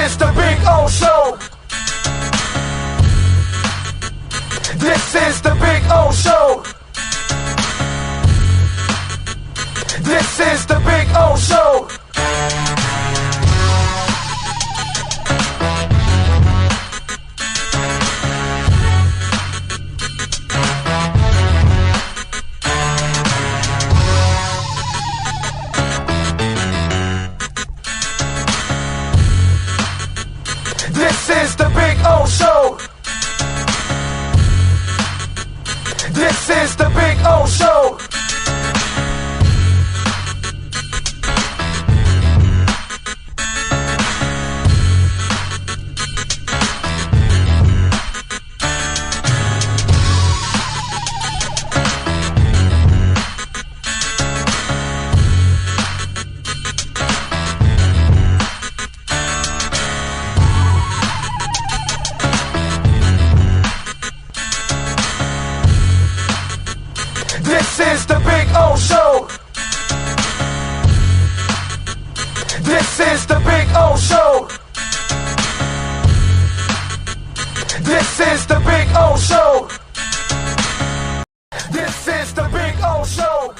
is the Big O Show. This is the Big O Show. This is the Big O Show. This is the Big O Show. This is the Big O Show. This is the Big O Show. This is the Big O Show. This is the Big O Show. This is the Big O Show.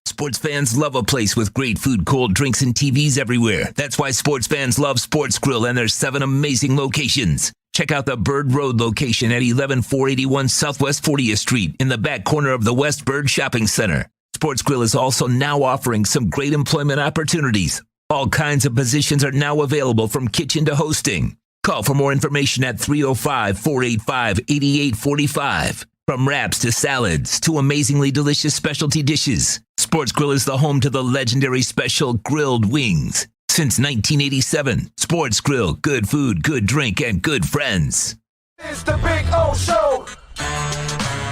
Sports fans love a place with great food, cold drinks, and TVs everywhere. That's why sports fans love Sports Grill and their 7 amazing locations. Check out the Bird Road location at 11481 Southwest 40th Street in the back corner of the West Bird Shopping Center. Sports Grill is also now offering some great employment opportunities. All kinds of positions are now available from kitchen to hosting. Call for more information at 305-485-8845. From wraps to salads to amazingly delicious specialty dishes, Sports Grill is the home to the legendary special grilled wings. Since 1987, Sports Grill, good food, good drink, and good friends. It's the Big O Show.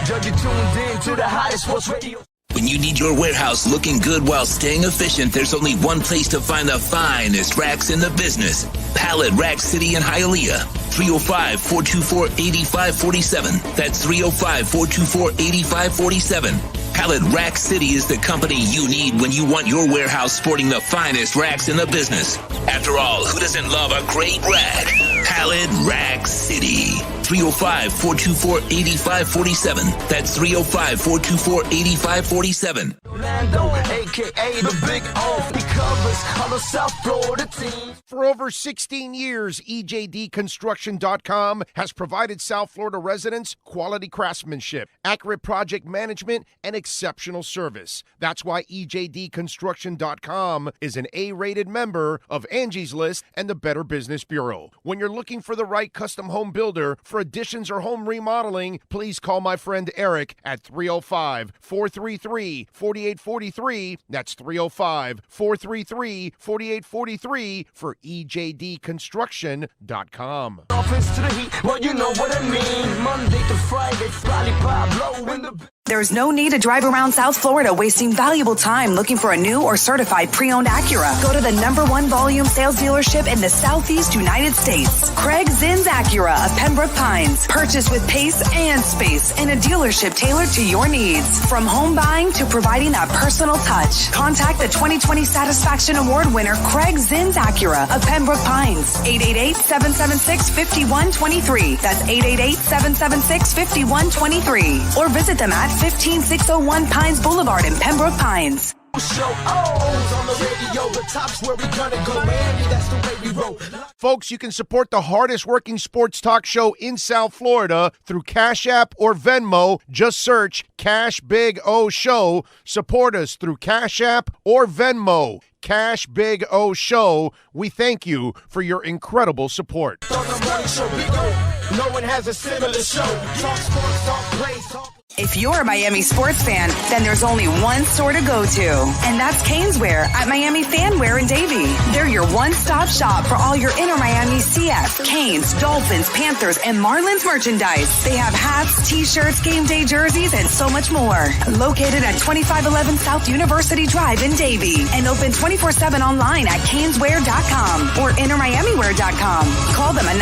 You're tuned in to the hottest sports radio. When you need your warehouse looking good while staying efficient, there's only one place to find the finest racks in the business. Pallet Rack City in Hialeah. 305-424-8547. That's 305-424-8547. Pallet Rack City is the company you need when you want your warehouse sporting the finest racks in the business. After all, who doesn't love a great rack? Pallet Rack City. 305-424-8547. That's 305-424-8547. Orlando, a.k.a. the Big O. He covers all the South Florida teams. For over 16 years, EJDConstruction.com has provided South Florida residents quality craftsmanship, accurate project management, and exceptional service. That's why EJDConstruction.com is an A-rated member of Angie's List and the Better Business Bureau. When you're looking for the right custom home builder for additions or home remodeling, please call my friend Eric at 305-433-4843. That's 305-433-4843 for EJDConstruction.com. Offense to the heat, well, you know what I mean. Monday to Friday, Fly Pablo in the... There's no need to drive around South Florida wasting valuable time looking for a new or certified pre-owned Acura. Go to the #1 volume sales dealership in the Southeast United States. Craig Zins Acura of Pembroke Pines. Purchase with pace and space in a dealership tailored to your needs. From home buying to providing that personal touch. Contact the 2020 Satisfaction Award winner Craig Zins Acura of Pembroke Pines. 888-776-5123. That's 888-776-5123. Or visit them at 15601 Pines Boulevard in Pembroke Pines. Show on the radio, the top's where we gonna go. Miami, that's the way we roll. Folks, you can support the hardest working sports talk show in South Florida through Cash App or Venmo. Just search Cash Big O Show. Support us through Cash App or Venmo. Cash Big O Show. We thank you for your incredible support. On the morning show, Big O. No one has a similar show. Talk sports, talk plays, talk... If you're a Miami sports fan, then there's only one store to go to, and that's Caneswear at Miami Fanwear in Davie. They're your one-stop shop for all your inner Miami CF, Canes, Dolphins, Panthers, and Marlins merchandise. They have hats, t-shirts, game day jerseys, and so much more. Located at 2511 South University Drive in Davie, and open 24/7 online at caneswear.com or innermiamiwear.com. Call them at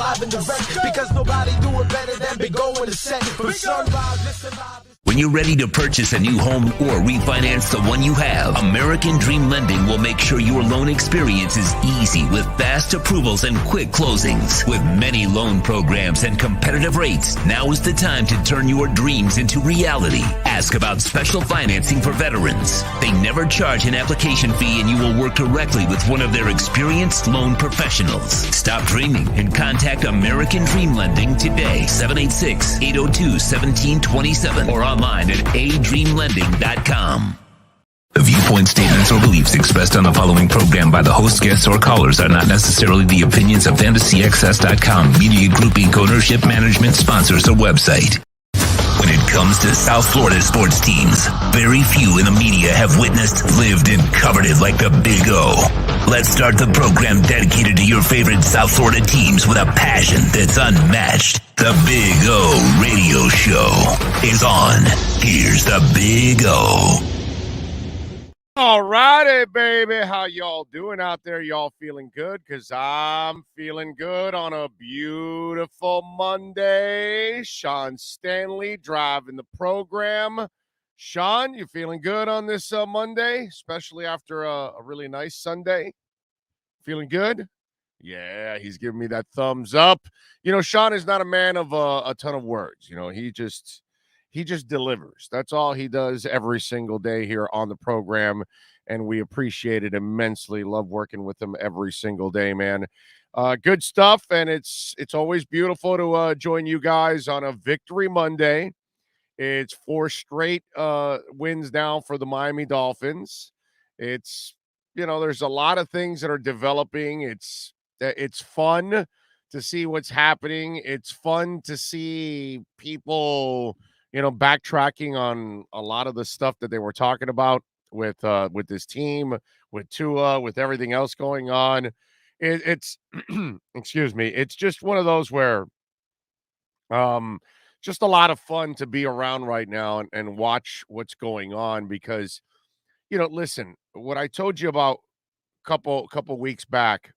live and direct, because nobody do it better than Big O in the set. From sunrise, listen live. When you're ready to purchase a new home or refinance the one you have, American Dream Lending will make sure your loan experience is easy with fast approvals and quick closings. With many loan programs and competitive rates, now is the time to turn your dreams into reality. Ask about special financing for veterans. They never charge an application fee, and you will work directly with one of their experienced loan professionals. Stop dreaming and contact American Dream Lending today, 786-802-1727, or online at adreamlending.com. The viewpoint, statements, or beliefs expressed on the following program by the host, guests, or callers are not necessarily the opinions of FantasyXS.com, Media Group Inc. ownership, management, sponsors, or website. When it comes to South Florida sports teams, very few in the media have witnessed, lived, and covered it like the Big O. Let's start the program dedicated to your favorite South Florida teams with a passion that's unmatched. The Big O Radio Show is on. Here's the Big O. All righty, baby. How y'all doing out there? Y'all feeling good? Because I'm feeling good on a beautiful Monday. Sean Stanley driving the program. Sean, you feeling good on this Monday, especially after a really nice Sunday? Feeling good? Yeah, he's giving me that thumbs up. You know, Sean is not a man of a ton of words. You know, he just delivers. That's all he does every single day here on the program, and we appreciate it immensely. Love working with him every single day, man. Good stuff, and it's always beautiful to join you guys on a Victory Monday. It's 4 straight wins now for the Miami Dolphins. It's, you know, there's a lot of things that are developing. It's fun to see what's happening. It's fun to see people, you know, backtracking on a lot of the stuff that they were talking about with this team, with Tua, with everything else going on. It's excuse me. It's just one of those where just a lot of fun to be around right now and watch what's going on, because, you know, listen, what I told you about couple weeks back,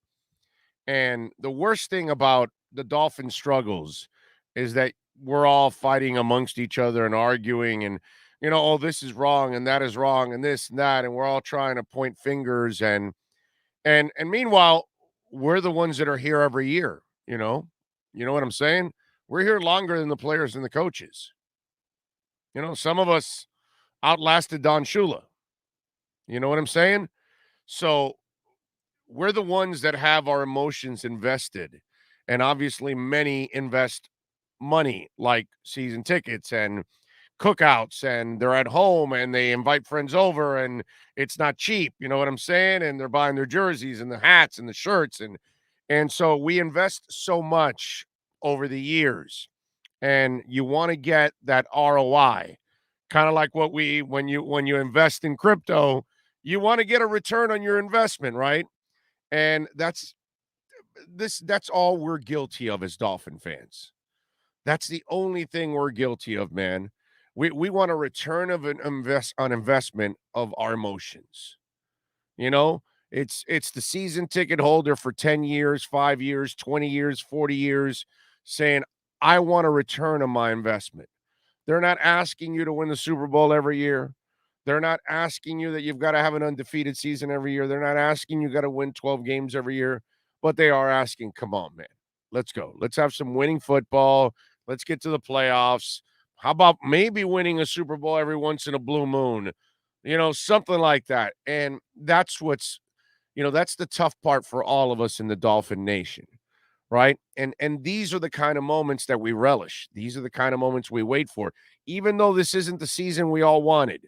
and the worst thing about the Dolphin struggles is that we're all fighting amongst each other and arguing, and, you know, oh, this is wrong and that is wrong and this and that, and we're all trying to point fingers, and meanwhile, we're the ones that are here every year. You know what I'm saying? We're here longer than the players and the coaches. You know, some of us outlasted Don Shula. You know what I'm saying? So we're the ones that have our emotions invested, and obviously many invest money, like season tickets and cookouts, and they're at home and they invite friends over, and it's not cheap. You know what I'm saying? And they're buying their jerseys and the hats and the shirts, and so we invest so much over the years, and you want to get that ROI, kind of like when you invest in crypto, you want to get a return on your investment, right? And that's all we're guilty of as Dolphin fans. That's the only thing we're guilty of, man. We want a return of an investment of our emotions. You know, it's the season ticket holder for 10 years, 5 years, 20 years, 40 years saying, I want a return on my investment. They're not asking you to win the Super Bowl every year. They're not asking you that you've got to have an undefeated season every year. They're not asking you got to win 12 games every year, but they are asking, come on, man, let's go. Let's have some winning football. Let's get to the playoffs. How about maybe winning a Super Bowl every once in a blue moon? You know, something like that. And that's what's, you know, that's the tough part for all of us in the Dolphin Nation, right? And these are the kind of moments that we relish. These are the kind of moments we wait for, even though this isn't the season we all wanted,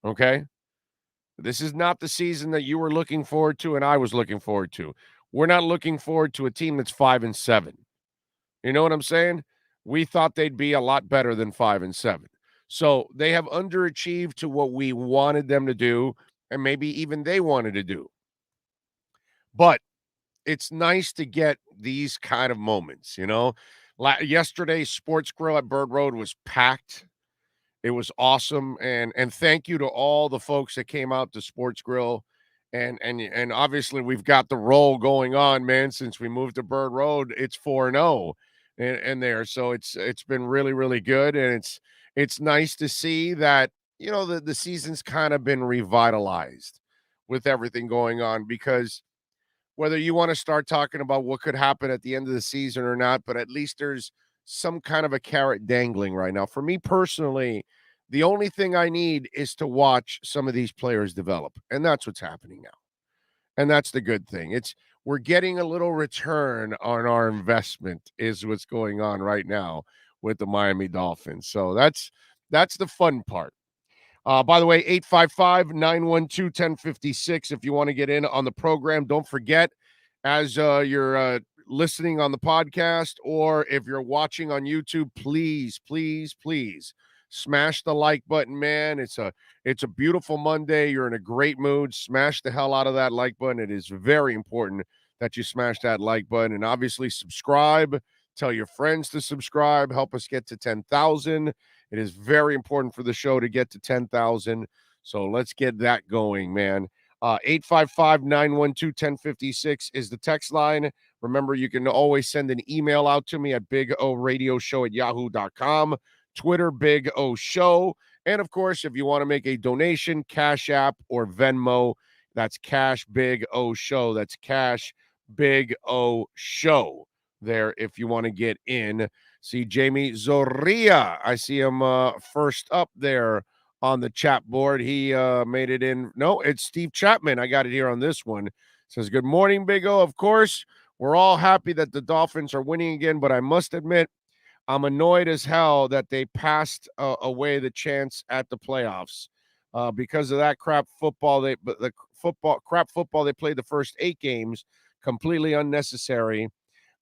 okay? This is not the season that you were looking forward to and I was looking forward to. We're not looking forward to a team that's 5-7. You know what I'm saying? We thought they'd be a lot better than 5-7. So they have underachieved to what we wanted them to do, and maybe even they wanted to do. But it's nice to get these kind of moments, you know. Yesterday's Sports Grill at Bird Road was packed. It was awesome, and thank you to all the folks that came out to Sports Grill And obviously we've got the roll going on, man. Since we moved to Bird Road, it's 4-0 and there. So it's been really, really good. And it's nice to see that, the season's kind of been revitalized with everything going on, because whether you want to start talking about what could happen at the end of the season or not, but at least there's some kind of a carrot dangling right now. For me personally, the only thing I need is to watch some of these players develop, and that's what's happening now. And that's the good thing. We're getting a little return on our investment is what's going on right now with the Miami Dolphins. So that's the fun part. By the way, 855-912-1056 if you want to get in on the program. Don't forget, as you're listening on the podcast, or if you're watching on YouTube, please, please, please smash the like button, man. It's a beautiful Monday. You're in a great mood. Smash the hell out of that like button. It is very important that you smash that like button, and obviously subscribe. Tell your friends to subscribe. Help us get to 10,000. It is very important for the show to get to 10,000. So let's get that going, man. 855-912-1056 is the text line. Remember, you can always send an email out to me at bigradioshow@yahoo.com. Twitter, Big O Show. And of course, if you want to make a donation, Cash App or Venmo, that's Cash Big O Show. That's Cash Big O Show there if you want to get in. See Jamie Zoria. I see him first up there on the chat board. He made it in. No, it's Steve Chapman. I got it here on this one. Says, good morning, Big O. Of course, we're all happy that the Dolphins are winning again, but I must admit, I'm annoyed as hell that they passed away the chance at the playoffs because of that crap football. The crap football they played the first 8 games, completely unnecessary.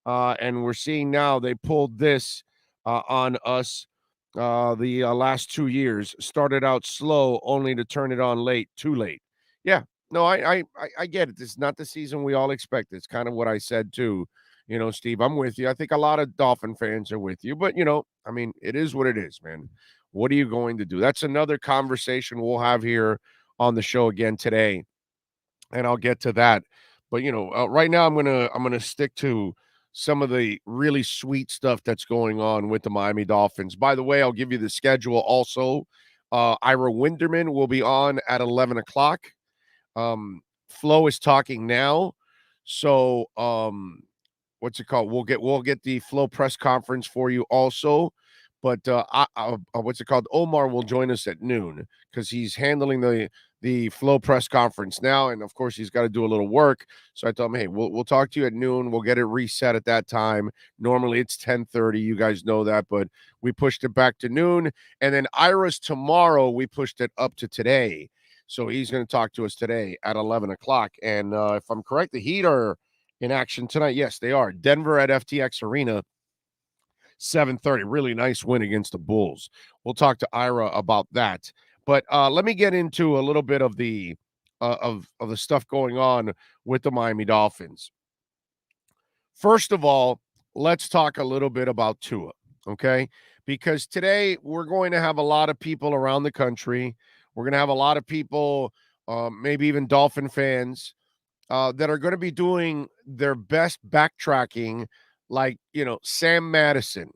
And we're seeing now they pulled this on us the last 2 years. Started out slow, only to turn it on late, too late. Yeah, no, I get it. This is not the season we all expect. It's kind of what I said too. Steve, I'm with you. I think a lot of Dolphin fans are with you, but I mean, it is what it is, man. What are you going to do? That's another conversation we'll have here on the show again today, and I'll get to that. But right now I'm gonna stick to some of the really sweet stuff that's going on with the Miami Dolphins. By the way, I'll give you the schedule also. Ira Winderman will be on at 11 o'clock. Flo is talking now. So what's it called? We'll get the Flo press conference for you also. But what's it called? Omar will join us at noon because he's handling the Flo press conference now, and of course he's got to do a little work. So I told him, hey, we'll talk to you at noon. We'll get it reset at that time. Normally it's 10:30. You guys know that, but we pushed it back to noon. And then Ira's tomorrow, we pushed it up to today. So he's going to talk to us today at 11 o'clock. And if I'm correct, the Heat are in action tonight. Yes, they are. Denver at FTX Arena, 7:30. Really nice win against the Bulls. We'll talk to Ira about that. But let me get into a little bit of the of the stuff going on with the Miami Dolphins. First of all, let's talk a little bit about Tua, okay? Because today we're going to have a lot of people around the country. We're going to have a lot of people, maybe even Dolphin fans, that are going to be doing their best backtracking, like Sam Madison,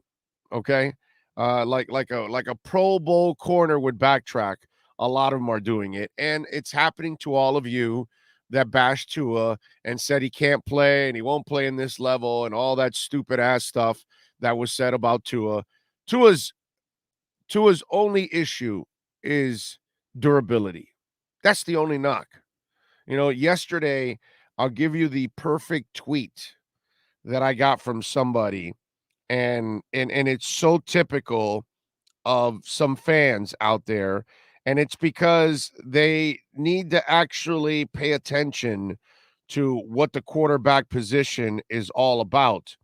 okay, like a Pro Bowl corner would backtrack. A lot of them are doing it, and it's happening to all of you that bashed Tua and said he can't play and he won't play in this level and all that stupid ass stuff that was said about Tua. Tua's only issue is durability. That's the only knock. Yesterday, I'll give you the perfect tweet that I got from somebody, and it's so typical of some fans out there, and it's because they need to actually pay attention to what the quarterback position is all about.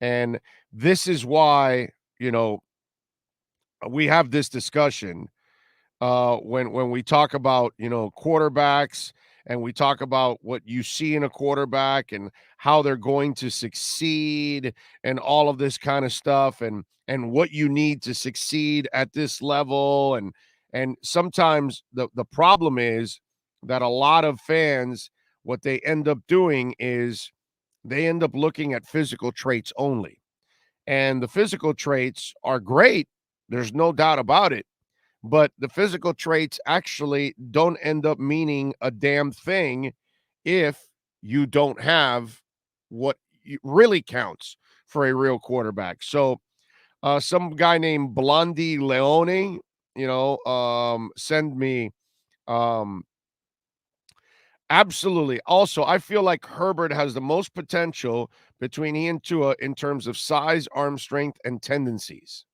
And this is why, we have this discussion when we talk about, quarterbacks, and we talk about what you see in a quarterback and how they're going to succeed and all of this kind of stuff, and what you need to succeed at this level. And sometimes the problem is that a lot of fans what they end up doing is they end up looking at physical traits only. And the physical traits are great. There's no doubt about it. But the physical traits actually don't end up meaning a damn thing if you don't have what really counts for a real quarterback. So some guy named Blondie Leone, send me absolutely. Also, I feel like Herbert has the most potential between he and Tua in terms of size, arm strength, and tendencies.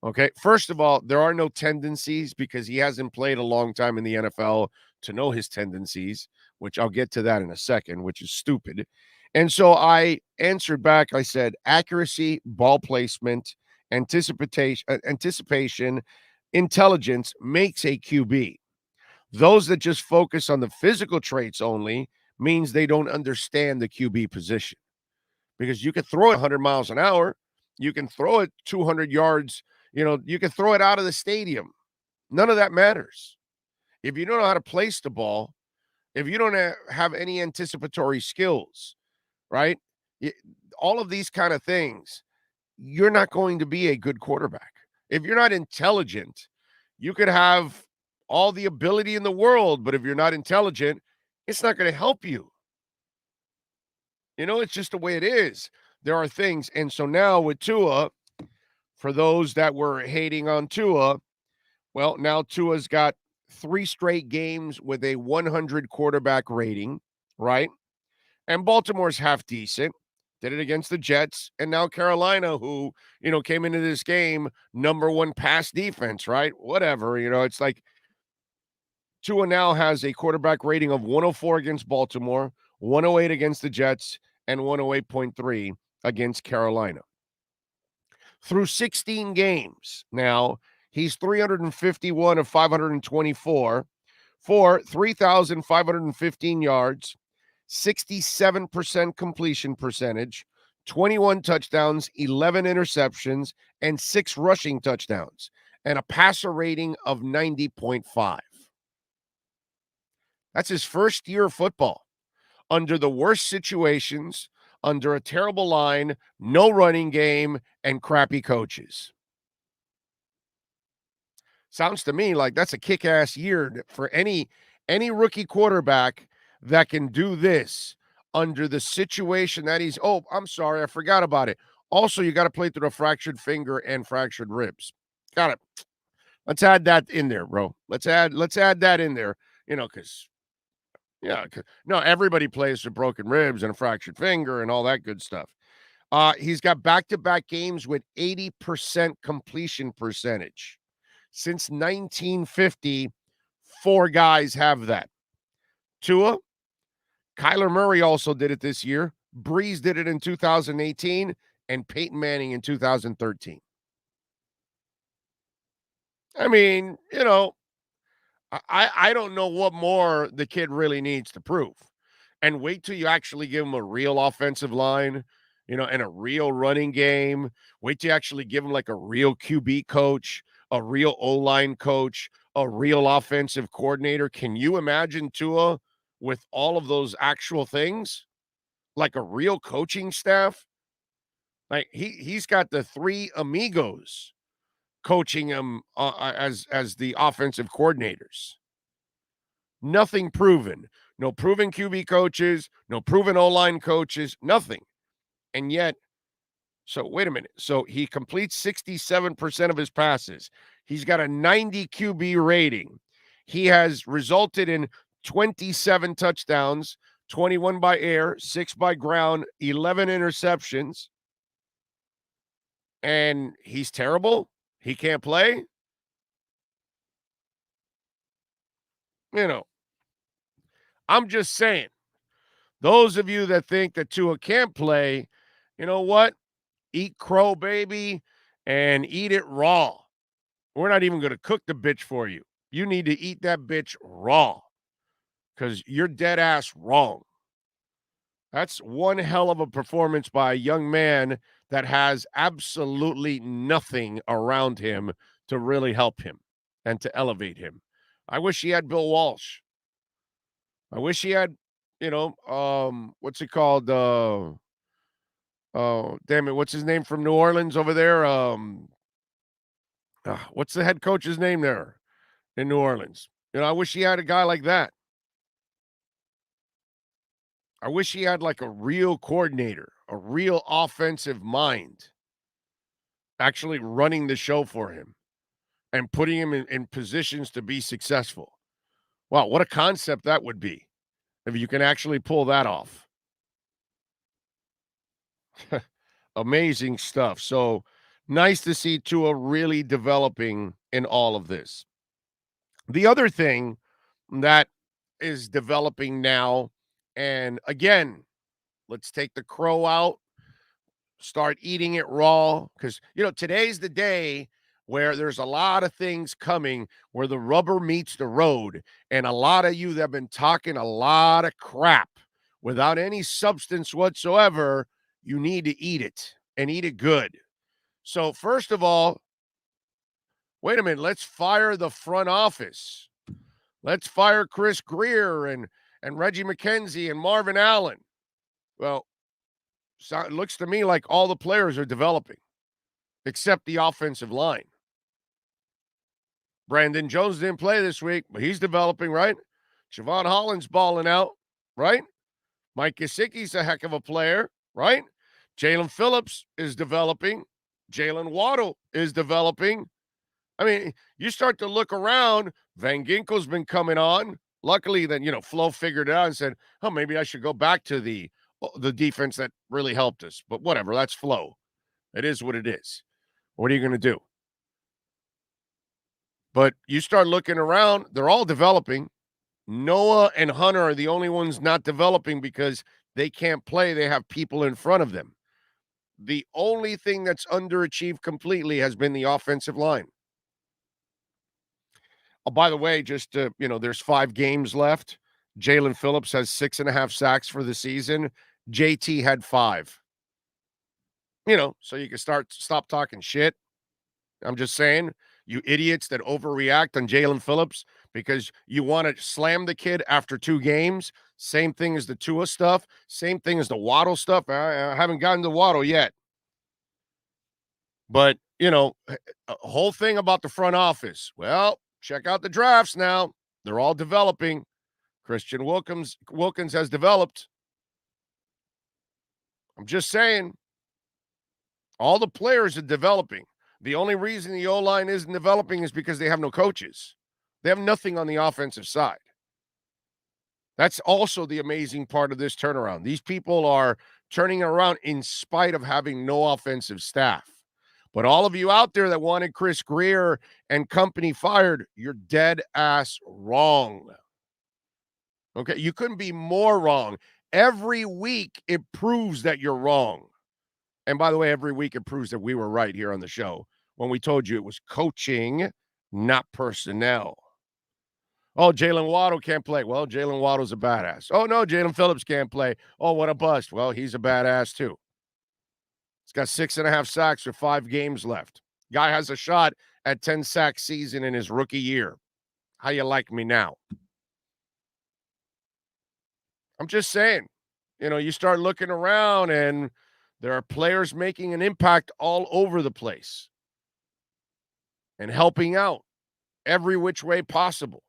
Okay. First of all, there are no tendencies because he hasn't played a long time in the NFL to know his tendencies, which I'll get to that in a second, which is stupid. And so I answered back. I said accuracy, ball placement, anticipation, intelligence makes a QB. Those that just focus on the physical traits only means they don't understand the QB position. Because you can throw it 100 miles an hour, you can throw it 200 yards, you can throw it out of the stadium. None of that matters. If you don't know how to place the ball, if you don't have any anticipatory skills, right? All of these kind of things, you're not going to be a good quarterback. If you're not intelligent, you could have all the ability in the world, but if you're not intelligent, it's not going to help you. It's just the way it is. There are things. And so now with Tua, for those that were hating on Tua, well, now Tua's got 3 straight games with a 100 quarterback rating, right? And Baltimore's half decent. Did it against the Jets. And now Carolina, who, came into this game, number 1 pass defense, right? Whatever. It's like Tua now has a quarterback rating of 104 against Baltimore, 108 against the Jets, and 108.3 against Carolina. Through 16 games now, he's 351 of 524 for 3,515 yards, 67% completion percentage, 21 touchdowns, 11 interceptions, and 6 rushing touchdowns, and a passer rating of 90.5. That's his first year of football under the worst situations, under a terrible line, no running game, and crappy coaches. Sounds to me like that's a kick-ass year for any rookie quarterback that can do this under the situation that he's. Oh, I'm sorry, I forgot about it. Also, you got to play through a fractured finger and fractured ribs. Got it. Let's add that in there, bro. Let's add that in there. Because no, everybody plays with broken ribs and a fractured finger and all that good stuff. He's got back-to-back games with 80% completion percentage. Since 1950, 4 guys have that. Tua, Kyler Murray also did it this year. Breeze did it in 2018, and Peyton Manning in 2013. I mean, I don't know what more the kid really needs to prove. And wait till you actually give him a real offensive line, and a real running game. Wait till you actually give him like a real QB coach, a real O-line coach, a real offensive coordinator. Can you imagine Tua with all of those actual things? Like a real coaching staff? Like he's got the 3 amigos coaching him as the offensive coordinators. Nothing proven. No proven QB coaches, no proven O-line coaches, nothing. And yet, so wait a minute. So he completes 67% of his passes. He's got a 90 QB rating. He has resulted in 27 touchdowns, 21 by air, 6 by ground, 11 interceptions. And he's terrible. He can't play. I'm just saying, those of you that think that Tua can't play, you know what? Eat crow, baby, and eat it raw. We're not even going to cook the bitch for you. You need to eat that bitch raw because you're dead ass wrong. That's one hell of a performance by a young man that has absolutely nothing around him to really help him and to elevate him. I wish he had Bill Walsh. I wish he had, what's it called? Oh, damn it. What's his name from New Orleans over there? What's the head coach's name there in New Orleans? I wish he had a guy like that. I wish he had like a real coordinator, a real offensive mind actually running the show for him and putting him in positions to be successful. Wow, what a concept that would be if you can actually pull that off. Amazing stuff. So nice to see Tua really developing in all of this. The other thing that is developing now, and again, let's take the crow out, start eating it raw, because, today's the day where there's a lot of things coming where the rubber meets the road. And a lot of you that have been talking a lot of crap without any substance whatsoever, you need to eat it and eat it good. So first of all, wait a minute, let's fire the front office. Let's fire Chris Grier and Reggie McKenzie and Marvin Allen. Well, so it looks to me like all the players are developing, except the offensive line. Brandon Jones didn't play this week, but he's developing, right? Javon Holland's balling out, right? Mike Gesicki's a heck of a player, right? Jalen Phillips is developing. Jalen Waddle is developing. I mean, you start to look around. Van Ginkel's been coming on. Luckily, then, Flo figured it out and said, oh, maybe I should go back to the defense that really helped us. But whatever, that's Flo. It is what it is. What are you going to do? But you start looking around, they're all developing. Noah and Hunter are the only ones not developing because they can't play. They have people in front of them. The only thing that's underachieved completely has been the offensive line. Oh, by the way, just there's 5 games left. Jalen Phillips has 6.5 sacks for the season. JT had 5. So you can stop talking shit. I'm just saying, you idiots that overreact on Jalen Phillips because you want to slam the kid after 2 games. Same thing as the Tua stuff. Same thing as the Waddle stuff. I haven't gotten to Waddle yet. But, a whole thing about the front office. Well, check out the drafts now. They're all developing. Christian Wilkins has developed. I'm just saying, all the players are developing. The only reason the O-line isn't developing is because they have no coaches. They have nothing on the offensive side. That's also the amazing part of this turnaround. These people are turning around in spite of having no offensive staff. But all of you out there that wanted Chris Grier and company fired, you're dead ass wrong. Okay, you couldn't be more wrong. Every week it proves that you're wrong. And by the way, every week it proves that we were right here on the show when we told you it was coaching, not personnel. Oh, Jalen Waddle can't play. Well, Jalen Waddle's a badass. Oh, no, Jalen Phillips can't play. Oh, what a bust. Well, he's a badass too. He's got 6.5 sacks with 5 games left. Guy has a shot at 10 sack season in his rookie year. How you like me now? I'm just saying, you start looking around and there are players making an impact all over the place and helping out every which way possible.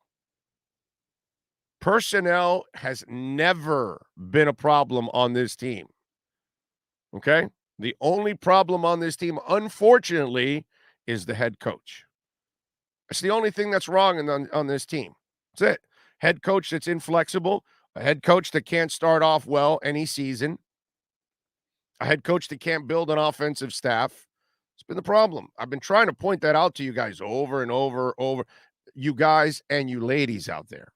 Personnel has never been a problem on this team. Okay? The only problem on this team, unfortunately, is the head coach. That's the only thing that's wrong on this team. That's it. Head coach that's inflexible, a head coach that can't start off well any season, a head coach that can't build an offensive staff. It's been the problem. I've been trying to point that out to you guys over and over, you guys and you ladies out there.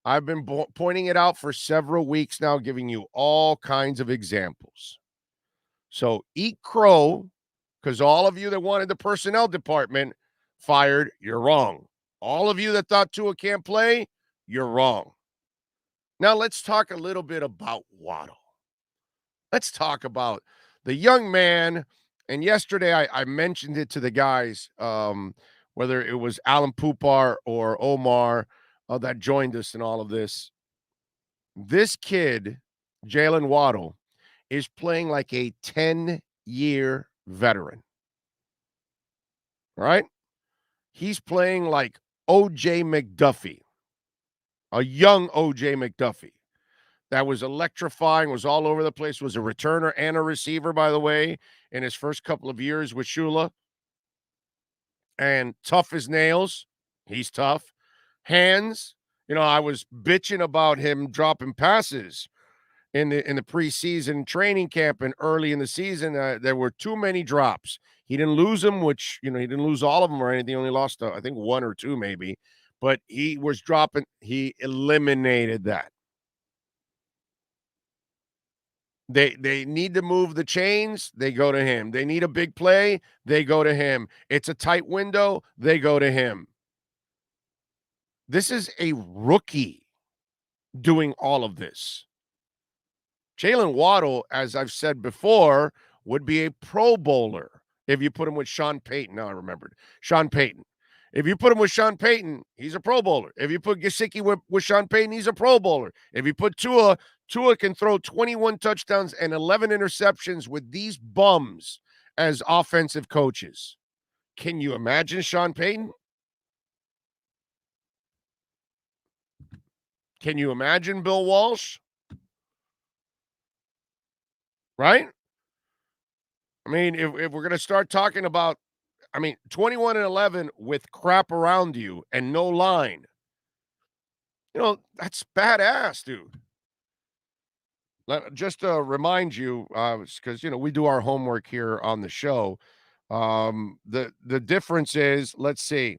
I've been pointing it out for several weeks now, giving you all kinds of examples. So eat crow, because all of you that wanted the personnel department fired, you're wrong. All of you that thought Tua can't play, you're wrong. Now let's talk a little bit about Waddle. Let's talk about the young man. And yesterday I mentioned it to the guys, whether it was Alan Poupar or Omar that joined us in all of this. This kid, Jalen Waddle, is playing like a 10-year veteran. Right? He's playing like O.J. McDuffie, a young O.J. McDuffie that was electrifying, was all over the place, was a returner and a receiver, by the way, in his first couple of years with Shula. And tough as nails. He's tough. Hands. I was bitching about him dropping passes in the preseason training camp and early in the season. There were too many drops. He didn't lose them, which, he didn't lose all of them or anything. He only lost, I think, one or two maybe. But he was dropping. He eliminated that. They need to move the chains, they go to him. They need a big play, they go to him. It's a tight window, they go to him. This is a rookie doing all of this. Jalen Waddle, as I've said before, would be a Pro Bowler if you put him with Sean Payton. Now I remembered. Sean Payton. If you put him with Sean Payton, he's a Pro Bowler. If you put Gesicki with Sean Payton, he's a Pro Bowler. If you put Tua can throw 21 touchdowns and 11 interceptions with these bums as offensive coaches. Can you imagine Sean Payton? Can you imagine Bill Walsh? Right? I mean, if we're going to start talking about, 21 and 11 with crap around you and no line, that's badass, dude. Just to remind you, because, we do our homework here on the show. The difference is, let's see,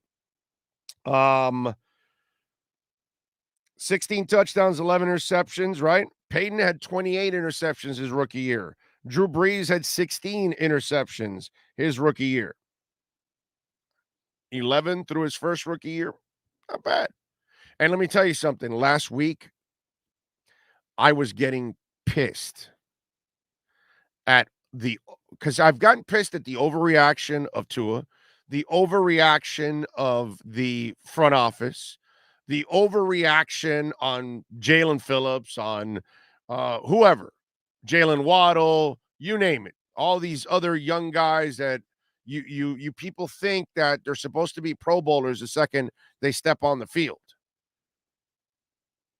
16 touchdowns, 11 interceptions, right? Peyton had 28 interceptions his rookie year. Drew Brees had 16 interceptions his rookie year. 11 through his first rookie year. Not bad. And let me tell you something. Last week, I was getting pissed because I've gotten pissed at the overreaction of Tua, the overreaction of the front office, the overreaction on Jalen Phillips, on whoever, Jalen Waddle, you name it. All these other young guys that you people think that they're supposed to be Pro Bowlers the second they step on the field.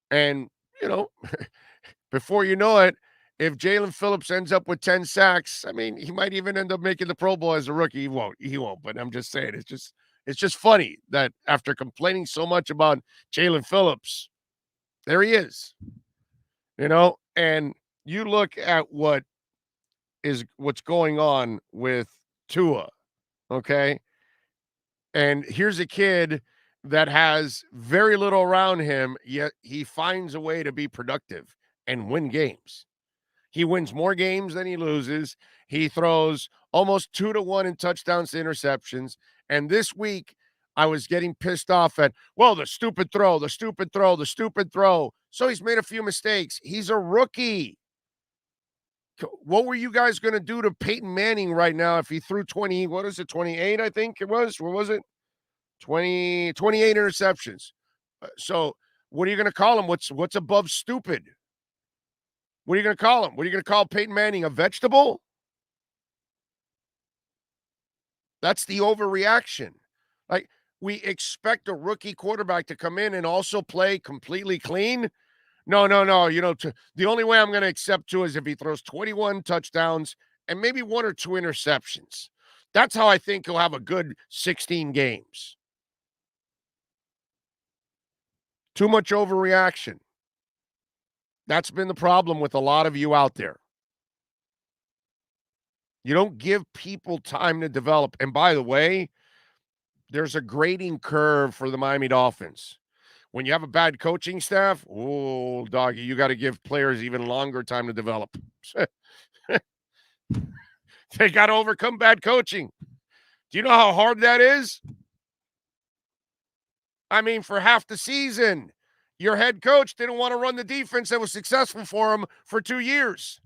And, before you know it, if Jalen Phillips ends up with 10 sacks, he might even end up making the Pro Bowl as a rookie. He won't, but I'm just saying, it's just funny that after complaining so much about Jalen Phillips, there he is. And you look at what's going on with Tua, okay? And here's a kid that has very little around him, yet he finds a way to be productive and win games. He wins more games than he loses. He throws almost 2-1 in touchdowns to interceptions. And this week, I was getting pissed off at, the stupid throw. So he's made a few mistakes. He's a rookie. What were you guys going to do to Peyton Manning right now if he threw 28, I think it was? What was it? 28 interceptions. So what are you going to call him? What's above stupid? What are you going to call him? What are you going to call Peyton Manning, a vegetable? That's the overreaction. Like, we expect a rookie quarterback to come in and also play completely clean. No. The only way I'm going to accept Tua is if he throws 21 touchdowns and maybe 1 or 2 interceptions. That's how I think he'll have a good 16 games. Too much overreaction. That's been the problem with a lot of you out there. You don't give people time to develop. And by the way, there's a grading curve for the Miami Dolphins. When you have a bad coaching staff, oh, doggy, you got to give players even longer time to develop. They got to overcome bad coaching. Do you know how hard that is? For half the season, your head coach didn't want to run the defense that was successful for him for 2 years.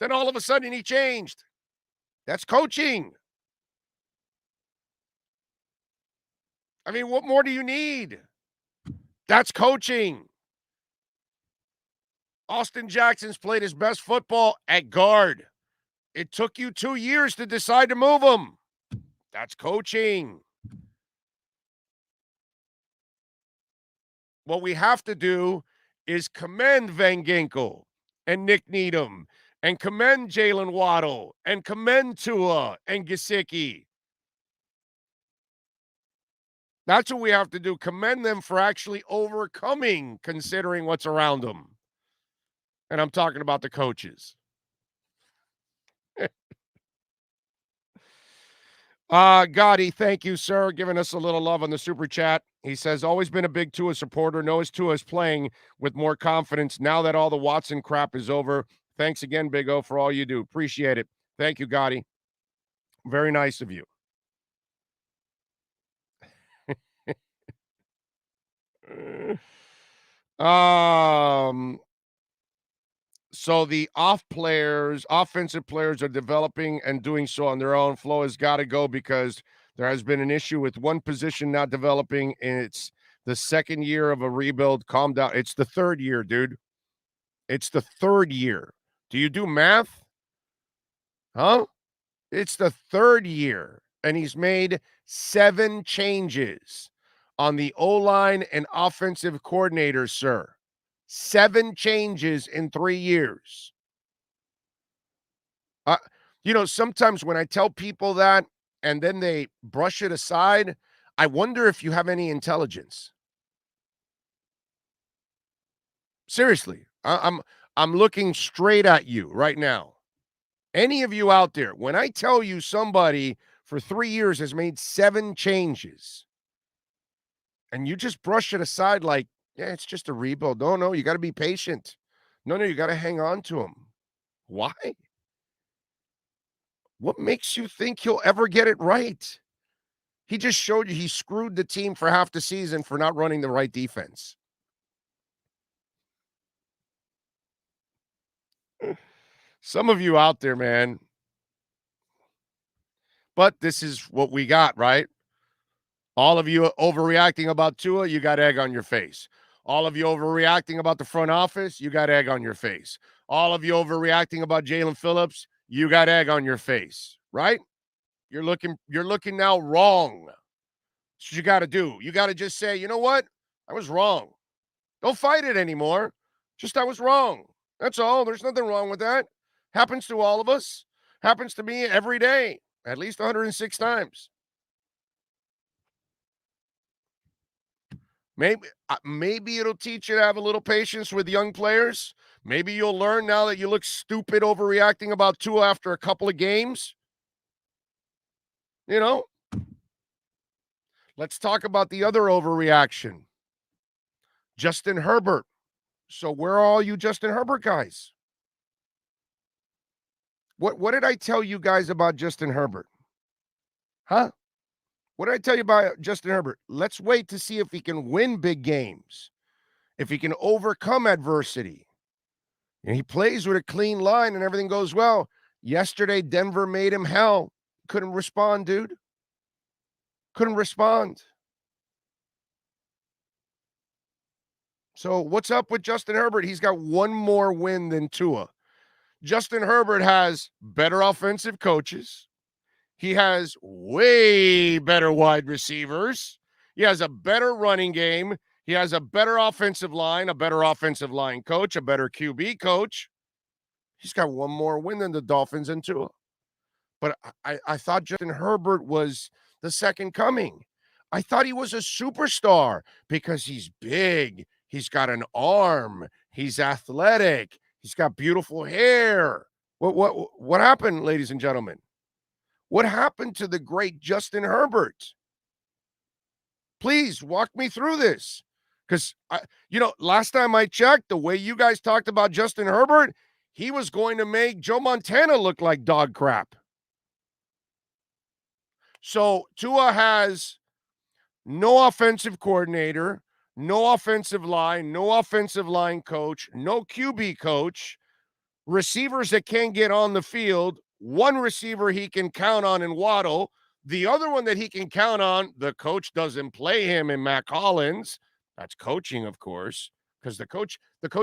Then all of a sudden he changed. That's coaching. What more do you need? That's coaching. Austin Jackson's played his best football at guard. It took you 2 years to decide to move him. That's coaching. What we have to do is commend Van Ginkel and Nick Needham and commend Jalen Waddle and commend Tua and Gesicki. That's what we have to do. Commend them for actually overcoming, considering what's around them. And I'm talking about the coaches. Gotti, thank you, sir, giving us a little love on the super chat. He says, always been a big Tua supporter. Knows Tua is playing with more confidence now that all the Watson crap is over. Thanks again, Big O, for all you do. Appreciate it. Thank you, Gotti. Very nice of you. So the offensive players are developing and doing so on their own. Flow has got to go because there has been an issue with one position not developing, and it's the second year of a rebuild. Calm down. It's the third year, dude. It's the third year. Do you do math? Huh? It's the third year, and he's made 7 changes on the O-line and offensive coordinator, sir. 7 changes in 3 years. Sometimes when I tell people that and then they brush it aside, I wonder if you have any intelligence. Seriously, I'm looking straight at you right now. Any of you out there, when I tell you somebody for 3 years has made 7 changes, and you just brush it aside like, yeah, it's just a rebuild. No, you got to be patient. No, you got to hang on to him. Why? What makes you think he'll ever get it right? He just showed you he screwed the team for half the season for not running the right defense. Some of you out there, man. But this is what we got, right? All of you overreacting about Tua, you got egg on your face. All of you overreacting about the front office, you got egg on your face. All of you overreacting about Jalen Phillips, you got egg on your face, right? You're looking now wrong. That's what you got to do. You got to just say, you know what? I was wrong. Don't fight it anymore. Just I was wrong. That's all. There's nothing wrong with that. Happens to all of us. Happens to me every day, at least 106 times. Maybe it'll teach you to have a little patience with young players. Maybe you'll learn now that you look stupid overreacting about Tua after a couple of games. Let's talk about the other overreaction. Justin Herbert. So where are all you Justin Herbert guys? What did I tell you guys about Justin Herbert? Huh? What did I tell you about Justin Herbert? Let's wait to see if he can win big games, if he can overcome adversity. And he plays with a clean line and everything goes well. Yesterday, Denver made him hell. Couldn't respond, dude. Couldn't respond. So what's up with Justin Herbert? He's got one more win than Tua. Justin Herbert has better offensive coaches. He has way better wide receivers. He has a better running game. He has a better offensive line, a better offensive line coach, a better QB coach. He's got one more win than the Dolphins and Tua. But I thought Justin Herbert was the second coming. I thought he was a superstar because he's big. He's got an arm. He's athletic. He's got beautiful hair. What happened, ladies and gentlemen? What happened to the great Justin Herbert? Please walk me through this. Because, last time I checked, the way you guys talked about Justin Herbert, he was going to make Joe Montana look like dog crap. So Tua has no offensive coordinator, no offensive line coach, no QB coach, receivers that can't get on the field, one receiver he can count on in Waddle, the other one that he can count on, the coach doesn't play him in Mac Hollins. That's coaching, of course. because the coach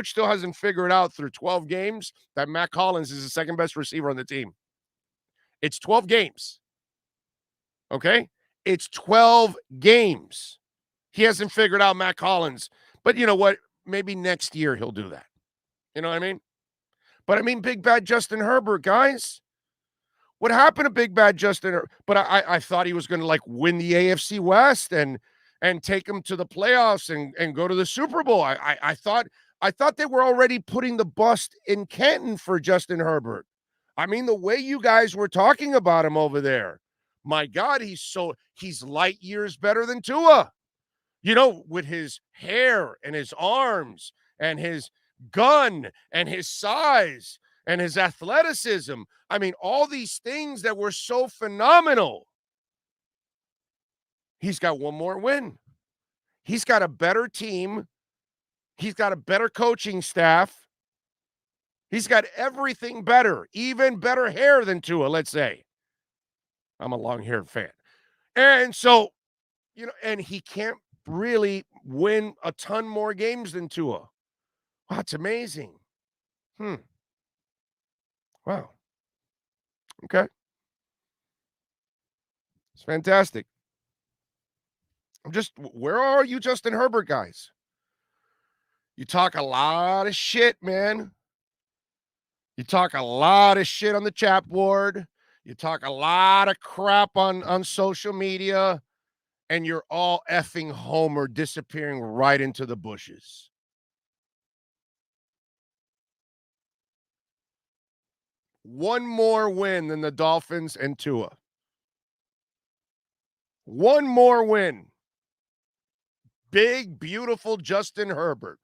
still hasn't figured out through 12 games that Matt Collins is the second best receiver on the team. It's 12 games. Okay? It's 12 games. He hasn't figured out Matt Collins. But you know what? Maybe next year he'll do that. You know what I mean? But I mean, big bad Justin Herbert, guys. What happened to big bad Justin? But I thought he was going to like win the AFC West and take him to the playoffs and go to the Super Bowl. I thought they were already putting the bust in Canton for Justin Herbert. I mean, the way you guys were talking about him over there, my God, he's light years better than Tua. You know, with his hair and his arms and his gun and his size and his athleticism. I mean, all these things that were so phenomenal. He's got one more win. He's got a better team. He's got a better coaching staff. He's got everything better, even better hair than Tua, let's say. I'm a long-haired fan. And so, you know, and he can't really win a ton more games than Tua. Wow, it's amazing. Wow. Okay. It's fantastic. Where are you, Justin Herbert, guys? You talk a lot of shit, man. You talk a lot of shit on the chat board. You talk a lot of crap on social media, and you're all effing Homer disappearing right into the bushes. One more win than the Dolphins and Tua. One more win. Big, beautiful Justin Herbert.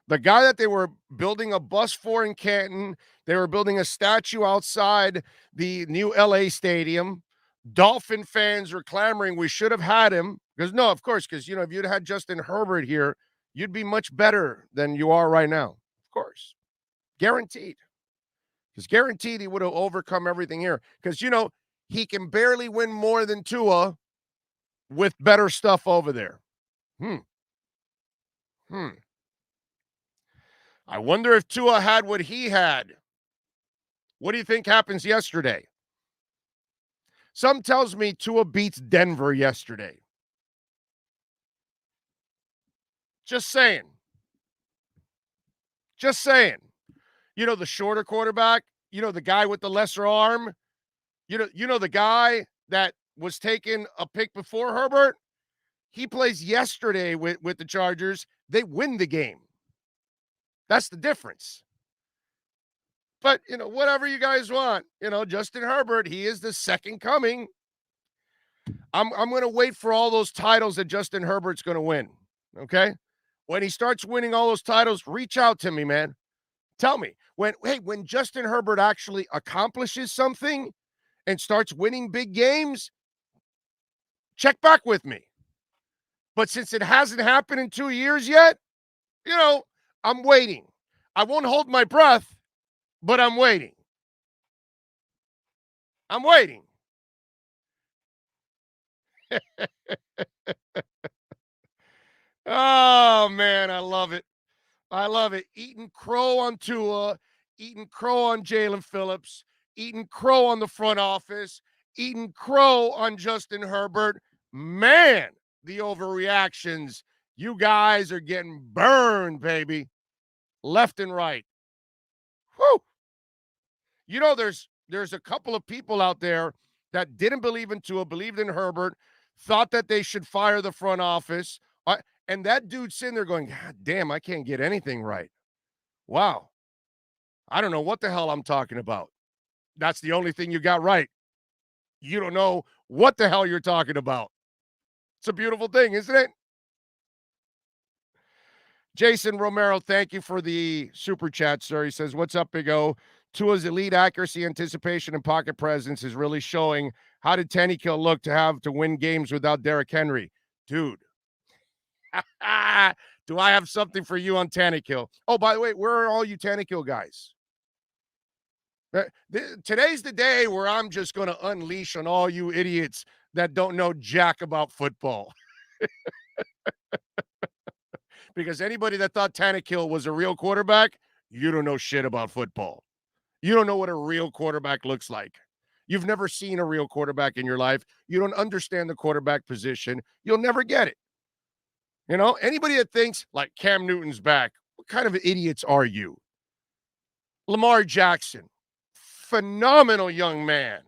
The guy that they were building a bus for in Canton. They were building a statue outside the new LA stadium. Dolphin fans were clamoring we should have had him. Because, no, of course, because, you know, if you'd had Justin Herbert here, you'd be much better than you are right now. Of course. Guaranteed. Because guaranteed he would have overcome everything here. Because, you know, he can barely win more than Tua with better stuff over there. I wonder if Tua had what he had. What do you think happens yesterday? Some tells me Tua beats Denver yesterday. Just saying. Just saying. You know, the shorter quarterback, you know, the guy with the lesser arm, you know the guy that was taking a pick before Herbert, he plays yesterday with the Chargers. They win the game. That's the difference. But, you know, whatever you guys want, you know, Justin Herbert, he is the second coming. I'm going to wait for all those titles that Justin Herbert's going to win, okay? When he starts winning all those titles, reach out to me, man. Tell me, when Justin Herbert actually accomplishes something and starts winning big games, check back with me. But since it hasn't happened in 2 years yet, you know, I'm waiting. I won't hold my breath, but I'm waiting. I'm waiting. Oh, man, I love it. I love it. Eating crow on Tua, eating crow on Jalen Phillips, eating crow on the front office, eating crow on Justin Herbert. Man, the overreactions. You guys are getting burned, baby. Left and right. Whew. You know, there's a couple of people out there that didn't believe in Tua, believed in Herbert, thought that they should fire the front office. And that dude's sitting there going, God damn, I can't get anything right. Wow. I don't know what the hell I'm talking about. That's the only thing you got right. You don't know what the hell you're talking about. It's a beautiful thing, isn't it? Jason Romero, thank you for the super chat, sir. He says, what's up, Big O? Tua's elite accuracy, anticipation, and pocket presence is really showing. How did Tannehill look to win games without Derrick Henry? Dude. Do I have something for you on Tannehill? Oh, by the way, where are all you Tannehill guys? Today's the day where I'm just going to unleash on all you idiots that don't know jack about football. Because anybody that thought Tannehill was a real quarterback, you don't know shit about football. You don't know what a real quarterback looks like. You've never seen a real quarterback in your life. You don't understand the quarterback position. You'll never get it. You know, anybody that thinks like Cam Newton's back, what kind of idiots are you? Lamar Jackson, phenomenal young man.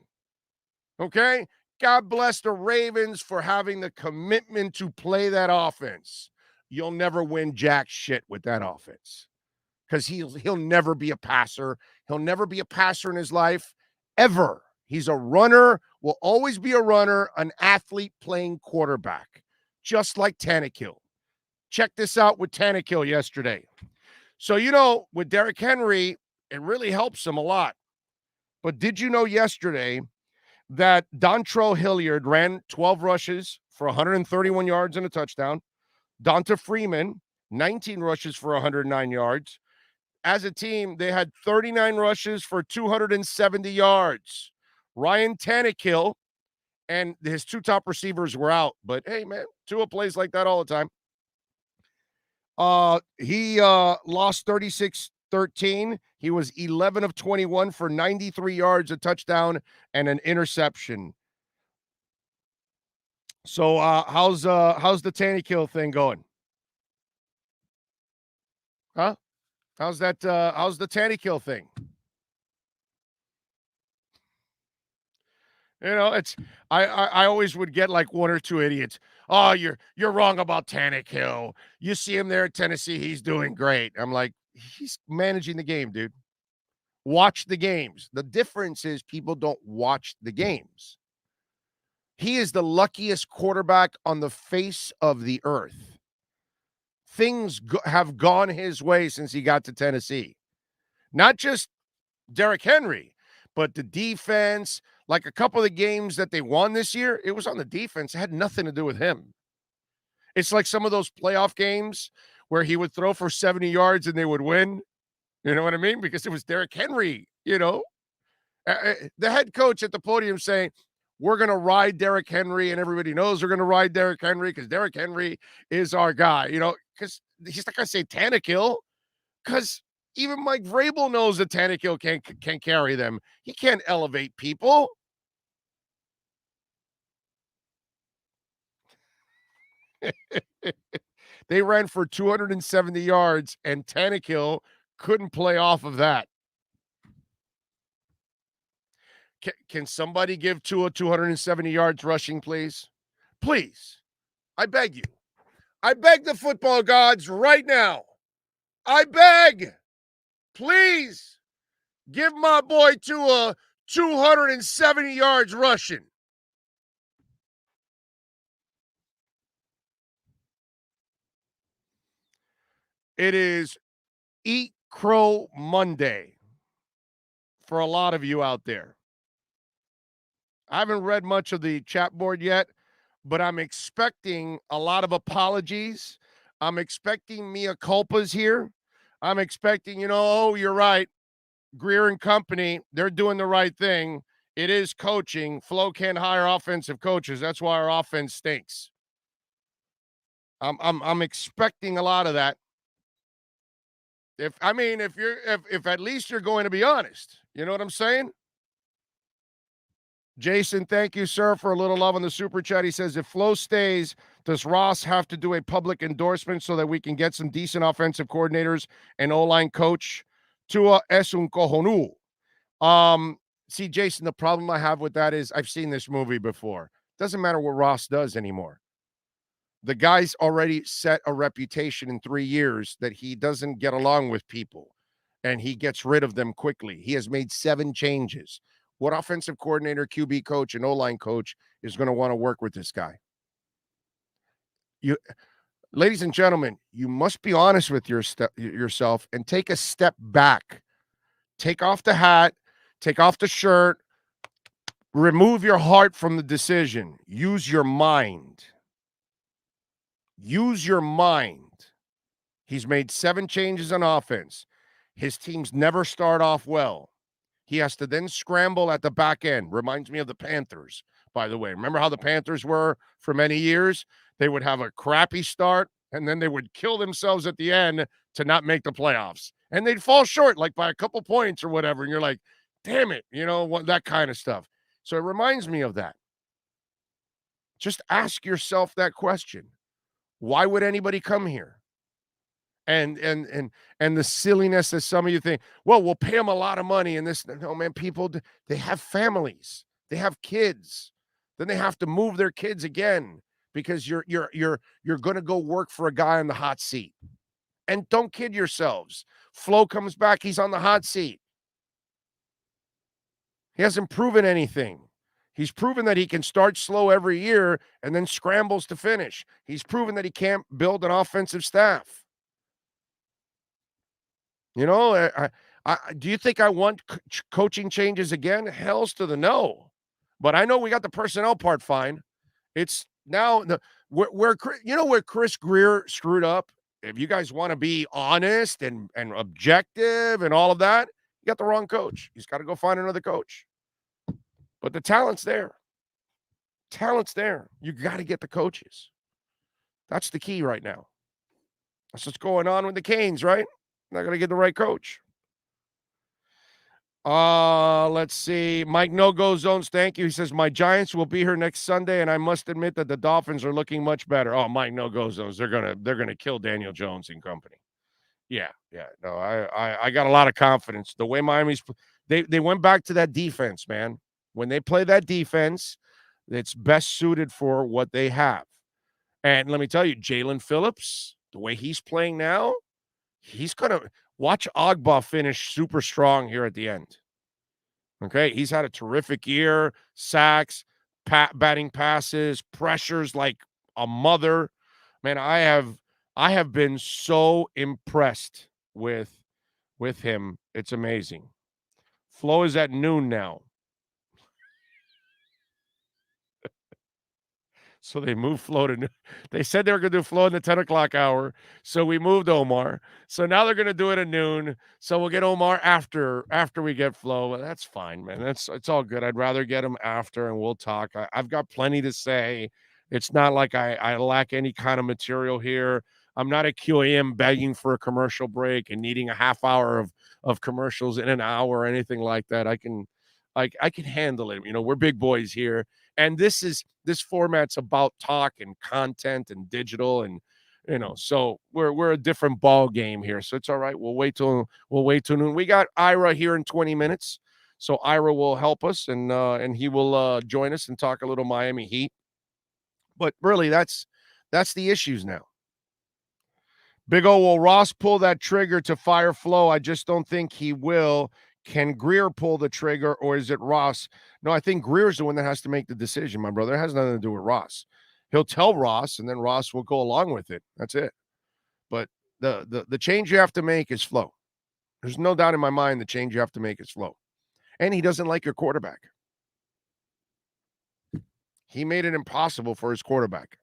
Okay? God bless the Ravens for having the commitment to play that offense. You'll never win jack shit with that offense because he'll never be a passer. He'll never be a passer in his life, ever. He's a runner, will always be a runner, an athlete playing quarterback, just like Tannehill. Check this out with Tannehill yesterday. So, you know, with Derrick Henry, it really helps him a lot. But did you know yesterday that Dontrell Hilliard ran 12 rushes for 131 yards and a touchdown? Donta Freeman, 19 rushes for 109 yards. As a team, they had 39 rushes for 270 yards. Ryan Tannehill and his two top receivers were out. But, hey, man, Tua plays like that all the time. He lost 36-13. He was 11 of 21 for 93 yards, a touchdown, and an interception. So how's the Tannehill thing going? Huh? How's the Tannehill thing? You know, it's I always would get like one or two idiots. Oh, you're wrong about Tannehill. You see him there at Tennessee, he's doing great. I'm like, he's managing the game, dude. Watch the games. The difference is people don't watch the games. He is the luckiest quarterback on the face of the earth. Things have gone his way since he got to Tennessee. Not just Derrick Henry, but the defense. Like a couple of the games that they won this year, it was on the defense. It had nothing to do with him. It's like some of those playoff games where he would throw for 70 yards and they would win. You know what I mean? Because it was Derrick Henry, you know. The head coach at the podium saying, we're going to ride Derrick Henry, and everybody knows we're going to ride Derrick Henry because Derrick Henry is our guy, you know, because he's not going to say Tannehill because even Mike Vrabel knows that Tannehill can't carry them. He can't elevate people. They ran for 270 yards, and Tannehill couldn't play off of that. Can somebody give Tua 270 yards rushing, please? Please. I beg you. I beg the football gods right now. I beg. Please give my boy Tua 270 yards rushing. It is Eat Crow Monday for a lot of you out there. I haven't read much of the chat board yet, but I'm expecting a lot of apologies. I'm expecting mea culpas here. I'm expecting, oh, you're right. Greer and company, they're doing the right thing. It is coaching. Flo can't hire offensive coaches. That's why our offense stinks. I'm expecting a lot of that. If at least you're going to be honest, you know what I'm saying? Jason, thank you, sir, for a little love on the super chat. He says, if Flo stays, does Ross have to do a public endorsement so that we can get some decent offensive coordinators and O-line coach? Tua es un cojonudo. See, Jason, the problem I have with that is I've seen this movie before. Doesn't matter what Ross does anymore. The guy's already set a reputation in 3 years that he doesn't get along with people, and he gets rid of them quickly. He has made 7 changes. What offensive coordinator, QB coach, and O-line coach is going to want to work with this guy? Ladies and gentlemen, you must be honest with yourself and take a step back. Take off the hat, take off the shirt, remove your heart from the decision. Use your mind. Use your mind. He's made 7 changes on offense. His teams never start off well. He has to then scramble at the back end. Reminds me of the Panthers, by the way. Remember how the Panthers were for many years? They would have a crappy start, and then they would kill themselves at the end to not make the playoffs. And they'd fall short like by a couple points or whatever. And you're like, damn it, that kind of stuff. So it reminds me of that. Just ask yourself that question. Why would anybody come here? And the silliness that some of you think, well, we'll pay them a lot of money and this. No, man, people, they have families. They have kids. Then they have to move their kids again because you're going to go work for a guy on the hot seat. And don't kid yourselves. Flo comes back, he's on the hot seat. He hasn't proven anything. He's proven that he can start slow every year and then scrambles to finish. He's proven that he can't build an offensive staff. Do you think I want coaching changes again? Hell's to the no. But I know we got the personnel part fine. It's now where Chris Grier screwed up. If you guys want to be honest and objective and all of that, you got the wrong coach. He's got to go find another coach. But the talent's there. Talent's there. You got to get the coaches. That's the key right now. That's what's going on with the Canes, right? Not going to get the right coach. Let's see. Mike No-Go Zones, thank you. He says, my Giants will be here next Sunday, and I must admit that the Dolphins are looking much better. Oh, Mike No-Go Zones, they're gonna kill Daniel Jones and company. Yeah. No, I got a lot of confidence. The way Miami's they went back to that defense, man. When they play that defense, it's best suited for what they have. And let me tell you, Jalen Phillips, the way he's playing now, he's gonna watch Agba finish super strong here at the end. Okay, he's had a terrific year, sacks, batting passes, pressures like a mother. Man, I have been so impressed with him. It's amazing. Flo is at noon now. So they moved Flo to they said they were going to do Flo in the 10 o'clock hour. So we moved Omar. So now they're going to do it at noon. So we'll get Omar after we get Flo. Well, that's fine, man. It's all good. I'd rather get him after and we'll talk. I've got plenty to say. It's not like I lack any kind of material here. I'm not a QAM begging for a commercial break and needing a half hour of commercials in an hour or anything like that. I can handle it. We're big boys here. And this format's about talk and content and digital and so we're a different ball game here. So it's all right. We'll wait till noon. We got Ira here in 20 minutes. So Ira will help us and he will join us and talk a little Miami Heat. But really that's the issues now. Big O, will Ross pull that trigger to fire Flo? I just don't think he will. Can Grier pull the trigger or is it Ross? No, I think Greer's the one that has to make the decision, my brother. It has nothing to do with Ross. He'll tell Ross and then Ross will go along with it. That's it. But the change you have to make is Flo. There's no doubt in my mind the change you have to make is Flo. And he doesn't like your quarterback. He made it impossible for his quarterback.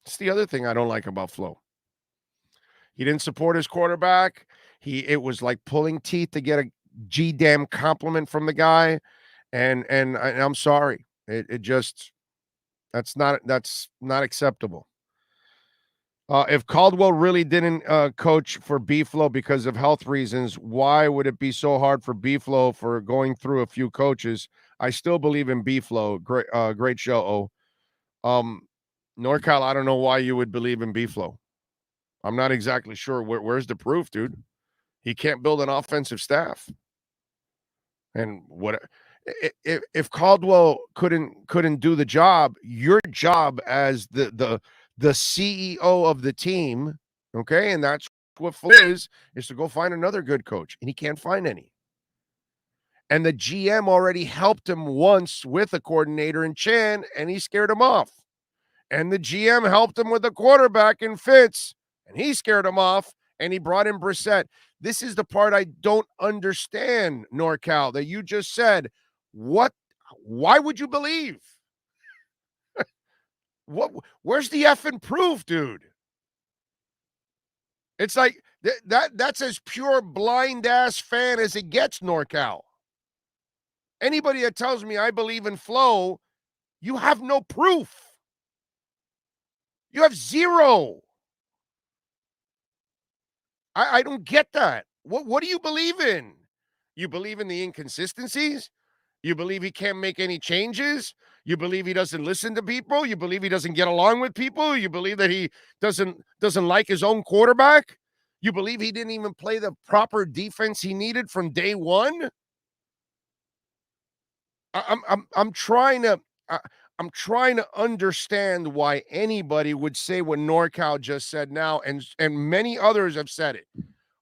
It's the other thing I don't like about Flo. He didn't support his quarterback. It was like pulling teeth to get a G-damn compliment from the guy. And I'm sorry. It just, that's not acceptable. If Caldwell really didn't coach for B-Flow because of health reasons, why would it be so hard for B-Flow for going through a few coaches? I still believe in B-Flow. Great show. NorCal, I don't know why you would believe in B-Flow. I'm not exactly sure. Where's the proof, dude? He can't build an offensive staff. And what if Caldwell couldn't do the job? Your job as the CEO of the team, okay, and that's what Flo is to go find another good coach, and he can't find any. And the GM already helped him once with a coordinator in Chan, and he scared him off. And the GM helped him with a quarterback in Fitz, and he scared him off, and he brought in Brissett. This is the part I don't understand, NorCal, that you just said. What? Why would you believe? Where's the effing proof, dude? It's like that's as pure blind ass fan as it gets, NorCal. Anybody that tells me I believe in Flo, you have no proof. You have zero. I don't get that. What do you believe in? You believe in the inconsistencies? You believe he can't make any changes? You believe he doesn't listen to people? You believe he doesn't get along with people? You believe that he doesn't like his own quarterback? You believe he didn't even play the proper defense he needed from day one? I'm trying to I'm trying to understand why anybody would say what NorCal just said now, and many others have said it.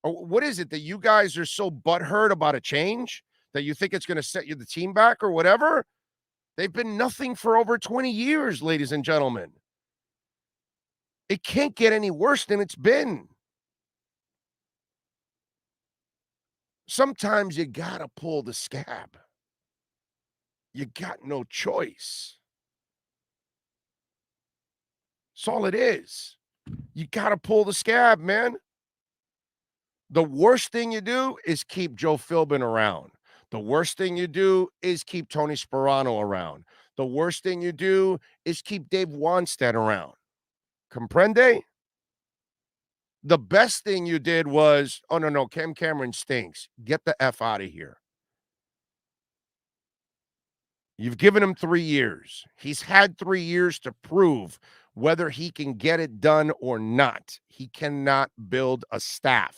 What is it that you guys are so butthurt about a change that you think it's going to set you the team back or whatever? They've been nothing for over 20 years, ladies and gentlemen. It can't get any worse than it's been. Sometimes you got to pull the scab. You got no choice. That's all it is. You got to pull the scab, man. The worst thing you do is keep Joe Philbin around. The worst thing you do is keep Tony Sperano around. The worst thing you do is keep Dave Wannstedt around. Comprende? The best thing you did was, oh, no, Cam Cameron stinks. Get the F out of here. You've given him 3 years. He's had 3 years to prove whether he can get it done or not. He cannot build a staff.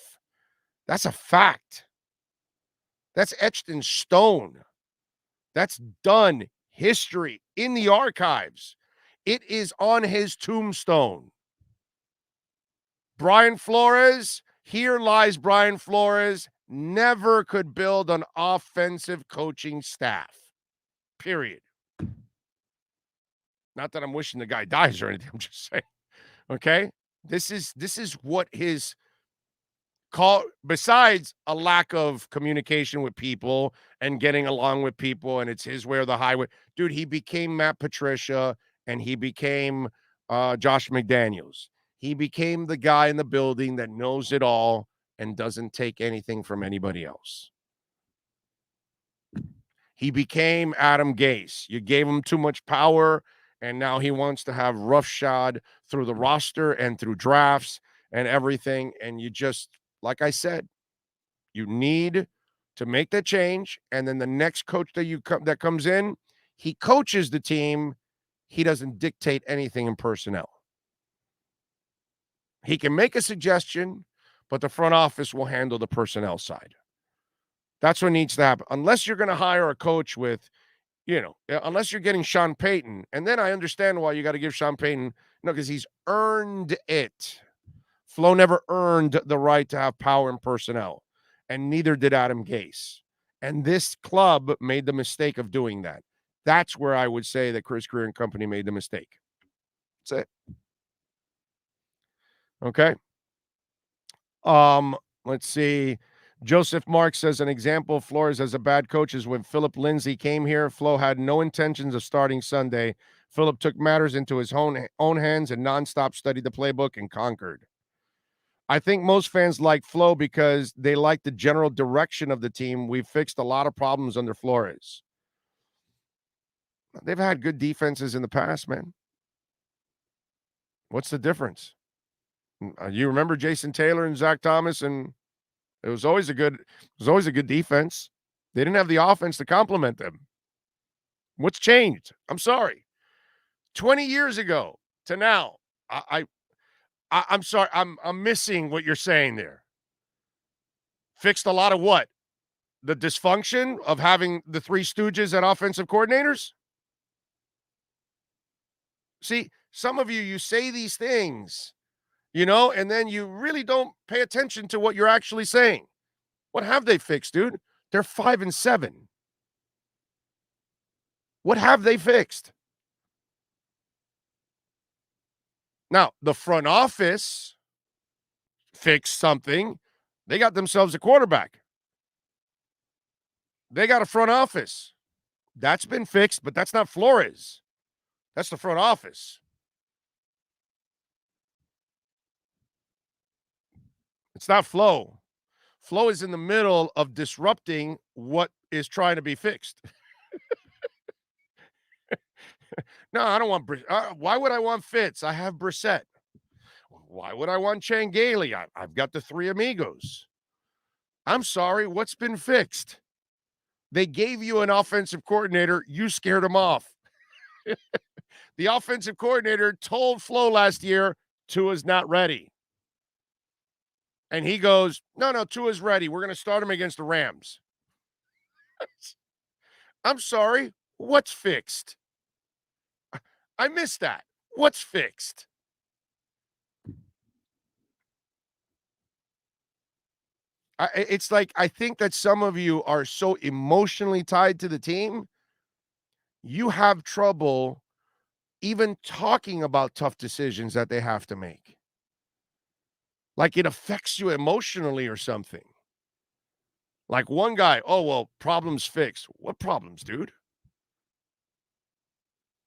That's a fact. That's etched in stone. That's done history in the archives. It is on his tombstone. Brian Flores, here lies Brian Flores, never could build an offensive coaching staff. Period. Not that I'm wishing the guy dies or anything. I'm just saying. Okay? This is what his call, besides a lack of communication with people and getting along with people, and it's his way or the highway. Dude, he became Matt Patricia and he became Josh McDaniels. He became the guy in the building that knows it all and doesn't take anything from anybody else. He became Adam Gase. You gave him too much power, and now he wants to have roughshod through the roster and through drafts and everything. And you just, like I said, you need to make that change. And then the next coach that comes in, he coaches the team. He doesn't dictate anything in personnel. He can make a suggestion, but the front office will handle the personnel side. That's what needs to happen. Unless you're going to hire a coach with, unless you're getting Sean Payton. And then I understand why you got to give Sean Payton, because he's earned it. Flo never earned the right to have power in personnel, and neither did Adam Gase. And this club made the mistake of doing that. That's where I would say that Chris Grier and company made the mistake. That's it. Okay. Let's see. Joseph Mark says an example of Flores as a bad coach is when Philip Lindsay came here. Flo had no intentions of starting Sunday. Philip took matters into his own hands and nonstop studied the playbook and conquered. I think most fans like Flo because they like the general direction of the team. We've fixed a lot of problems under Flores. They've had good defenses in the past, man. What's the difference? You remember Jason Taylor and Zach Thomas, and it was always a good defense. They didn't have the offense to complement them. What's changed? I'm sorry. 20 years ago to now, I'm sorry. I'm missing what you're saying there. Fixed a lot of what? The dysfunction of having the three stooges at offensive coordinators? See, some of you say these things, and then you really don't pay attention to what you're actually saying. What have they fixed, dude? They're 5-7. What have they fixed? Now, the front office fixed something. They got themselves a quarterback. They got a front office. That's been fixed, but that's not Flores. That's the front office. It's not Flo. Flo is in the middle of disrupting what is trying to be fixed. No, I don't want Brissett. Why would I want Fitz? I have Brissett. Why would I want Chan Gailey? I've got the three amigos. I'm sorry, what's been fixed? They gave you an offensive coordinator. You scared him off. The offensive coordinator told Flo last year, Tua's not ready. And he goes, no, Tua's ready. We're going to start him against the Rams. I'm sorry, what's fixed? I missed that. What's fixed? It's like, I think that some of you are so emotionally tied to the team, you have trouble even talking about tough decisions that they have to make. Like it affects you emotionally or something. Like one guy, oh, well, problems fixed. What problems, dude?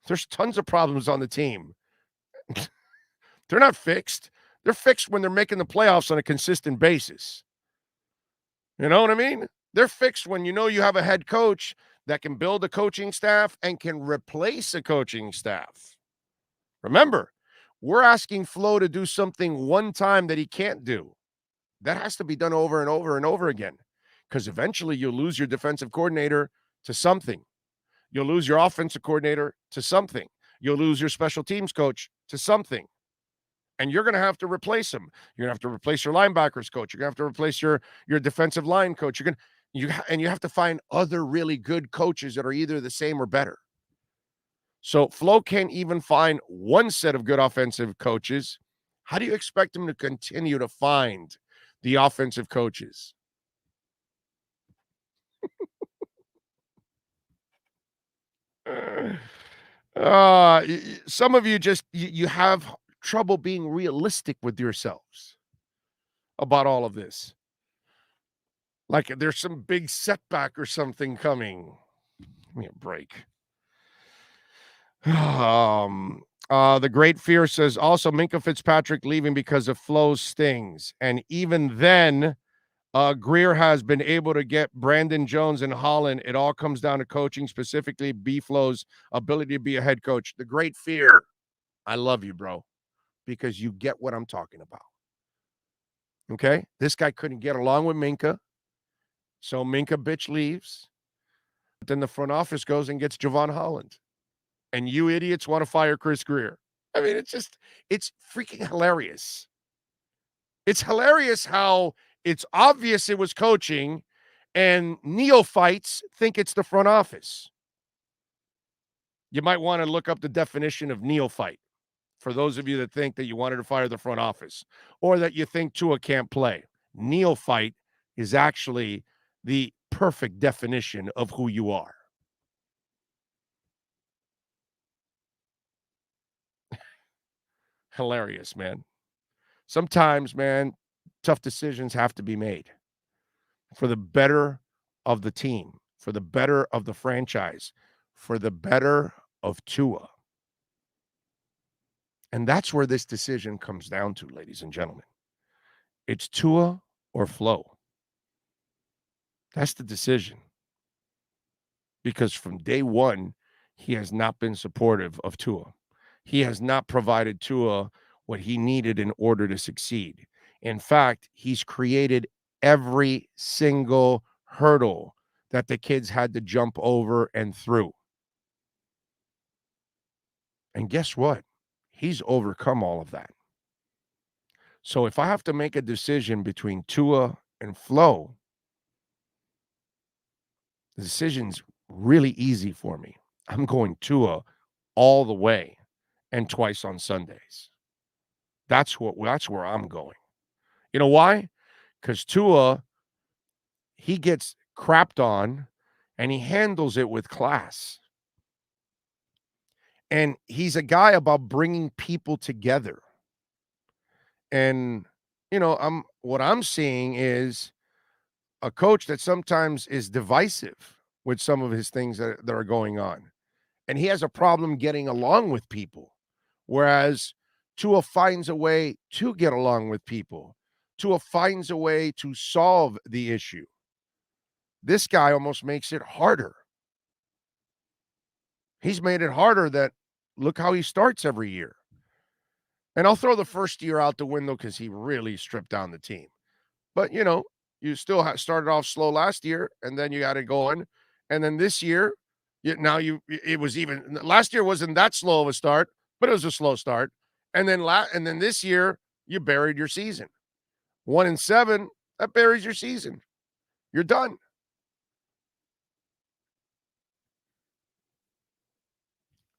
There's tons of problems on the team. They're not fixed. They're fixed when they're making the playoffs on a consistent basis. You know what I mean? They're fixed when you know you have a head coach that can build a coaching staff and can replace a coaching staff. Remember, we're asking Flo to do something one time that he can't do. That has to be done over and over and over again, because eventually you'll lose your defensive coordinator to something. You'll lose your offensive coordinator to something. You'll lose your special teams coach to something. And you're going to have to replace him. You're going to have to replace your linebackers coach. You're going to have to replace your defensive line coach. You have to find other really good coaches that are either the same or better. So Flo can't even find one set of good offensive coaches. How do you expect him to continue to find the offensive coaches? Some of you just, you have trouble being realistic with yourselves about all of this. Like there's some big setback or something coming. Give me a break. The Great Fear says also Minkah Fitzpatrick leaving because of Flo's stings. And even then, Greer has been able to get Brandon Jones and Holland. It all comes down to coaching, specifically B-Flow's ability to be a head coach. The Great Fear. I love you, bro, because you get what I'm talking about. Okay? This guy couldn't get along with Minkah. So Minkah bitch leaves. But then the front office goes and gets Javon Holland. And you idiots want to fire Chris Greer. I mean, it's freaking hilarious. It's hilarious how it's obvious it was coaching and neophytes think it's the front office. You might want to look up the definition of neophyte for those of you that think that you wanted to fire the front office or that you think Tua can't play. Neophyte is actually the perfect definition of who you are. Hilarious, man. Sometimes, man, tough decisions have to be made for the better of the team, for the better of the franchise, for the better of Tua. And that's where this decision comes down to, ladies and gentlemen. It's Tua or Flo. That's the decision. Because from day one, he has not been supportive of Tua. He has not provided Tua what he needed in order to succeed. In fact, he's created every single hurdle that the kids had to jump over and through. And guess what? He's overcome all of that. So if I have to make a decision between Tua and Flo, the decision's really easy for me. I'm going Tua all the way and twice on Sundays. That's where I'm going. You know why? Because Tua, he gets crapped on and he handles it with class. And he's a guy about bringing people together. And, you know, what I'm seeing is a coach that sometimes is divisive with some of his things that are going on. And he has a problem getting along with people. Whereas Tua finds a way to get along with people. Tua finds a way to solve the issue. This guy almost makes it harder. He's made it harder that look how he starts every year. And I'll throw the first year out the window because he really stripped down the team. But, you still started off slow last year, and then you got it going. And then this year, it was even last year wasn't that slow of a start, but it was a slow start. And then this year, you buried your season. 1-7, that buries your season. You're done.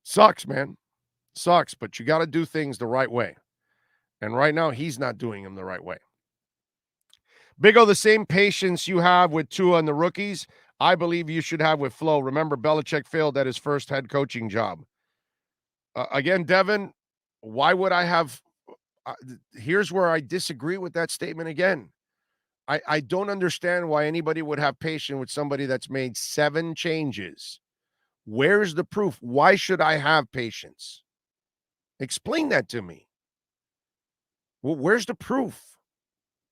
Sucks, man. Sucks, but you got to do things the right way. And right now, he's not doing them the right way. Big O, the same patience you have with Tua and the rookies, I believe you should have with Flo. Remember, Belichick failed at his first head coaching job. Again, Devin, why would I have here's where I disagree with that statement again. I don't understand why anybody would have patience with somebody that's made 7 changes. Where's the proof? Why should I have patience? Explain that to me. Well, where's the proof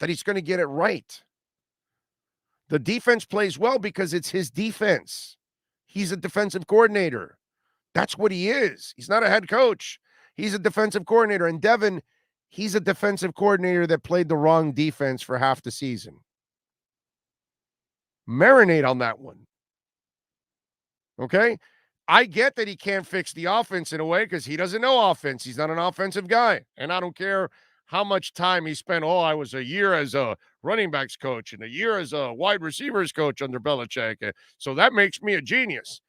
that he's going to get it right? The defense plays well because it's his defense. He's a defensive coordinator. That's what he is. He's not a head coach. He's a defensive coordinator. And Devin, he's a defensive coordinator that played the wrong defense for half the season. Marinate on that one. Okay? I get that he can't fix the offense in a way because he doesn't know offense. He's not an offensive guy. And I don't care how much time he spent. Oh, I was a year as a running backs coach and a year as a wide receivers coach under Belichick. So that makes me a genius.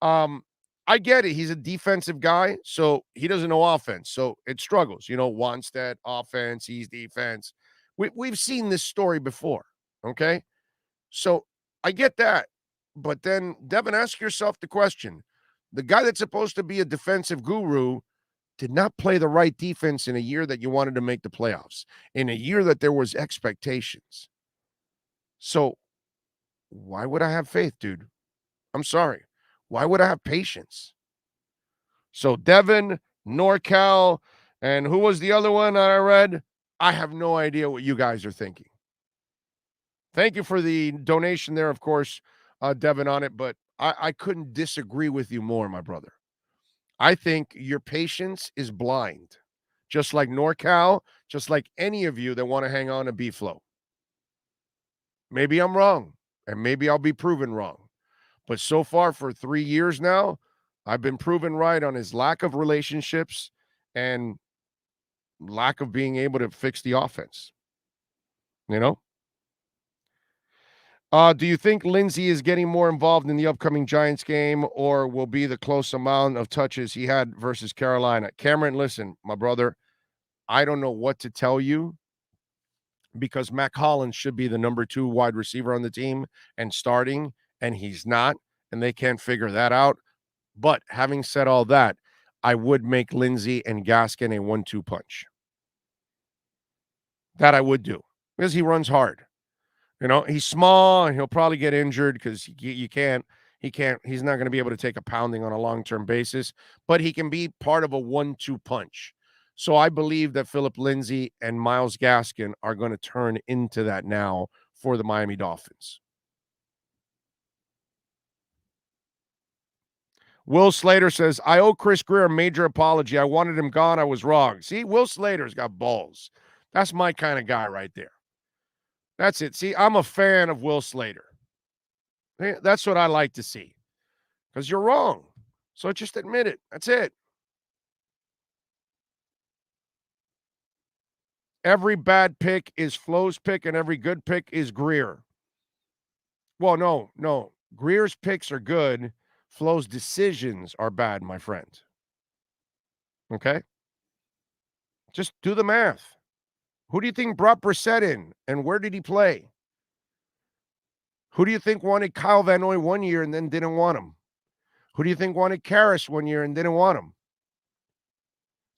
I get it. He's a defensive guy, so he doesn't know offense. So it struggles. Wanstead, offense, he's defense. We've seen this story before, okay? So I get that. But then, Devin, ask yourself the question. The guy that's supposed to be a defensive guru did not play the right defense in a year that you wanted to make the playoffs, in a year that there was expectations. So why would I have faith, dude? I'm sorry. Why would I have patience? So Devin, NorCal, and who was the other one that I read? I have no idea what you guys are thinking. Thank you for the donation there, of course, Devin, on it, but I couldn't disagree with you more, my brother. I think your patience is blind, just like NorCal, just like any of you that want to hang on to B-Flow. Maybe I'm wrong, and maybe I'll be proven wrong. But so far for 3 years now, I've been proven right on his lack of relationships and lack of being able to fix the offense. Do you think Lindsey is getting more involved in the upcoming Giants game or will be the close amount of touches he had versus Carolina? Cameron, listen, my brother, I don't know what to tell you because Mac Hollins should be the number 2 wide receiver on the team and starting, and he's not, and they can't figure that out. But having said all that, I would make Lindsey and Gaskin a 1-2 punch. That I would do because he runs hard. He's small and he'll probably get injured because he's not going to be able to take a pounding on a long-term basis, but he can be part of a 1-2 punch. So I believe that Philip Lindsay and Myles Gaskin are going to turn into that now for the Miami Dolphins. Will Slater says, I owe Chris Grier a major apology. I wanted him gone. I was wrong. See, Will Slater's got balls. That's my kind of guy right there. That's it. See, I'm a fan of Will Slater. That's what I like to see. Because you're wrong. So just admit it. That's it. Every bad pick is Flo's pick, and every good pick is Grier. Well, no. Grier's picks are good. Flo's decisions are bad, my friend. Okay? Just do the math. Who do you think brought Brissett in, and where did he play? Who do you think wanted Kyle Van Noy 1 year and then didn't want him? Who do you think wanted Karras 1 year and didn't want him?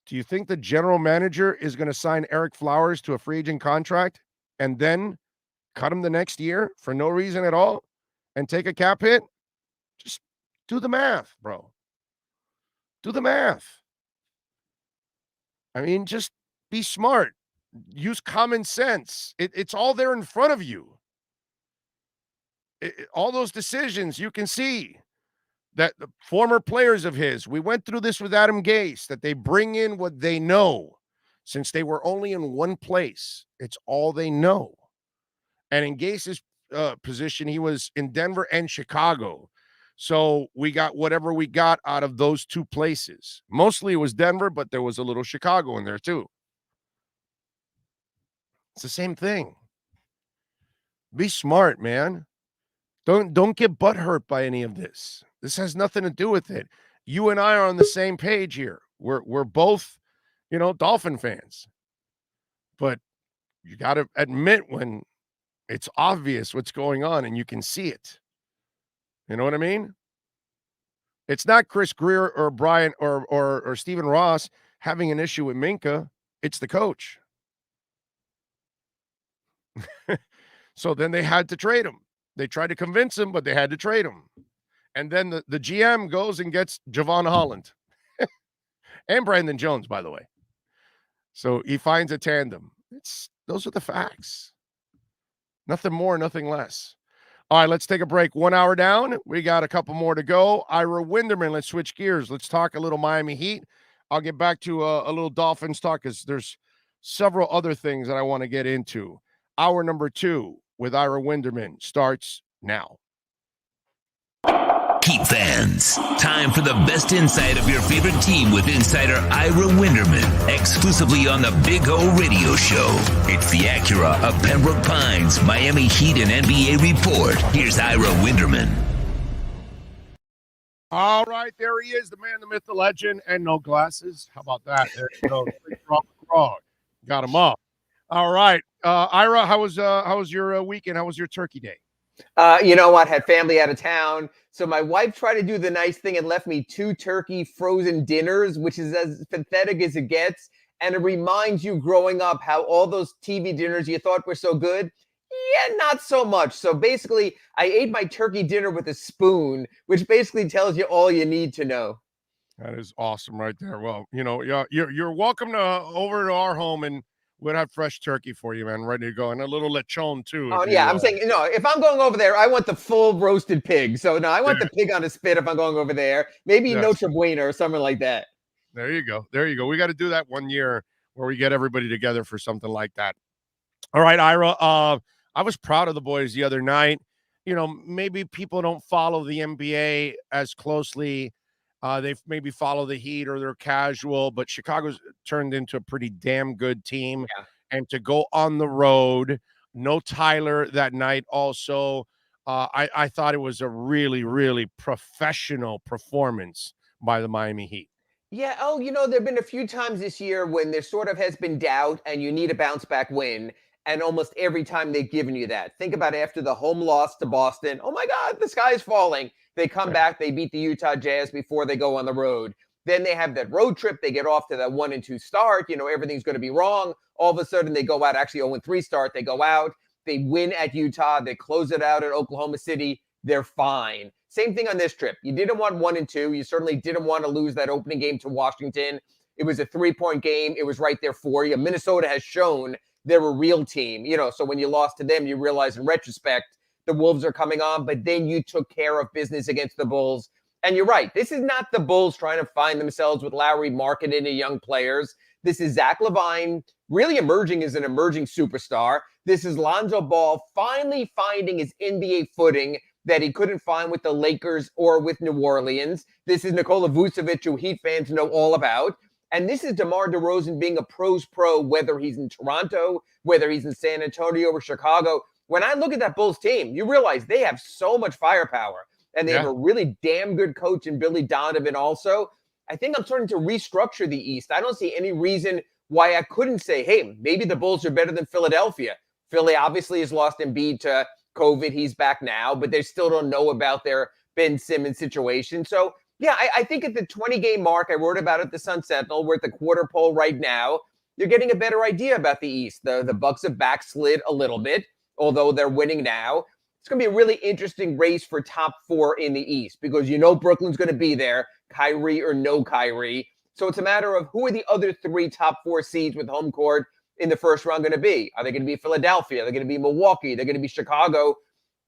Do you think the general manager is going to sign Eric Flowers to a free agent contract and then cut him the next year for no reason at all and take a cap hit? Just do the math, bro. Do the math. I mean, just be smart. Use common sense. It's all there in front of you. All those decisions, you can see that the former players of his, we went through this with Adam Gase, that they bring in what they know. since they were only in one place. It's all they know. And in Gase's position, he was in Denver and Chicago. So we got whatever we got out of those two places. Mostly it was Denver, but there was a little Chicago in there too. It's the same thing. Be smart, man. Don't get butthurt by any of this. This has nothing to do with it. You and I are on the same page here. We're both, Dolphin fans. But you got to admit when it's obvious what's going on and you can see it. You know what I mean? It's not Chris Greer or Brian or Stephen Ross having an issue with Minkah. It's the coach. So then they had to trade him. They tried to convince him, but they had to trade him. And then the GM goes and gets Javon Holland and Brandon Jones, by the way. So he finds a tandem. Those are the facts. Nothing more, nothing less. All right, let's take a break. 1 hour down. We got a couple more to go. Ira Winderman, let's switch gears. Let's talk a little Miami Heat. I'll get back to a little Dolphins talk because there's several other things that I want to get into. Hour number 2 with Ira Winderman starts now. Heat fans, time for the best insight of your favorite team with insider Ira Winderman, exclusively on the Big O Radio Show. It's the Acura of Pembroke Pines Miami Heat and NBA report. Here's Ira Winderman. All right, there he is, the man, the myth, the legend, and no glasses. How about that? There you go. Got him up. All right, Ira, how was your weekend? How was your turkey day? You know what? Had family out of town. So my wife tried to do the nice thing and left me 2 turkey frozen dinners, which is as pathetic as it gets. And it reminds you growing up how all those TV dinners you thought were so good. Yeah, not so much. So basically, I ate my turkey dinner with a spoon, which basically tells you all you need to know. That is awesome right there. Well, you're welcome over to our home and we'll have fresh turkey for you, man, ready to go. And a little lechon, too. Oh, yeah. I'm saying, if I'm going over there, I want the full roasted pig. So, no, I want the pig on a spit if I'm going over there. Maybe Noche Buena or something like that. There you go. We got to do that one year where we get everybody together for something like that. All right, Ira. I was proud of the boys the other night. Maybe people don't follow the NBA as closely. They maybe follow the Heat or they're casual, but Chicago's turned into a pretty damn good team. Yeah. And to go on the road, no Tyler that night also, I thought it was a really, really professional performance by the Miami Heat. Yeah. Oh, there have been a few times this year when there sort of has been doubt and you need a bounce back win. And almost every time they've given you that. Think about after the home loss to Boston. Oh, my God, the sky is falling. They come back, they beat the Utah Jazz before they go on the road. Then they have that road trip. They get off to that 1-2 start. Everything's going to be wrong. All of a sudden, they go out, actually 0-3 start. They go out. They win at Utah. They close it out at Oklahoma City. They're fine. Same thing on this trip. You didn't want 1-2. You certainly didn't want to lose that opening game to Washington. It was a 3-point game. It was right there for you. Minnesota has shown they're a real team. So when you lost to them, you realize in retrospect, the Wolves are coming on, but then you took care of business against the Bulls. And you're right. This is not the Bulls trying to find themselves with Lowry marketing to young players. This is Zach LaVine really emerging as an emerging superstar. This is Lonzo Ball finally finding his NBA footing that he couldn't find with the Lakers or with New Orleans. This is Nikola Vucevic, who Heat fans know all about. And this is DeMar DeRozan being a pro's pro, whether he's in Toronto, whether he's in San Antonio or Chicago. When I look at that Bulls team, you realize they have so much firepower. And they have a really damn good coach in Billy Donovan also. I think I'm starting to restructure the East. I don't see any reason why I couldn't say, hey, maybe the Bulls are better than Philadelphia. Philly obviously has lost Embiid to COVID. He's back now, but they still don't know about their Ben Simmons situation. So, yeah, I think at the 20-game mark, I wrote about it at the Sun Sentinel. We're at the quarter pole right now. You're getting a better idea about the East. The Bucks have backslid a little bit, although they're winning now. It's going to be a really interesting race for top 4 in the East because Brooklyn's going to be there, Kyrie or no Kyrie. So it's a matter of who are the other 3 top 4 seeds with home court in the first round going to be? Are they going to be Philadelphia? Are they going to be Milwaukee? They're going to be Chicago?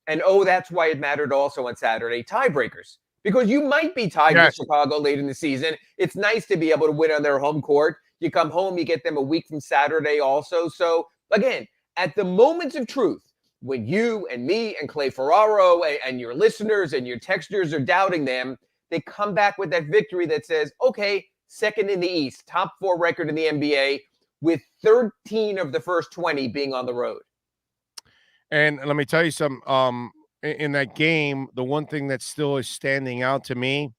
And, that's why it mattered also on Saturday, tiebreakers. Because you might be tied with Chicago late in the season. It's nice to be able to win on their home court. You come home, you get them a week from Saturday also. So again, at the moments of truth, when you and me and Clay Ferraro and your listeners and your texters are doubting them, they come back with that victory that says, okay, second in the East, top 4 record in the NBA, with 13 of the first 20 being on the road. And let me tell you something. In that game, the one thing that still is standing out to me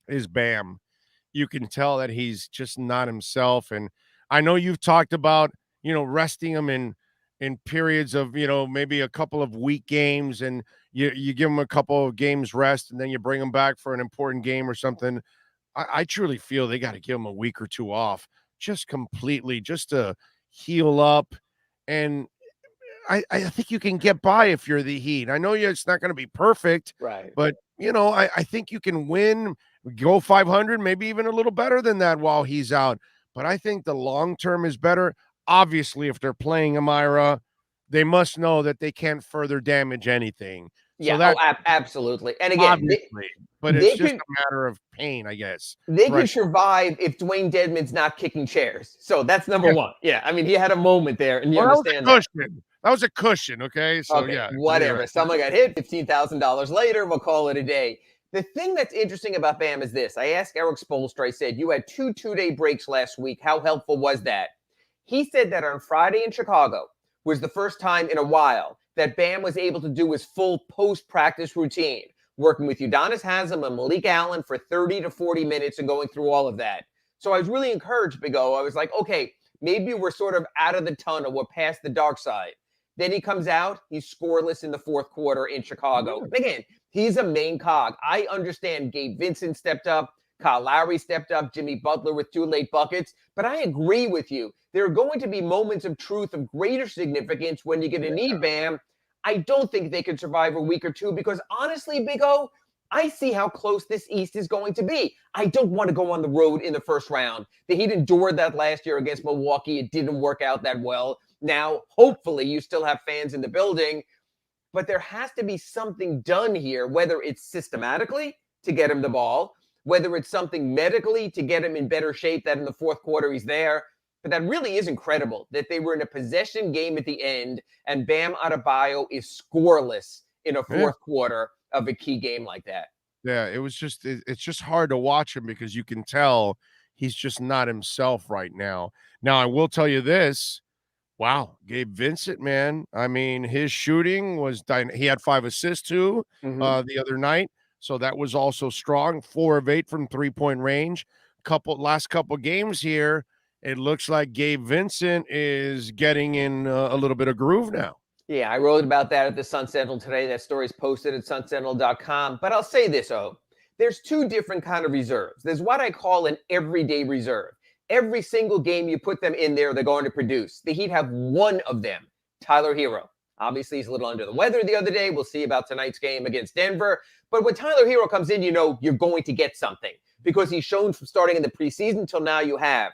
is Bam. You can tell that he's just not himself. And I know you've talked about, resting him in periods of, maybe a couple of weak games, and you give him a couple of games rest, and then you bring him back for an important game or something. I truly feel they got to give him a week or two off, just completely, just to heal up. And I think you can get by if you're the Heat. I know it's not going to be perfect, Right? but I think you can win, go 500, maybe even a little better than that while he's out. But I think the long term is better. Obviously, if they're playing Amira, they must know that they can't further damage anything. So Yeah, absolutely. And again, obviously, but it's just a matter of pain, I guess. They can survive if Dwayne Dedmon's not kicking chairs. So that's number one. Yeah, I mean, he had a moment there, and you understand that. That was a cushion, okay? So, okay, yeah. whatever. Yeah. Someone got hit, $15,000 later, we'll call it a day. The thing that's interesting about Bam is this. I asked Eric Spoelstra, I said, you had 2 two-day breaks last week. How helpful was that? He said that on Friday in Chicago was the first time in a while that Bam was able to do his full post-practice routine, working with Udonis Haslem and Malik Allen for 30 to 40 minutes and going through all of that. So I was really encouraged, Big O. I was like, okay, maybe we're sort of out of the tunnel. We're past the dark side. Then he comes out, he's scoreless in the fourth quarter in Chicago. Again, he's a main cog. I understand Gabe Vincent stepped up, Kyle Lowry stepped up, Jimmy Butler with 2 late buckets, but I agree with you. There are going to be moments of truth of greater significance when you're going to need Bam. I don't think they could survive a week or two because honestly, Big O, I see how close this East is going to be. I don't want to go on the road in the first round. The Heat endured that last year against Milwaukee. It didn't work out that well. Now, hopefully, you still have fans in the building, but there has to be something done here, whether it's systematically to get him the ball, whether it's something medically to get him in better shape that in the fourth quarter he's there. But that really is incredible that they were in a possession game at the end and Bam Adebayo is scoreless in a fourth quarter of a key game like that. Yeah, it's just hard to watch him because you can tell he's just not himself right now. Now, I will tell you this. Wow, Gabe Vincent, man. I mean, his shooting was he had 5 assists too the other night. So that was also strong. 4 of 8 from 3-point range. Last couple games here, it looks like Gabe Vincent is getting in a little bit of groove now. Yeah, I wrote about that at the Sun Sentinel today. That story is posted at sunsentinel.com. But I'll say this, there's 2 different kind of reserves. There's what I call an everyday reserve. Every single game you put them in there, they're going to produce. The Heat have 1 of them, Tyler Hero. Obviously, he's a little under the weather the other day. We'll see about tonight's game against Denver. But when Tyler Hero comes in, you're going to get something because he's shown from starting in the preseason until now you have.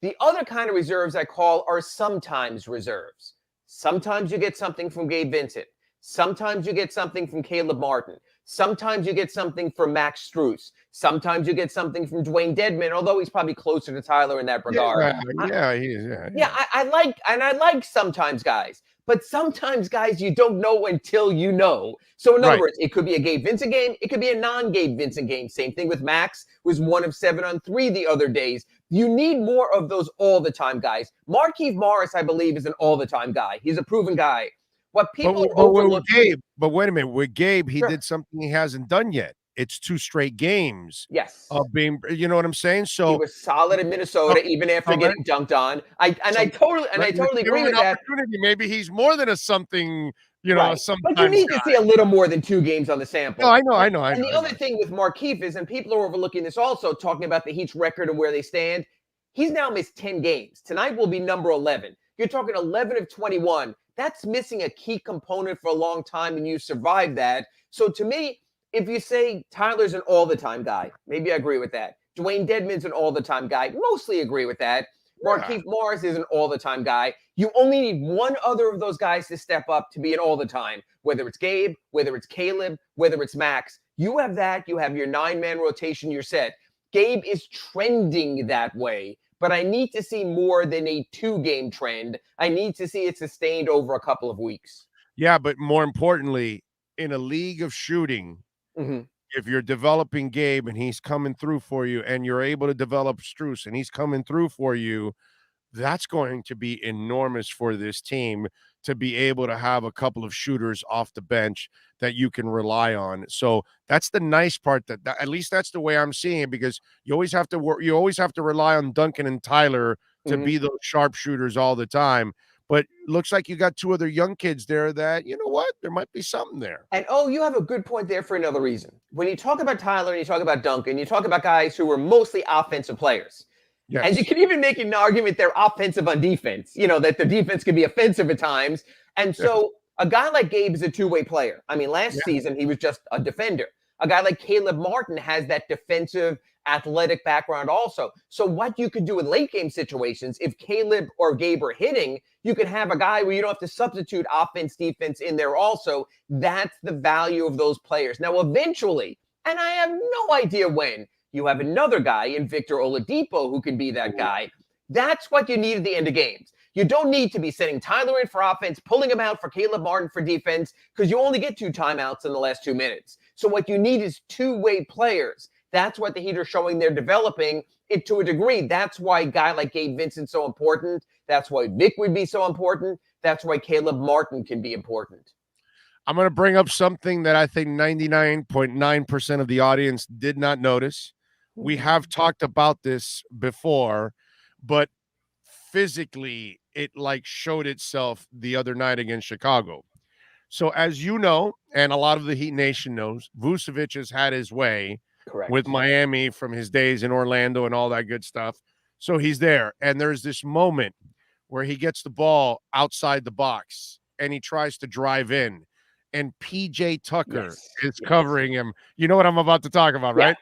The other kind of reserves I call are sometimes reserves. Sometimes you get something from Gabe Vincent. Sometimes you get something from Caleb Martin. Sometimes you get something from Max Strus. Sometimes you get something from Dwayne Dedmon, although he's probably closer to Tyler in that regard. I like sometimes guys, but sometimes guys you don't know until you know. So in other words, it could be a Gabe Vincent game. It could be a non-Gabe Vincent game. Same thing with Max, was 1 of 7 on 3 the other days. You need more of those all-the-time guys. Markieff Morris, I believe, is an all-the-time guy. He's a proven guy. What people overlook. But wait a minute. With Gabe, he did something he hasn't done yet. It's 2 straight games. Yes. Of being, you know what I'm saying? So he was solid in Minnesota, even after getting dunked on. I totally agree with that. Maybe he's more than a something, sometimes. But you need to see a little more than 2 games on the sample. No, I know. And the other thing with Markieff is, and people are overlooking this also, talking about the Heat's record and where they stand. He's now missed 10 games. Tonight will be number 11. You're talking 11 of 21. That's missing a key component for a long time, and you survived that. So to me, if you say Tyler's an all-the-time guy, maybe I agree with that. Dwayne Dedmon's an all-the-time guy. Mostly agree with that. Markieff Morris is an all-the-time guy. You only need 1 other of those guys to step up to be an all-the-time, whether it's Gabe, whether it's Caleb, whether it's Max. You have that. You have your 9-man rotation. You're set. Gabe is trending that way. but I need to see more than a 2-game trend. I need to see it sustained over a couple of weeks. Yeah, but more importantly, in a league of shooting, if you're developing Gabe and he's coming through for you, and you're able to develop Strus and he's coming through for you, that's going to be enormous for this team to be able to have a couple of shooters off the bench that you can rely on. So that's the nice part, that at least that's the way I'm seeing it, because you always have to work, you always have to rely on Duncan and Tyler to be those sharpshooters all the time. But looks like you got two other young kids there that, you know what, there might be something there. And you have a good point there for another reason. When you talk about Tyler and you talk about Duncan, you talk about guys who were mostly offensive players. Yes. And you can even make an argument they're offensive on defense, that the defense can be offensive at times. And so a guy like Gabe is a two-way player. I mean, last season, he was just a defender. A guy like Caleb Martin has that defensive athletic background also. So what you could do in late game situations, if Caleb or Gabe are hitting, you could have a guy where you don't have to substitute offense, defense in there also. That's the value of those players. Now, eventually, and I have no idea when, you have another guy in Victor Oladipo who can be that guy. That's what you need at the end of games. You don't need to be sending Tyler in for offense, pulling him out for Caleb Martin for defense, because you only get 2 timeouts in the last 2 minutes. So what you need is two-way players. That's what the Heat are showing they're developing it to a degree. That's why a guy like Gabe Vincent's so important. That's why Vic would be so important. That's why Caleb Martin can be important. I'm going to bring up something that I think 99.9% of the audience did not notice. We have talked about this before, but physically it showed itself the other night against Chicago. So as you know, and a lot of the Heat Nation knows, Vucevic has had his way with Miami from his days in Orlando and all that good stuff. So he's there. And there's this moment where he gets the ball outside the box and he tries to drive in, and PJ Tucker is covering him. You know what I'm about to talk about, right?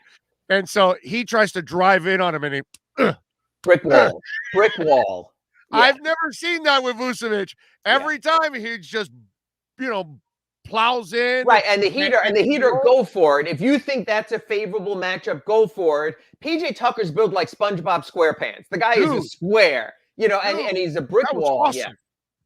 And so he tries to drive in on him, and he brick wall. Yeah. I've never seen that with Vucevic. Every time he just, plows in. Right, and the Heater go for it. If you think that's a favorable matchup, go for it. PJ Tucker's built like SpongeBob SquarePants. The guy is a square, and he's a brick wall. Awesome.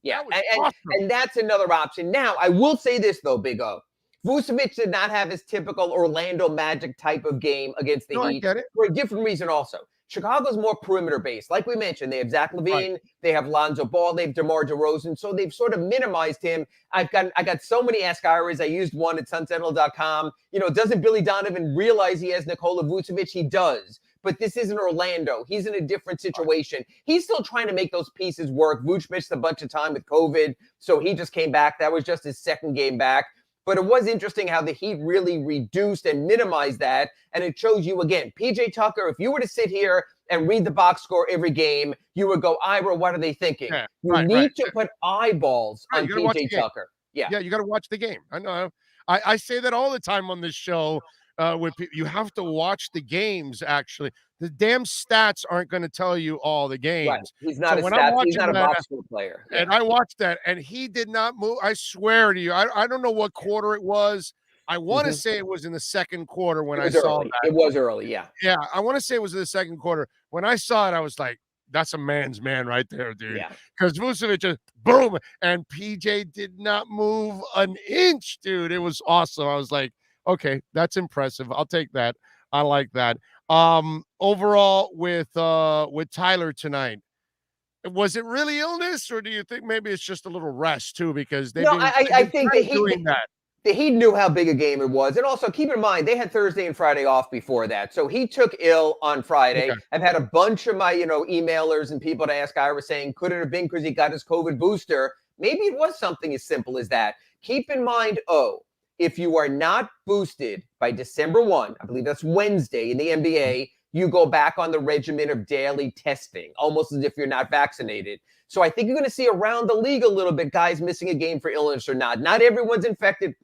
Yeah. Awesome. And that's another option. Now, I will say this though, Big O. Vucevic did not have his typical Orlando Magic type of game against the Heat I get it. for a different reason also. Chicago's more perimeter-based. Like we mentioned, they have Zach LaVine, they have Lonzo Ball, they have DeMar DeRozan, so they've sort of minimized him. I got so many Ask Iris. I used one at sunsentinel.com. Doesn't Billy Donovan realize he has Nikola Vucevic? He does. But this isn't Orlando. He's in a different situation. He's still trying to make those pieces work. Vuce missed a bunch of time with COVID, so he just came back. That was just his second game back. But it was interesting how the Heat really reduced and minimized that. And it shows you, again, PJ Tucker, if you were to sit here and read the box score every game, you would go, Ira, what are they thinking? You need to put eyeballs on PJ Tucker. Yeah, you got to watch the game. I know. I say that all the time on this show. You have to watch the games, actually. The damn stats aren't going to tell you all the games. Right. He's not he's not a box score player. And I watched that, and he did not move. I swear to you, I don't know what quarter it was. I want to say it was in the second quarter when I saw that. It was early, yeah. Yeah, I want to say it was in the second quarter. When I saw it, I was like, that's a man's man right there, dude. Yeah. Because Vucevic just boom, and PJ did not move an inch, dude. It was awesome. I was like, okay, that's impressive. I'll take that. I like that. Overall with Tyler tonight, was it really illness, or do you think maybe it's just a little rest too? Because I think that the Heat knew how big a game it was. And also keep in mind, they had Thursday and Friday off before that. So he took ill on Friday. Okay. I've had a bunch of my, emailers and people to ask Ira saying, could it have been because he got his COVID booster? Maybe it was something as simple as that. Keep in mind, if you are not boosted by December 1, I believe that's Wednesday in the NBA, you go back on the regimen of daily testing, almost as if you're not vaccinated. So I think you're going to see around the league a little bit guys missing a game for illness or not. Not everyone's affected.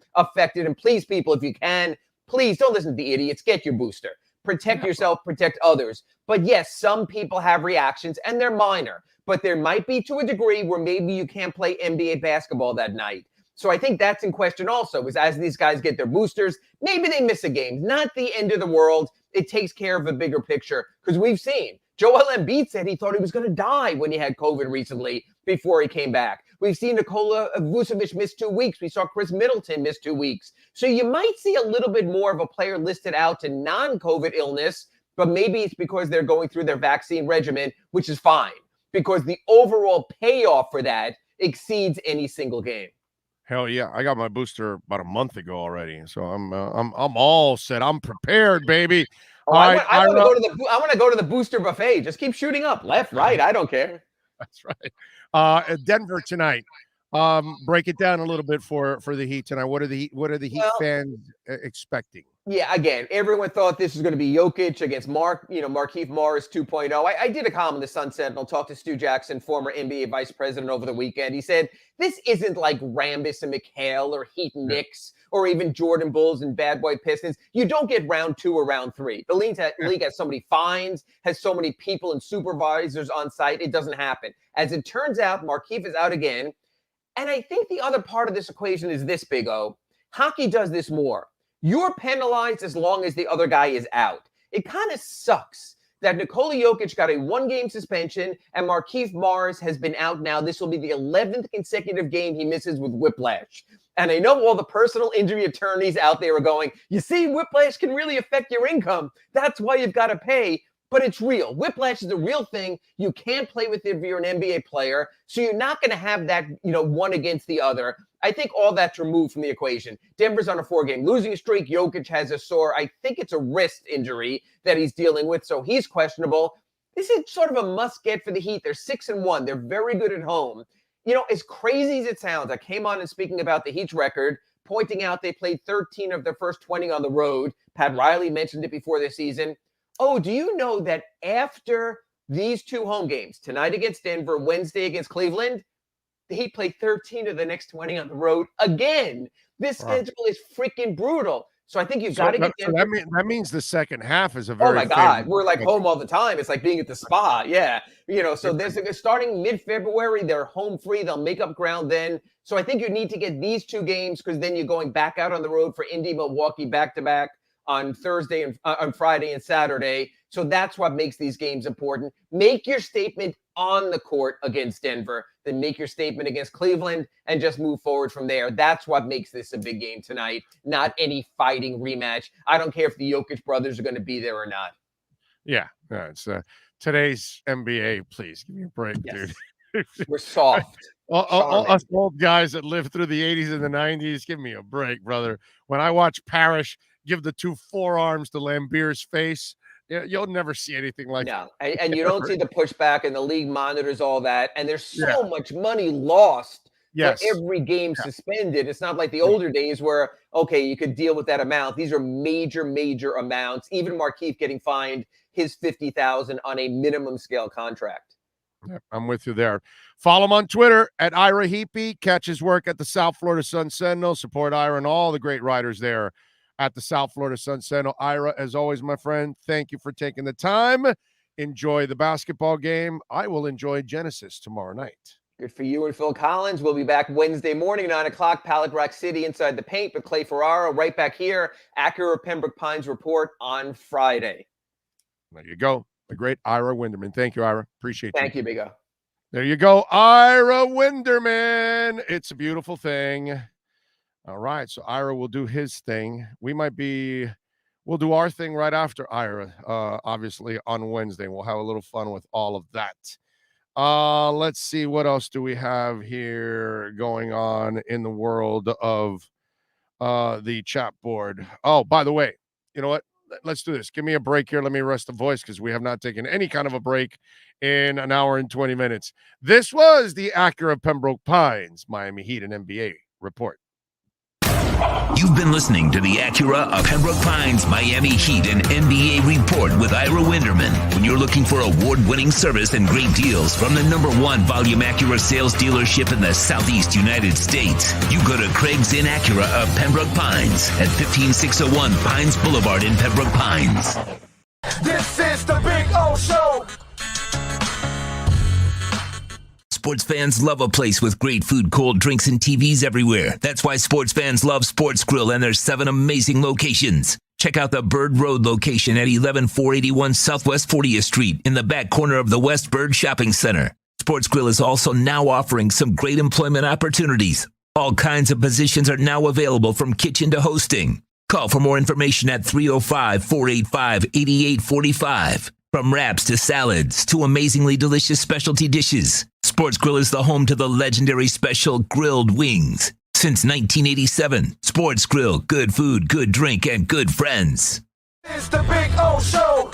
And please, people, if you can, please don't listen to the idiots. Get your booster. Protect yourself, protect others. But yes, some people have reactions and they're minor. But there might be to a degree where maybe you can't play NBA basketball that night. So I think that's in question also, is as these guys get their boosters, maybe they miss a game. Not the end of the world. It takes care of a bigger picture, because we've seen Joel Embiid said he thought he was going to die when he had COVID recently before he came back. We've seen Nikola Vucevic miss 2 weeks. We saw Chris Middleton miss 2 weeks. So you might see a little bit more of a player listed out to non-COVID illness, but maybe it's because they're going through their vaccine regimen, which is fine because the overall payoff for that exceeds any single game. Hell yeah. I got my booster about a month ago already. So I'm all set. I'm prepared, baby. Oh, I want to go to the booster buffet. Just keep shooting up left, right. I don't care. That's right. Denver tonight. Break it down a little bit for the Heat tonight. What are the Heat fans expecting? Yeah, again, everyone thought this was going to be Jokic against Markieff Morris 2.0. I did a column in the Sun Sentinel, talked to Stu Jackson, former NBA vice president, over the weekend. He said, this isn't like Rambis and McHale or Heat and Knicks or even Jordan Bulls and Bad Boy Pistons. You don't get round 2 or round 3. The league has so many fines, has so many people and supervisors on site. It doesn't happen. As it turns out, Markieff is out again. And I think the other part of this equation is this, Big O. Hockey does this more. You're penalized as long as the other guy is out. It kind of sucks that Nikola Jokic got a 1-game suspension and Markieff Morris has been out now. This will be the 11th consecutive game he misses with whiplash. And I know all the personal injury attorneys out there are going, you see, whiplash can really affect your income. That's why you've got to pay. But it's real. Whiplash is a real thing. You can't play with it if you're an NBA player. So you're not going to have that, one against the other. I think all that's removed from the equation. Denver's on a 4-game losing streak. Jokic has a sore, I think it's a wrist injury that he's dealing with. So he's questionable. This is sort of a must get for the Heat. They're 6-1. They're very good at home. As crazy as it sounds, I came on and speaking about the Heat's record, pointing out they played 13 of their first 20 on the road. Pat Riley mentioned it before this season. Oh, do you know that after these 2 home games, tonight against Denver, Wednesday against Cleveland, the Heat played 13 of the next 20 on the road again? This schedule is freaking brutal. So I think you've got to get Denver. So that means the second half is a very. Oh my God, we're like home all the time. It's like being at the spa. Yeah, So there's starting mid-February, they're home free. They'll make up ground then. So I think you need to get these 2 games because then you're going back out on the road for Indy, Milwaukee back-to-back on Thursday and on Friday and Saturday. So that's what makes these games important. Make your statement on the court against Denver, then make your statement against Cleveland and just move forward from there. That's what makes this a big game tonight, not any fighting rematch. I don't care if the Jokic brothers are going to be there or not. Yeah, it's today's NBA. Please give me a break, dude. We're soft. All us old guys that lived through the 80s and the 90s, give me a break, brother. When I watch Parrish give the 2 forearms to Lambier's face, you'll never see anything like that. And you don't see the pushback, and the league monitors all that. And there's so much money lost for every game suspended. It's not like the older days where, okay, you could deal with that amount. These are major, major amounts. Even Markieff getting fined his $50,000 on a minimum scale contract. Yeah, I'm with you there. Follow him on Twitter at Ira Heapy. Catch his work at the South Florida Sun Sentinel. Support Ira and all the great writers there at the South Florida Sun Sentinel. Ira, as always, my friend, thank you for taking the time. Enjoy the basketball game. I will enjoy Genesis tomorrow night. Good for you and Phil Collins. We'll be back Wednesday morning, 9 o'clock, Pallet Rock City, Inside the Paint with Clay Ferraro. Right back here, Acura Pembroke Pines Report on Friday. There you go. The great Ira Winderman. Thank you, Ira. Appreciate you. Thank you, Big O. There you go, Ira Winderman. It's a beautiful thing. All right, so Ira will do his thing. We'll do our thing right after Ira, obviously, on Wednesday. We'll have a little fun with all of that. Let's see, what else do we have here going on in the world of the chat board? Oh, by the way, you know what? Let's do this. Give me a break here. Let me rest the voice because we have not taken any kind of a break in an hour and 20 minutes. This was the Acura Pembroke Pines Miami Heat and NBA report. You've been listening to the Acura of Pembroke Pines Miami Heat and NBA report with Ira Winderman. When you're looking for award-winning service and great deals from the #1 volume Acura sales dealership in the Southeast United States, you go to Craig's Inn Acura of Pembroke Pines at 15601 Pines Boulevard in Pembroke Pines. This is the Big O Show. Sports fans love a place with great food, cold drinks, and TVs everywhere. That's why sports fans love Sports Grill and their 7 amazing locations. Check out the Bird Road location at 11481 Southwest 40th Street in the back corner of the West Bird Shopping Center. Sports Grill is also now offering some great employment opportunities. All kinds of positions are now available from kitchen to hosting. Call for more information at 305-485-8845. From wraps to salads to amazingly delicious specialty dishes, Sports Grill is the home to the legendary special grilled wings. Since 1987, Sports Grill, good food, good drink, and good friends. It's the Big O Show.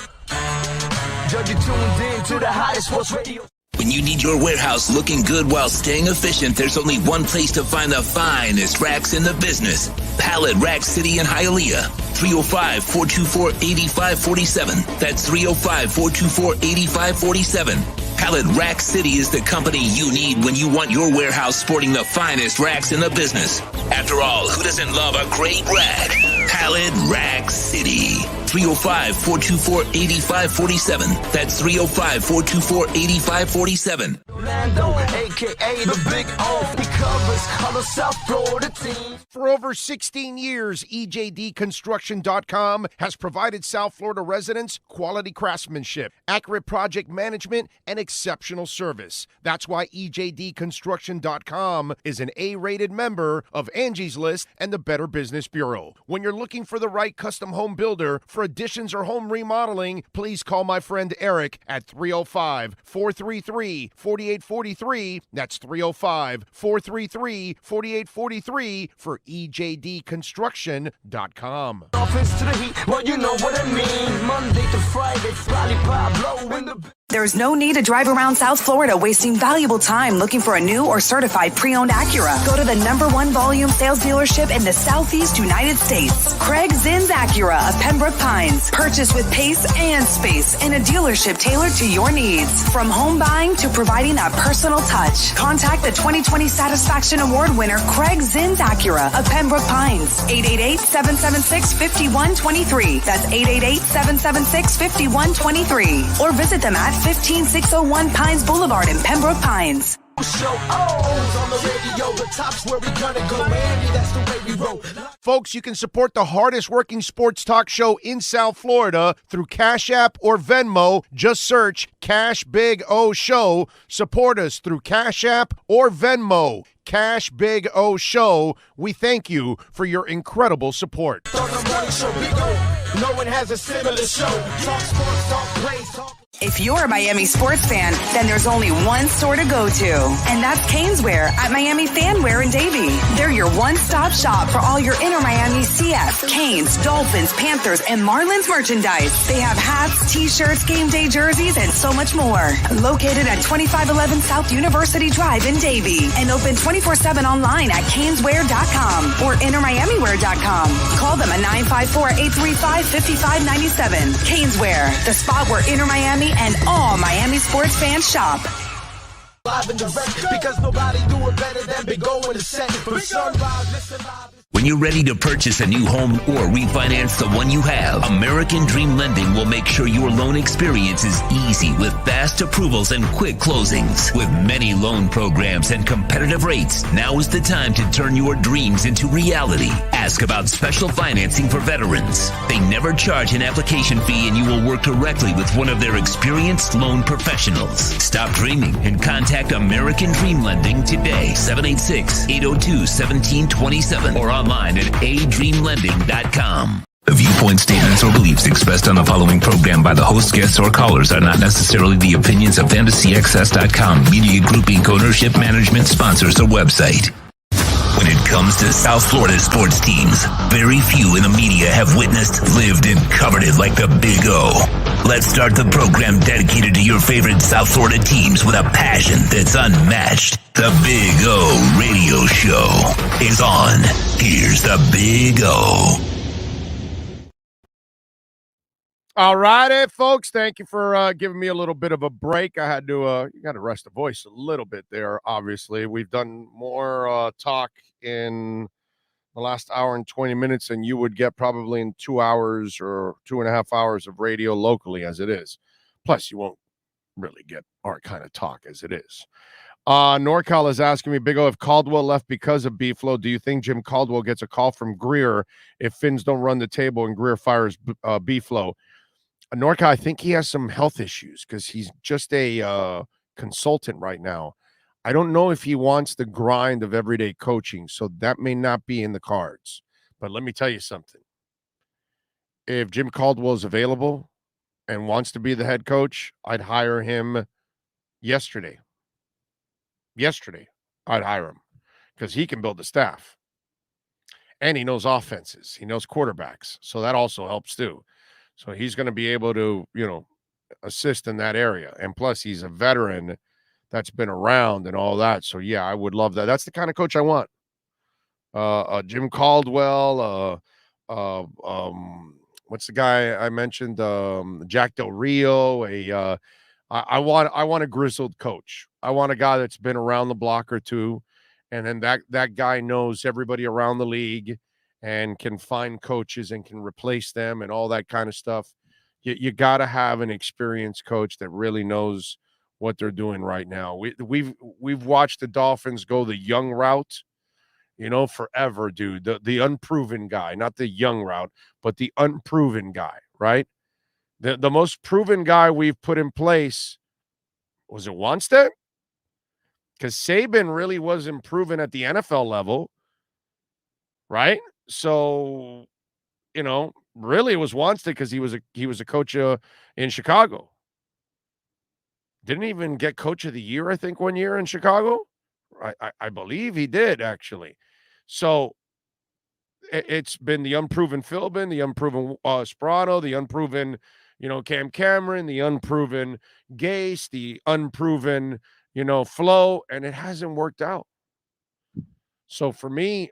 Judge, you tuned in to the hottest sports radio. When you need your warehouse looking good while staying efficient, there's only one place to find the finest racks in the business. Pallet Rack City in Hialeah. 305-424-8547. That's 305-424-8547. Pallet Rack City is the company you need when you want your warehouse sporting the finest racks in the business. After all, who doesn't love a great rack? Pallet Rack City. 305-424-8547. That's 305-424-8547. Orlando, a.k.a. the Big O. He covers all the South Florida teams. For over 16 years, EJDconstruction.com has provided South Florida residents quality craftsmanship, accurate project management, and exceptional service. That's why EJDconstruction.com is an A-rated member of Angie's List and the Better Business Bureau. When you're looking for the right custom home builder for additions or home remodeling, please call my friend Eric at 305-433-4843. That's 305-433-4843 for EJDconstruction.com. Offense to the heat, well, you know what I mean. Monday to Friday, Fly Pablo in the... There's no need to drive around South Florida wasting valuable time looking for a new or certified pre-owned Acura. Go to the #1 volume sales dealership in the Southeast United States. Craig Zinn's Acura of Pembroke Pines. Purchase with pace and space in a dealership tailored to your needs. From home buying to providing that personal touch. Contact the 2020 Satisfaction Award winner Craig Zinn's Acura of Pembroke Pines. 888-776-5123. That's 888-776-5123. Or visit them at 15601 Pines Boulevard in Pembroke Pines. Show O's on the radio, the top's where we gonna go, Miami, that's the way we roll. Folks, you can support the hardest working sports talk show in South Florida through Cash App or Venmo. Just search Cash Big O Show. Support us through Cash App or Venmo. Cash Big O Show. We thank you for your incredible support. On the morning show, we go. No one has a similar show. Talk sports, talk plays, talk. If you're a Miami sports fan, then there's only one store to go to, and that's Caneswear at Miami Fanwear in Davie. They're your one-stop shop for all your inner Miami CF, Canes, Dolphins, Panthers, and Marlins merchandise. They have hats, t-shirts, game day jerseys, and so much more. Located at 2511 South University Drive in Davie, and open 24/7 online at caneswear.com or innermiamiwear.com. Call them at 954-835-5597. Caneswear, the spot where inner Miami and all Miami sports fans shop. Live and direct, because nobody do it better than Big O in the set. From sunrise, listen live. When you're ready to purchase a new home or refinance the one you have, American Dream Lending will make sure your loan experience is easy with fast approvals and quick closings. With many loan programs and competitive rates, now is the time to turn your dreams into reality. Ask about special financing for veterans. They never charge an application fee, and you will work directly with one of their experienced loan professionals. Stop dreaming and contact American Dream Lending today. 786-802-1727 or online at adreamlending.com. The viewpoint, statements, or beliefs expressed on the following program by the host, guests, or callers are not necessarily the opinions of FantasyXS.com, Media Group Inc. ownership, management, sponsors, or website. When it comes to South Florida sports teams, very few in the media have witnessed, lived, and covered it like the Big O. Let's start the program dedicated to your favorite South Florida teams with a passion that's unmatched. The Big O Radio Show is on. Here's the Big O. All righty, folks. Thank you for giving me a little bit of a break. I had to you got to rest the voice a little bit there, obviously. We've done more talk in the last hour and 20 minutes than you would get probably in 2 hours or 2.5 hours of radio locally as it is. Plus, you won't really get our kind of talk as it is. NorCal is asking me, Big O, if Caldwell left because of B-Flow, do you think Jim Caldwell gets a call from Greer if Finns don't run the table and Greer fires B-Flow? NorCal, I think he has some health issues because he's just a consultant right now. I don't know if he wants the grind of everyday coaching, so that may not be in the cards. But let me tell you something. If Jim Caldwell is available and wants to be the head coach, I'd hire him yesterday. I'd hire him because he can build the staff. And he knows offenses. He knows quarterbacks. So that also helps too. So he's going to be able to, assist in that area. And plus, he's a veteran that's been around and all that. So, yeah, I would love that. That's the kind of coach I want. Jim Caldwell, what's the guy I mentioned? Jack Del Rio. I want a grizzled coach. I want a guy that's been around the block or two, and then that guy knows everybody around the league and can find coaches and can replace them and all that kind of stuff. You got to have an experienced coach that really knows what they're doing right now. We've watched the Dolphins go the young route, forever, dude. The unproven guy, not the young route, but the unproven guy, right? The most proven guy we've put in place, was it Wanstead? Because Saban really wasn't proven at the NFL level, right? So, really it was Wanstead because he was a coach in Chicago. Didn't even get coach of the year, I think, one year in Chicago. I believe he did, actually. So it's been the unproven Philbin, the unproven Sperano, the unproven, Cam Cameron, the unproven Gase, the unproven, Flo, and it hasn't worked out. So for me,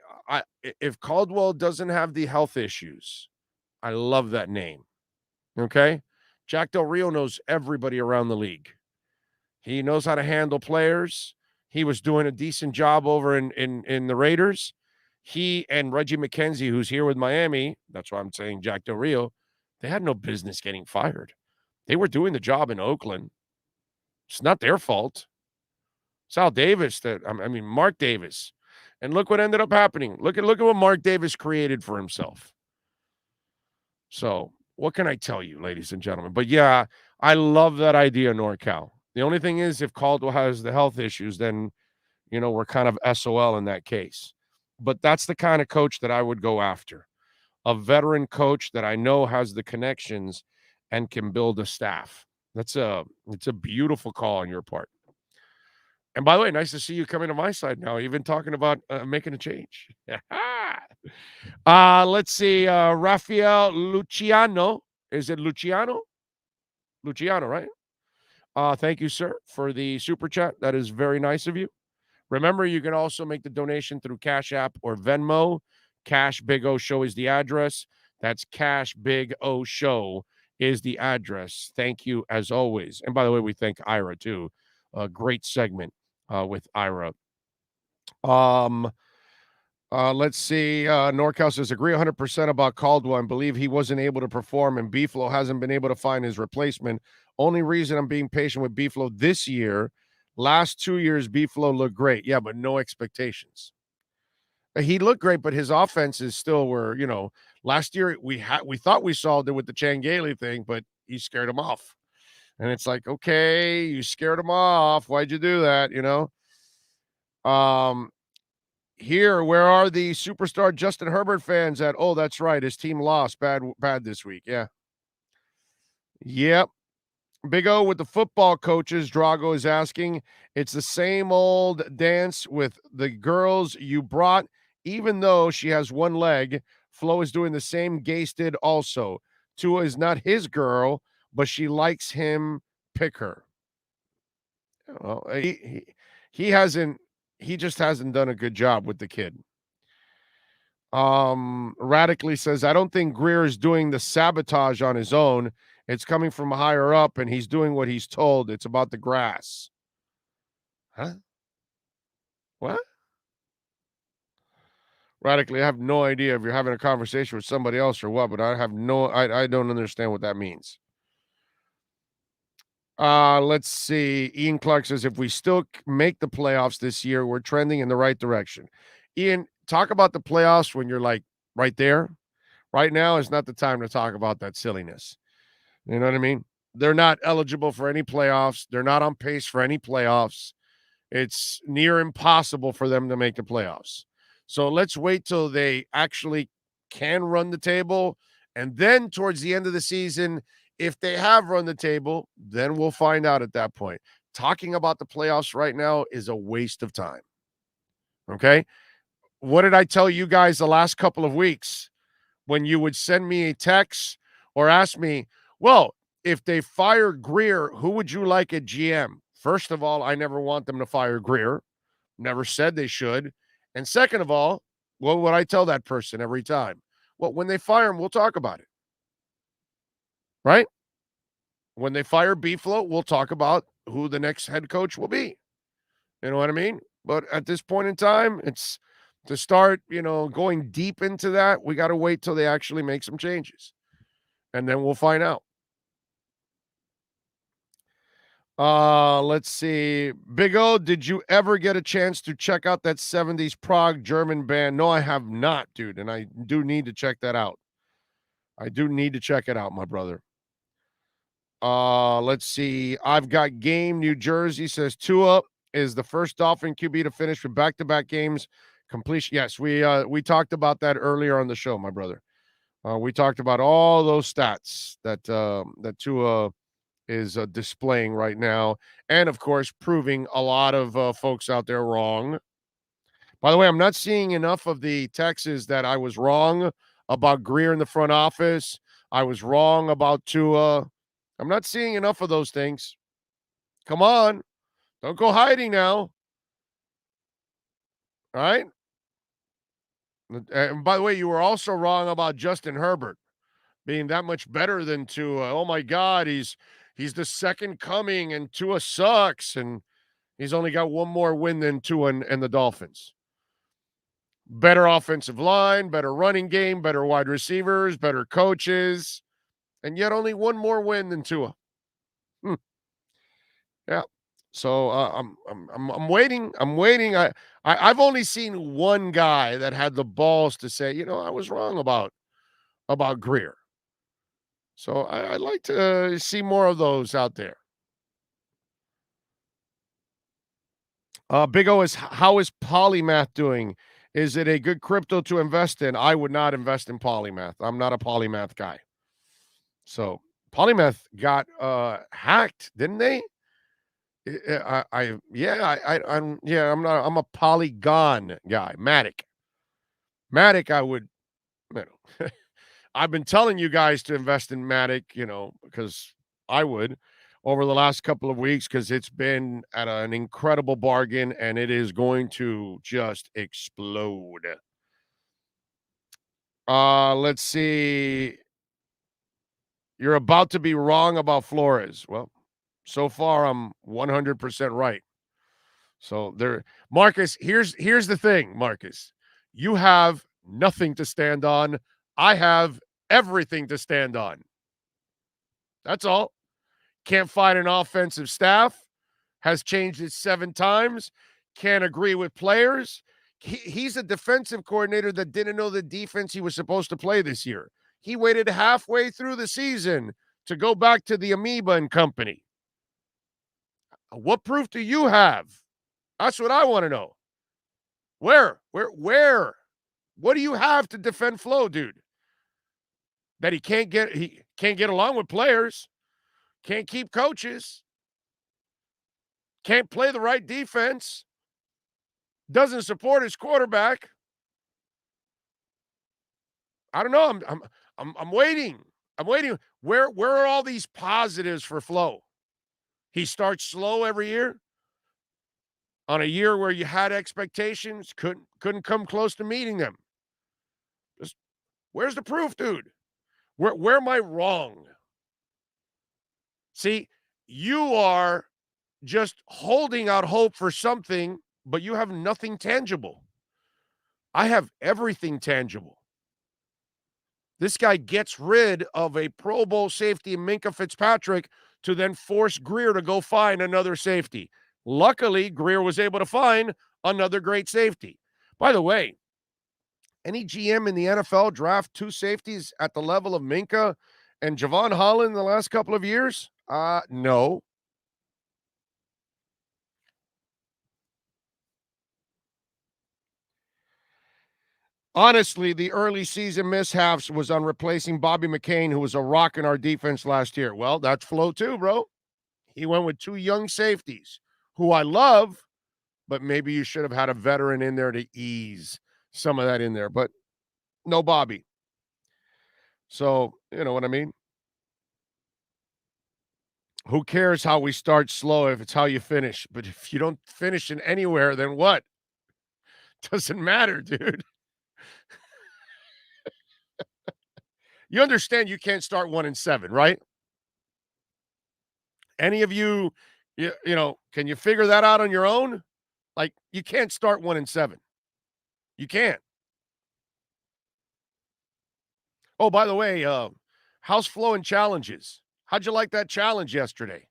if Caldwell doesn't have the health issues, I love that name. Okay? Jack Del Rio knows everybody around the league. He knows how to handle players. He was doing a decent job over in the Raiders. He and Reggie McKenzie, who's here with Miami, that's why I'm saying Jack Del Rio, they had no business getting fired. They were doing the job in Oakland. It's not their fault. Sal Davis, Mark Davis. And look what ended up happening. Look at what Mark Davis created for himself. So what can I tell you, ladies and gentlemen? But yeah, I love that idea, NorCal. The only thing is, if Caldwell has the health issues, then, we're kind of SOL in that case. But that's the kind of coach that I would go after. A veteran coach that I know has the connections and can build a staff. It's a beautiful call on your part. And by the way, nice to see you coming to my side now, even talking about making a change. Let's see. Rafael Luciano. Is it Luciano? Luciano, right? Thank you, sir, for the super chat. That is very nice of you. Remember, you can also make the donation through Cash App or Venmo. Cash Big O Show is the address. That's Cash Big O Show is the address. Thank you, as always. And by the way, we thank Ira, too. A great segment with Ira. Let's see. NorCal says, agree 100% about Caldwell and believe he wasn't able to perform, and B-Flow hasn't been able to find his replacement. Only reason I'm being patient with B-Flow this year, last 2 years, B-Flow looked great. Yeah, but no expectations. He looked great, but his offenses still were, last year we thought we solved it with the Changeli thing, but he scared him off. And it's like, okay, you scared him off. Why'd you do that? Here, where are the superstar Justin Herbert fans at? Oh, that's right. His team lost bad this week. Yeah. Yep. Big O with the football coaches, Drago is asking. It's the same old dance with the girls you brought, even though she has one leg. Flo is doing the same Gase did also. Tua is not his girl, but she likes him. Pick her. Well, he just hasn't done a good job with the kid. Radically says, I don't think Greer is doing the sabotage on his own. It's coming from higher up, and he's doing what he's told. It's about the grass. Huh? What? Radically, I have no idea if you're having a conversation with somebody else or what, but I don't understand what that means. Let's see. Ian Clark says, if we still make the playoffs this year, we're trending in the right direction. Ian, talk about the playoffs when you're like right there. Right now is not the time to talk about that silliness. You know what I mean? They're not eligible for any playoffs. They're not on pace for any playoffs. It's near impossible for them to make the playoffs. So let's wait till they actually can run the table. And then towards the end of the season, if they have run the table, then we'll find out at that point. Talking about the playoffs right now is a waste of time. Okay? What did I tell you guys the last couple of weeks when you would send me a text or ask me, well, if they fire Greer, who would you like at GM? First of all, I never want them to fire Greer. Never said they should. And second of all, what would I tell that person every time? Well, when they fire him, we'll talk about it. Right? When they fire B-Float, we'll talk about who the next head coach will be. You know what I mean? But at this point in time, it's to start, going deep into that, we got to wait till they actually make some changes. And then we'll find out. Let's see. Big O, did you ever get a chance to check out that 70s Prague German band? No, I have not, dude. And I do need to check that out. I do need to check it out, my brother. Let's see. I've got Game New Jersey says Tua is the first Dolphin QB to finish with back-to-back games completion. Yes, we talked about that earlier on the show, my brother. We talked about all those stats that Tua is displaying right now, and of course proving a lot of folks out there wrong. By the way, I'm not seeing enough of the texts that I was wrong about Greer in the front office. I was wrong about Tua. I'm not seeing enough of those things. Come on. Don't go hiding now. All right? And by the way, you were also wrong about Justin Herbert being that much better than Tua. Oh, my God, he's the second coming, and Tua sucks, and he's only got one more win than Tua and the Dolphins. Better offensive line, better running game, better wide receivers, better coaches, and yet only one more win than Tua. Yeah. So I'm waiting. I'm waiting. I've only seen one guy that had the balls to say, I was wrong about Greer. So I'd like to see more of those out there. Big O how is Polymath doing? Is it a good crypto to invest in? I would not invest in Polymath. I'm not a Polymath guy. So Polymath got hacked, didn't they? I'm a Polygon guy. Matic, I would, I've been telling you guys to invest in Matic, because I would over the last couple of weeks, because it's been at an incredible bargain and it is going to just explode. Let's see. You're about to be wrong about Flores. Well, so far I'm 100% right. So there, Marcus, here's the thing, Marcus. You have nothing to stand on. I have everything to stand on. That's all. Can't find an offensive staff. Has changed it 7 times. Can't agree with players. He's a defensive coordinator that didn't know the defense he was supposed to play this year. He waited halfway through the season to go back to the Amoeba and company. What proof do you have? That's what I want to know. Where? What do you have to defend Flo, dude? That he can't get along with players, can't keep coaches, can't play the right defense, doesn't support his quarterback. I don't know. I'm waiting. I'm waiting. Where are all these positives for Flo? He starts slow every year. On a year where you had expectations, couldn't come close to meeting them. Just, where's the proof, dude? Where am I wrong? See, you are just holding out hope for something, but you have nothing tangible. I have everything tangible. This guy gets rid of a Pro Bowl safety, Minkah Fitzpatrick, to then force Greer to go find another safety. Luckily, Greer was able to find another great safety. By the way, any GM in the NFL draft 2 safeties at the level of Minkah and Javon Holland in the last couple of years? No. Honestly, the early season mishaps was on replacing Bobby McCain, who was a rock in our defense last year. Well, that's Flo too, bro. He went with 2 young safeties, who I love, but maybe you should have had a veteran in there to ease some of that in there. But no Bobby. So, you know what I mean? Who cares how we start slow if it's how you finish? But if you don't finish in anywhere, then what? Doesn't matter, dude. You understand you can't start 1-7, right? Any of you, you know, can you figure that out on your own? Like, you can't start 1-7. You can't. Oh, by the way, how's Flo and challenges? How'd you like that challenge yesterday?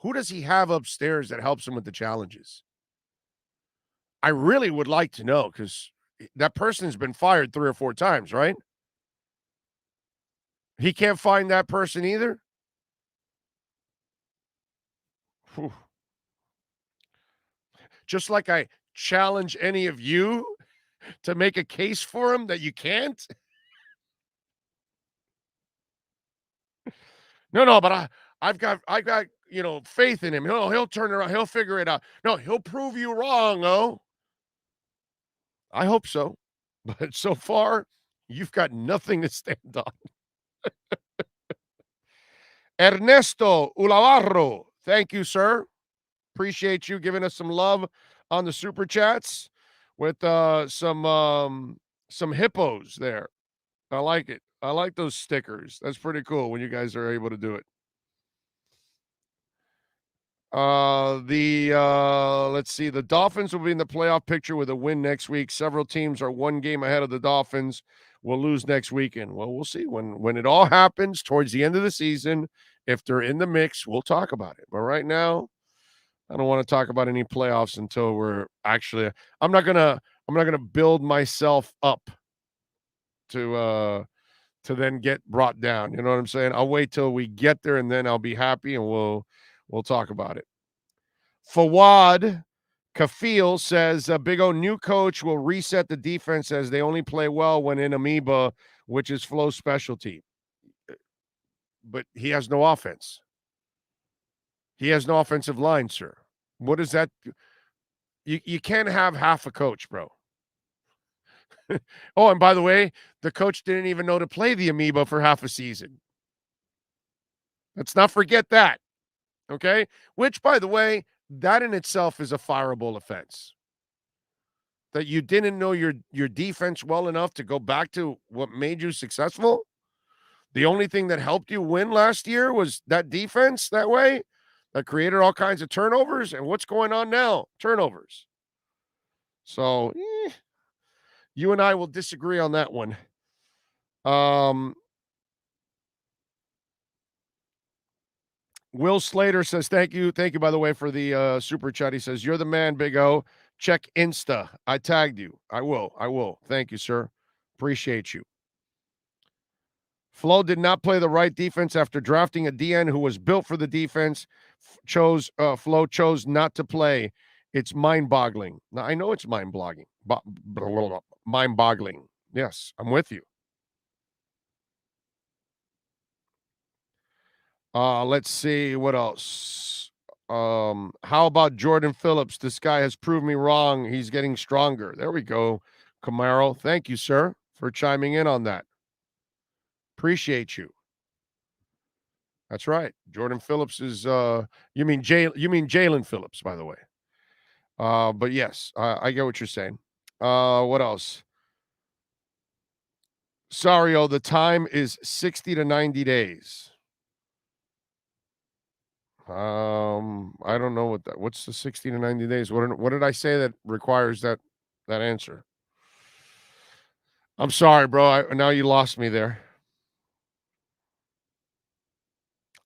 Who does he have upstairs that helps him with the challenges? I really would like to know, because that person's been fired 3 or 4 times, right? He can't find that person either? Whew. Just like I challenge any of you to make a case for him that you can't? No, but I've got, you know, faith in him. He'll turn around. He'll figure it out. No, he'll prove you wrong, though. I hope so. But so far, you've got nothing to stand on. Ernesto Ulavarro, thank you, sir. Appreciate you giving us some love on the super chats with some hippos there. I like it. I like those stickers. That's pretty cool when you guys are able to do it. Let's see. The Dolphins will be in the playoff picture with a win next week. Several teams are 1 game ahead of the Dolphins. Will lose next weekend. Well, we'll see when it all happens towards the end of the season. If they're in the mix, we'll talk about it. But right now, I don't want to talk about any playoffs until we're actually. I'm not gonna build myself up to then get brought down. You know what I'm saying? I'll wait till we get there, and then I'll be happy, and we'll talk about it. Fawad Kafil says Big O new coach will reset the defense as they only play well when in amoeba, which is Flo's specialty. But he has no offense. He has no offensive line, sir. What is that? You can't have half a coach, bro. Oh, and by the way, the coach didn't even know to play the amoeba for half a season. Let's not forget that. Okay? Which, by the way, that in itself is a fireable offense. That you didn't know your defense well enough to go back to what made you successful. The only thing that helped you win last year was that defense that way that created all kinds of turnovers. And what's going on now? Turnovers. So, you and I will disagree on that one. Will Slater says, thank you. Thank you, by the way, for the super chat. He says, you're the man, Big O. Check Insta. I tagged you. I will. Thank you, sir. Appreciate you. Flo did not play the right defense after drafting a DN who was built for the defense. Flo chose not to play. It's mind-boggling. Now, I know it's mind-boggling. Mind-boggling. Yes, I'm with you. Let's see what else. How about Jordan Phillips? This guy has proved me wrong. He's getting stronger. There we go. Camaro, thank you, sir, for chiming in on that. Appreciate you. That's right. Jordan Phillips is you mean Jalen Phillips, by the way. But yes, I get what you're saying. What else? Sorry, the time is 60 to 90 days. I don't know what's the 60 to 90 days. What did I say that requires that answer? I'm sorry, bro. Now you lost me there.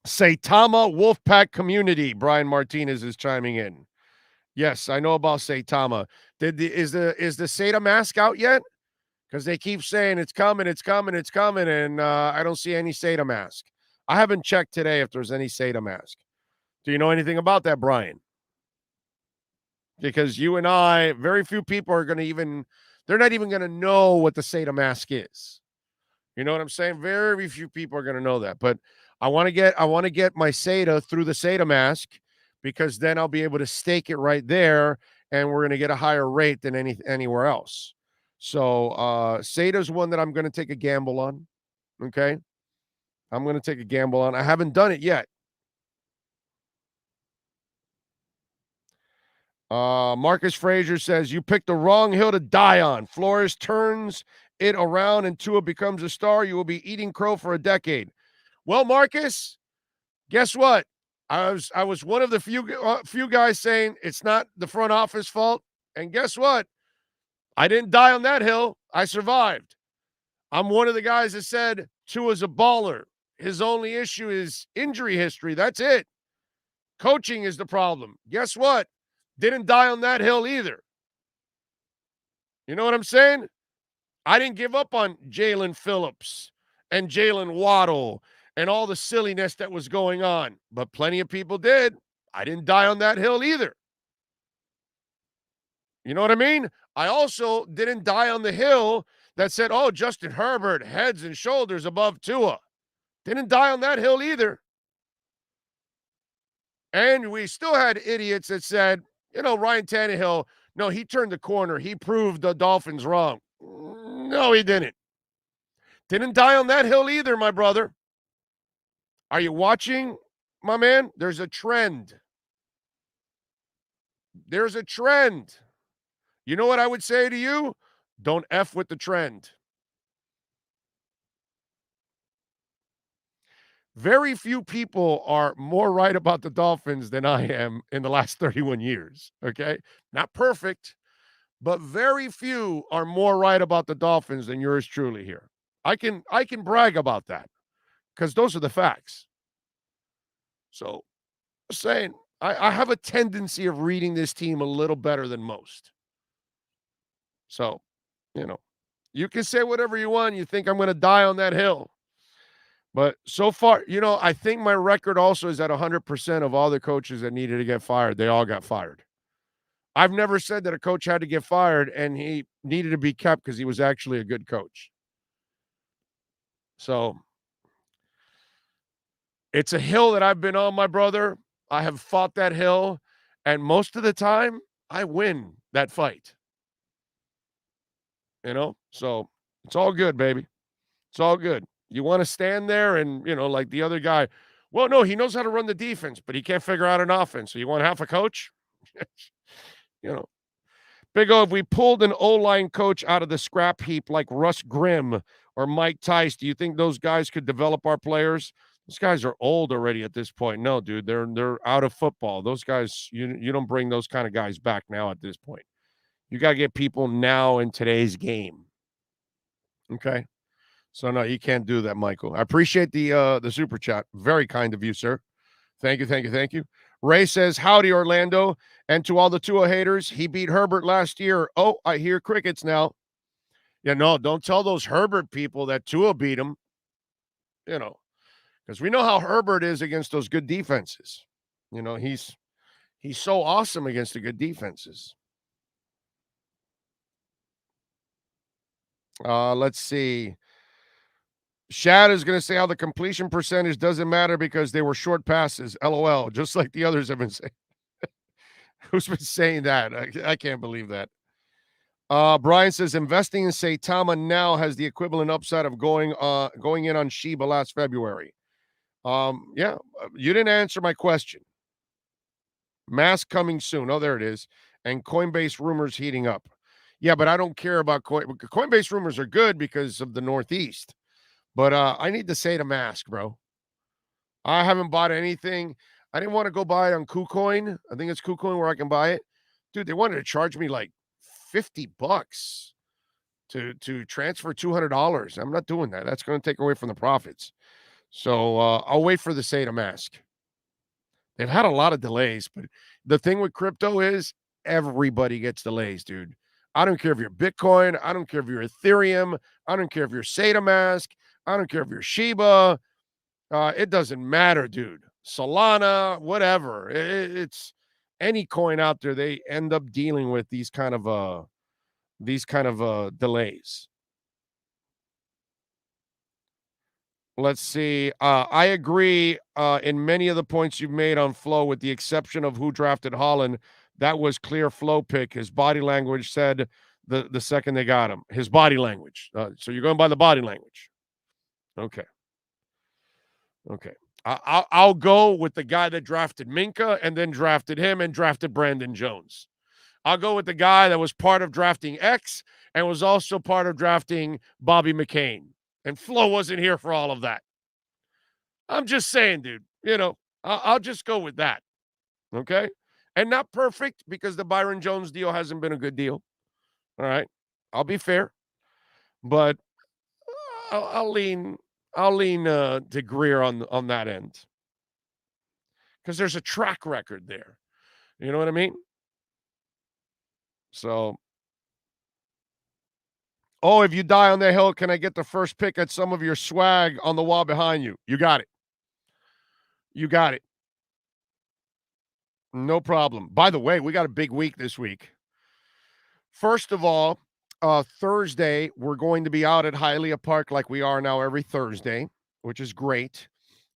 Saitama Wolfpack Community. Brian Martinez is chiming in. Yes, I know about Saitama. Is the Sata mask out yet? Because they keep saying it's coming, and I don't see any Sata mask. I haven't checked today if there's any Sata mask. Do you know anything about that, Brian? Because you and I, very few people are going to they're not even going to know what the Sata mask is. You know what I'm saying? Very few people are going to know that. But I want to get my Sata through the Sata mask, because then I'll be able to stake it right there, and we're going to get a higher rate than anywhere else. So Sata's one that I'm going to take a gamble on. Okay. I'm going to take a gamble on. I haven't done it yet. Marcus Frazier says, you picked the wrong hill to die on. Flores turns it around and Tua becomes a star. You will be eating crow for a decade. Well, Marcus, guess what? I was one of the few guys saying it's not the front office fault. And guess what? I didn't die on that hill. I survived. I'm one of the guys that said Tua's a baller. His only issue is injury history. That's it. Coaching is the problem. Guess what? Didn't die on that hill either. You know what I'm saying? I didn't give up on Jalen Phillips and Jalen Waddle and all the silliness that was going on, but plenty of people did. I didn't die on that hill either. You know what I mean? I also didn't die on the hill that said, oh, Justin Herbert, heads and shoulders above Tua. Didn't die on that hill either. And we still had idiots that said, Ryan Tannehill, no, he turned the corner. He proved the Dolphins wrong. No, he didn't. Didn't die on that hill either, my brother. Are you watching, my man? There's a trend. There's a trend. You know what I would say to you? Don't F with the trend. Very few people are more right about the Dolphins than I am in the last 31 years, okay? Not perfect, but very few are more right about the Dolphins than yours truly here. I can brag about that because those are the facts. So, saying I have a tendency of reading this team a little better than most. So, you can say whatever you want. You think I'm going to die on that hill. But so far, I think my record also is at 100% of all the coaches that needed to get fired. They all got fired. I've never said that a coach had to get fired and he needed to be kept because he was actually a good coach. So it's a hill that I've been on, my brother. I have fought that hill, and most of the time I win that fight. So it's all good, baby. It's all good. You want to stand there and, like the other guy, well, no, he knows how to run the defense, but he can't figure out an offense. So you want half a coach? Big O, if we pulled an O-line coach out of the scrap heap like Russ Grimm or Mike Tice, do you think those guys could develop our players? Those guys are old already at this point. No, dude, they're out of football. Those guys, you don't bring those kind of guys back now at this point. You got to get people now in today's game. Okay? So, no, you can't do that, Michael. I appreciate the super chat. Very kind of you, sir. Thank you. Ray says, howdy, Orlando. And to all the Tua haters, he beat Herbert last year. Oh, I hear crickets now. Yeah, no, don't tell those Herbert people that Tua beat him. Because we know how Herbert is against those good defenses. He's so awesome against the good defenses. Let's see. Shad is going to say how the completion percentage doesn't matter because they were short passes. LOL. Just like the others have been saying. Who's been saying that? I can't believe that. Brian says investing in Saitama now has the equivalent upside of going in on Sheba last February. Yeah, you didn't answer my question. Mask coming soon. Oh, there it is. And Coinbase rumors heating up. Yeah, but I don't care about Coinbase rumors are good because of the Northeast. But I need to say to mask, bro. I haven't bought anything. I didn't want to go buy it on KuCoin. I think it's KuCoin where I can buy it. Dude, they wanted to charge me like $50 to transfer $200. I'm not doing that. That's going to take away from the profits. So I'll wait for the SATA mask. They've had a lot of delays, but the thing with crypto is everybody gets delays, dude. I don't care if you're Bitcoin. I don't care if you're Ethereum. I don't care if you're SATA mask. I don't care if you're Shiba. It doesn't matter, dude. Solana, whatever. It's any coin out there. They end up dealing with these kind of delays. Let's see. I agree in many of the points you've made on Flow, with the exception of who drafted Holland. That was clear Flow pick. His body language said the second they got him. His body language. So you're going by the body language. Okay. I'll go with the guy that drafted Minka and then drafted him and drafted Brandon Jones. I'll go with the guy that was part of drafting X and was also part of drafting Bobby McCain. And Flo wasn't here for all of that. I'm just saying, dude, I'll just go with that. Okay? And not perfect, because the Byron Jones deal hasn't been a good deal. All right? I'll be fair. But I'll lean to Greer on that end. Because there's a track record there. You know what I mean? So, if you die on the hill, can I get the first pick at some of your swag on the wall behind you? You got it. You got it. No problem. By the way, we got a big week this week. First of all, Thursday, we're going to be out at Hialeah Park like we are now every Thursday, which is great.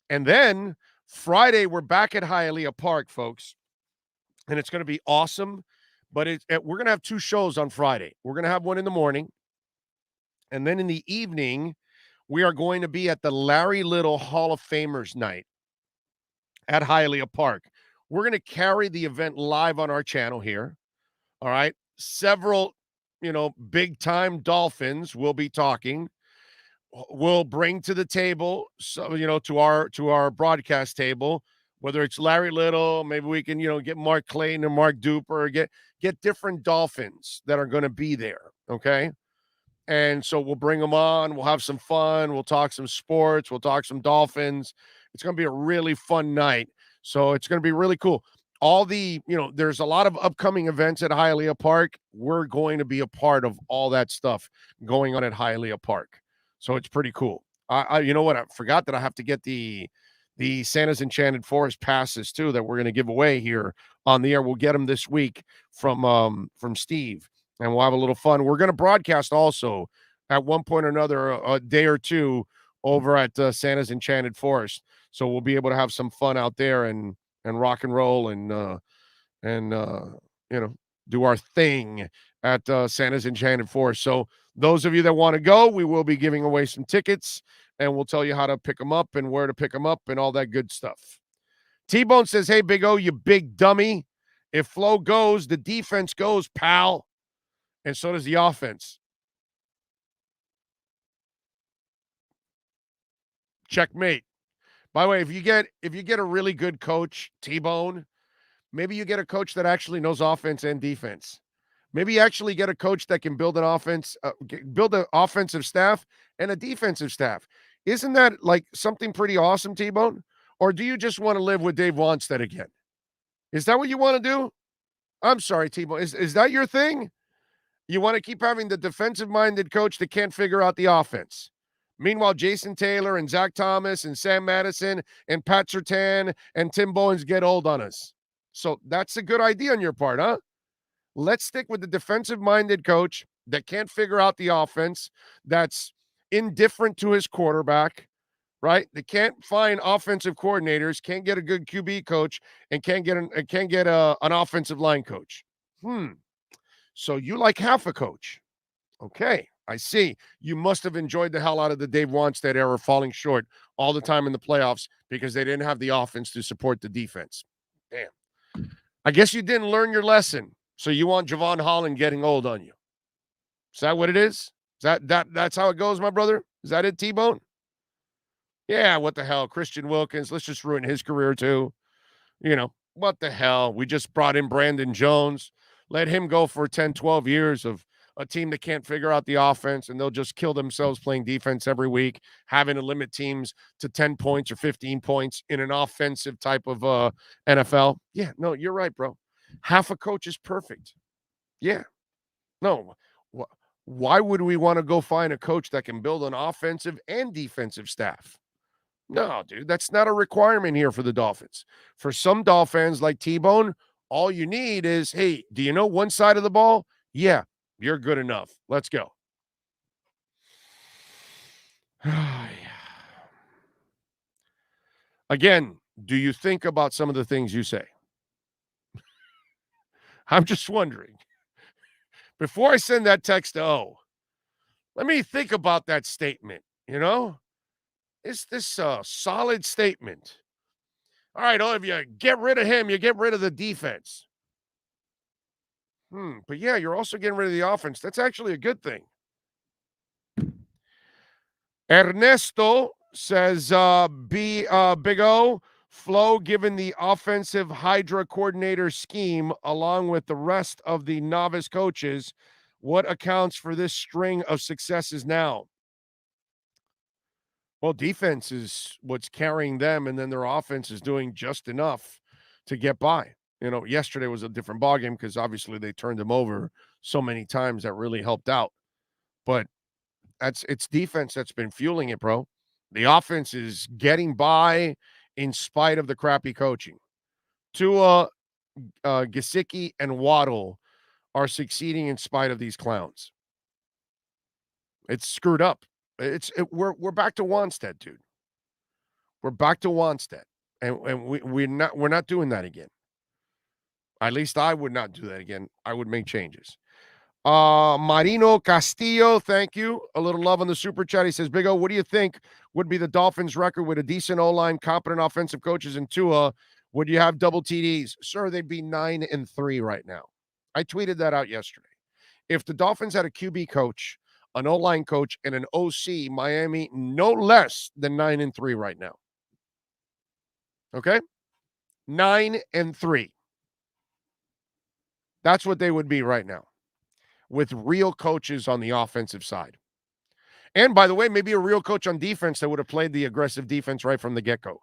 And then Friday, we're back at Hialeah Park, folks. And it's going to be awesome. But we're going to have two shows on Friday. We're going to have one in the morning. And then in the evening, we are going to be at the Larry Little Hall of Famers night at Hialeah Park. We're going to carry the event live on our channel here. All right. Several, big time Dolphins will be talking. We'll bring to the table, so, to our broadcast table, whether it's Larry Little, maybe we can, get Mark Clayton or Mark Duper, get different Dolphins that are going to be there. Okay. And so we'll bring them on. We'll have some fun. We'll talk some sports. We'll talk some Dolphins. It's going to be a really fun night. So it's going to be really cool. All the, there's a lot of upcoming events at Hialeah Park. We're going to be a part of all that stuff going on at Hialeah Park. So it's pretty cool. You know what? I forgot that I have to get the Santa's Enchanted Forest passes too that we're going to give away here on the air. We'll get them this week from Steve. And we'll have a little fun. We're going to broadcast also at one point or another, a day or two over at Santa's Enchanted Forest. So we'll be able to have some fun out there and rock and roll and do our thing at Santa's Enchanted Forest. So those of you that want to go, we will be giving away some tickets, and we'll tell you how to pick them up and where to pick them up and all that good stuff. T-Bone says, hey, Big O, you big dummy. If Flo goes, the defense goes, pal. And so does the offense. Checkmate. By the way, if you get a really good coach, T-Bone, maybe you get a coach that actually knows offense and defense. Maybe you actually get a coach that can build an offense, build an offensive staff and a defensive staff. Isn't that like something pretty awesome, T-Bone? Or do you just want to live with Dave Wannstedt again? Is that what you want to do? I'm sorry, T-Bone. Is that your thing? You want to keep having the defensive-minded coach that can't figure out the offense. Meanwhile, Jason Taylor and Zach Thomas and Sam Madison and Pat Surtain and Tim Bowens get old on us. So that's a good idea on your part, huh? Let's stick with the defensive-minded coach that can't figure out the offense, that's indifferent to his quarterback, right? They can't find offensive coordinators, can't get a good QB coach, and can't get an offensive line coach. So you like half a coach. Okay, I see. You must have enjoyed the hell out of the Dave Wannstedt era, falling short all the time in the playoffs because they didn't have the offense to support the defense. Damn. I guess you didn't learn your lesson. So you want Javon Holland getting old on you. Is that what it is? That's how it goes, my brother? Is that it, T-Bone? Yeah, what the hell? Christian Wilkins, let's just ruin his career too. What the hell? We just brought in Brandon Jones. Let him go for 10, 12 years of a team that can't figure out the offense, and they'll just kill themselves playing defense every week, having to limit teams to 10 points or 15 points in an offensive type of NFL. Yeah, no, you're right, bro. Half a coach is perfect. Yeah. No. Why would we want to go find a coach that can build an offensive and defensive staff? No, dude, that's not a requirement here for the Dolphins. For some Dolphins like T-Bone, all you need is, hey, do you know one side of the ball? Yeah, you're good enough. Let's go. Again, do you think about some of the things you say? I'm just wondering. Before I send that text to O, let me think about that statement, you know? Is this a solid statement? All right, if you get rid of him, you get rid of the defense. But yeah, you're also getting rid of the offense. That's actually a good thing. Ernesto says, Big O, Flo, given the offensive Hydra coordinator scheme, along with the rest of the novice coaches, what accounts for this string of successes now? Well, defense is what's carrying them, and then their offense is doing just enough to get by. You know, yesterday was a different ballgame because obviously they turned them over so many times that really helped out. But it's defense that's been fueling it, bro. The offense is getting by in spite of the crappy coaching. Tua, Gesicki, and Waddle are succeeding in spite of these clowns. It's screwed up. We're back to Wanstead, dude. We're back to Wanstead, and we're not doing that again. At least I would not do that again. I would make changes. Marino Castillo, thank you. A little love on the super chat. He says, Big O, what do you think would be the Dolphins' record with a decent O-line, competent offensive coaches, and Tua? Would you have double TDs? Sir, they'd be 9-3 right now. I tweeted that out yesterday. If the Dolphins had a QB coach, an O-line coach, and an OC, Miami, no less than 9-3 right now. Okay? 9-3. That's what they would be right now, with real coaches on the offensive side. And by the way, maybe a real coach on defense that would have played the aggressive defense right from the get-go.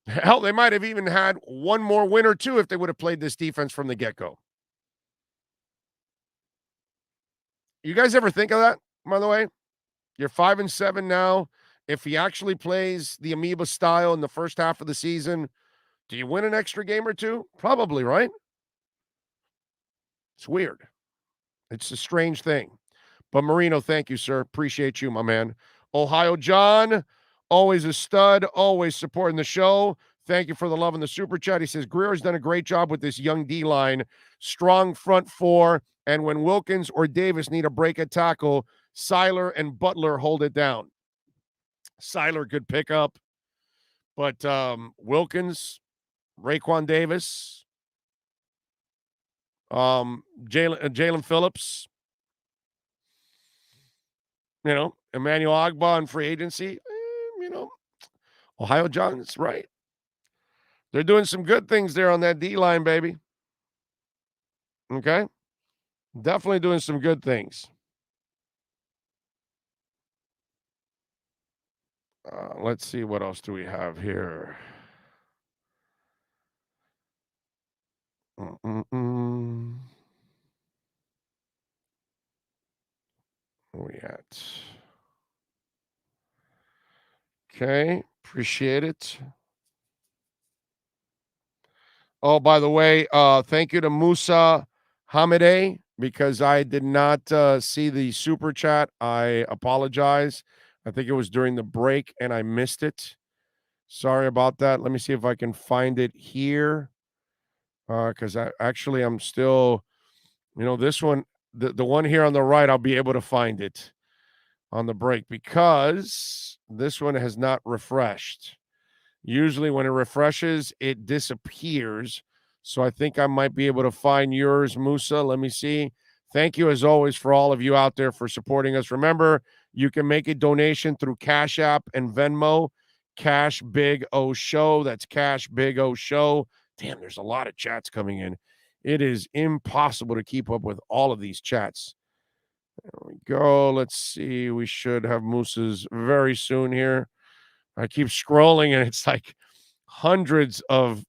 Hell, they might have even had one more win or two if they would have played this defense from the get-go. You guys ever think of that, by the way? You're 5-7 now. If he actually plays the amoeba style in the first half of the season, do you win an extra game or two? Probably, right? It's weird. It's a strange thing. But Marino, thank you, sir. Appreciate you, my man. Ohio John, always a stud, always supporting the show. Thank you for the love in the super chat. He says, Greer's done a great job with this young D-line. Strong front four. And when Wilkins or Davis need a break at tackle, Seiler and Butler hold it down. Seiler could pick up. But Wilkins, Raekwon Davis, Jalen Phillips, Emmanuel Ogbah in free agency, Ohio John's right. They're doing some good things there on that D-line, baby. Okay? Definitely doing some good things. Let's see, what else do we have here? Where we at? Okay, appreciate it. Oh, by the way, thank you to Musa Hamide, because I did not see the super chat. I apologize. I think it was during the break and I missed it. Sorry about that. Let me see if I can find it here. Because I'm still, this one, the one here on the right, I'll be able to find it on the break because this one has not refreshed. Usually when it refreshes, it disappears. So I think I might be able to find yours, Musa. Let me see. Thank you, as always, for all of you out there for supporting us. Remember, you can make a donation through Cash App and Venmo. Cash Big O Show. That's Cash Big O Show. Damn, there's a lot of chats coming in. It is impossible to keep up with all of these chats. There we go. Let's see. We should have Moose's very soon here. I keep scrolling, and it's like hundreds of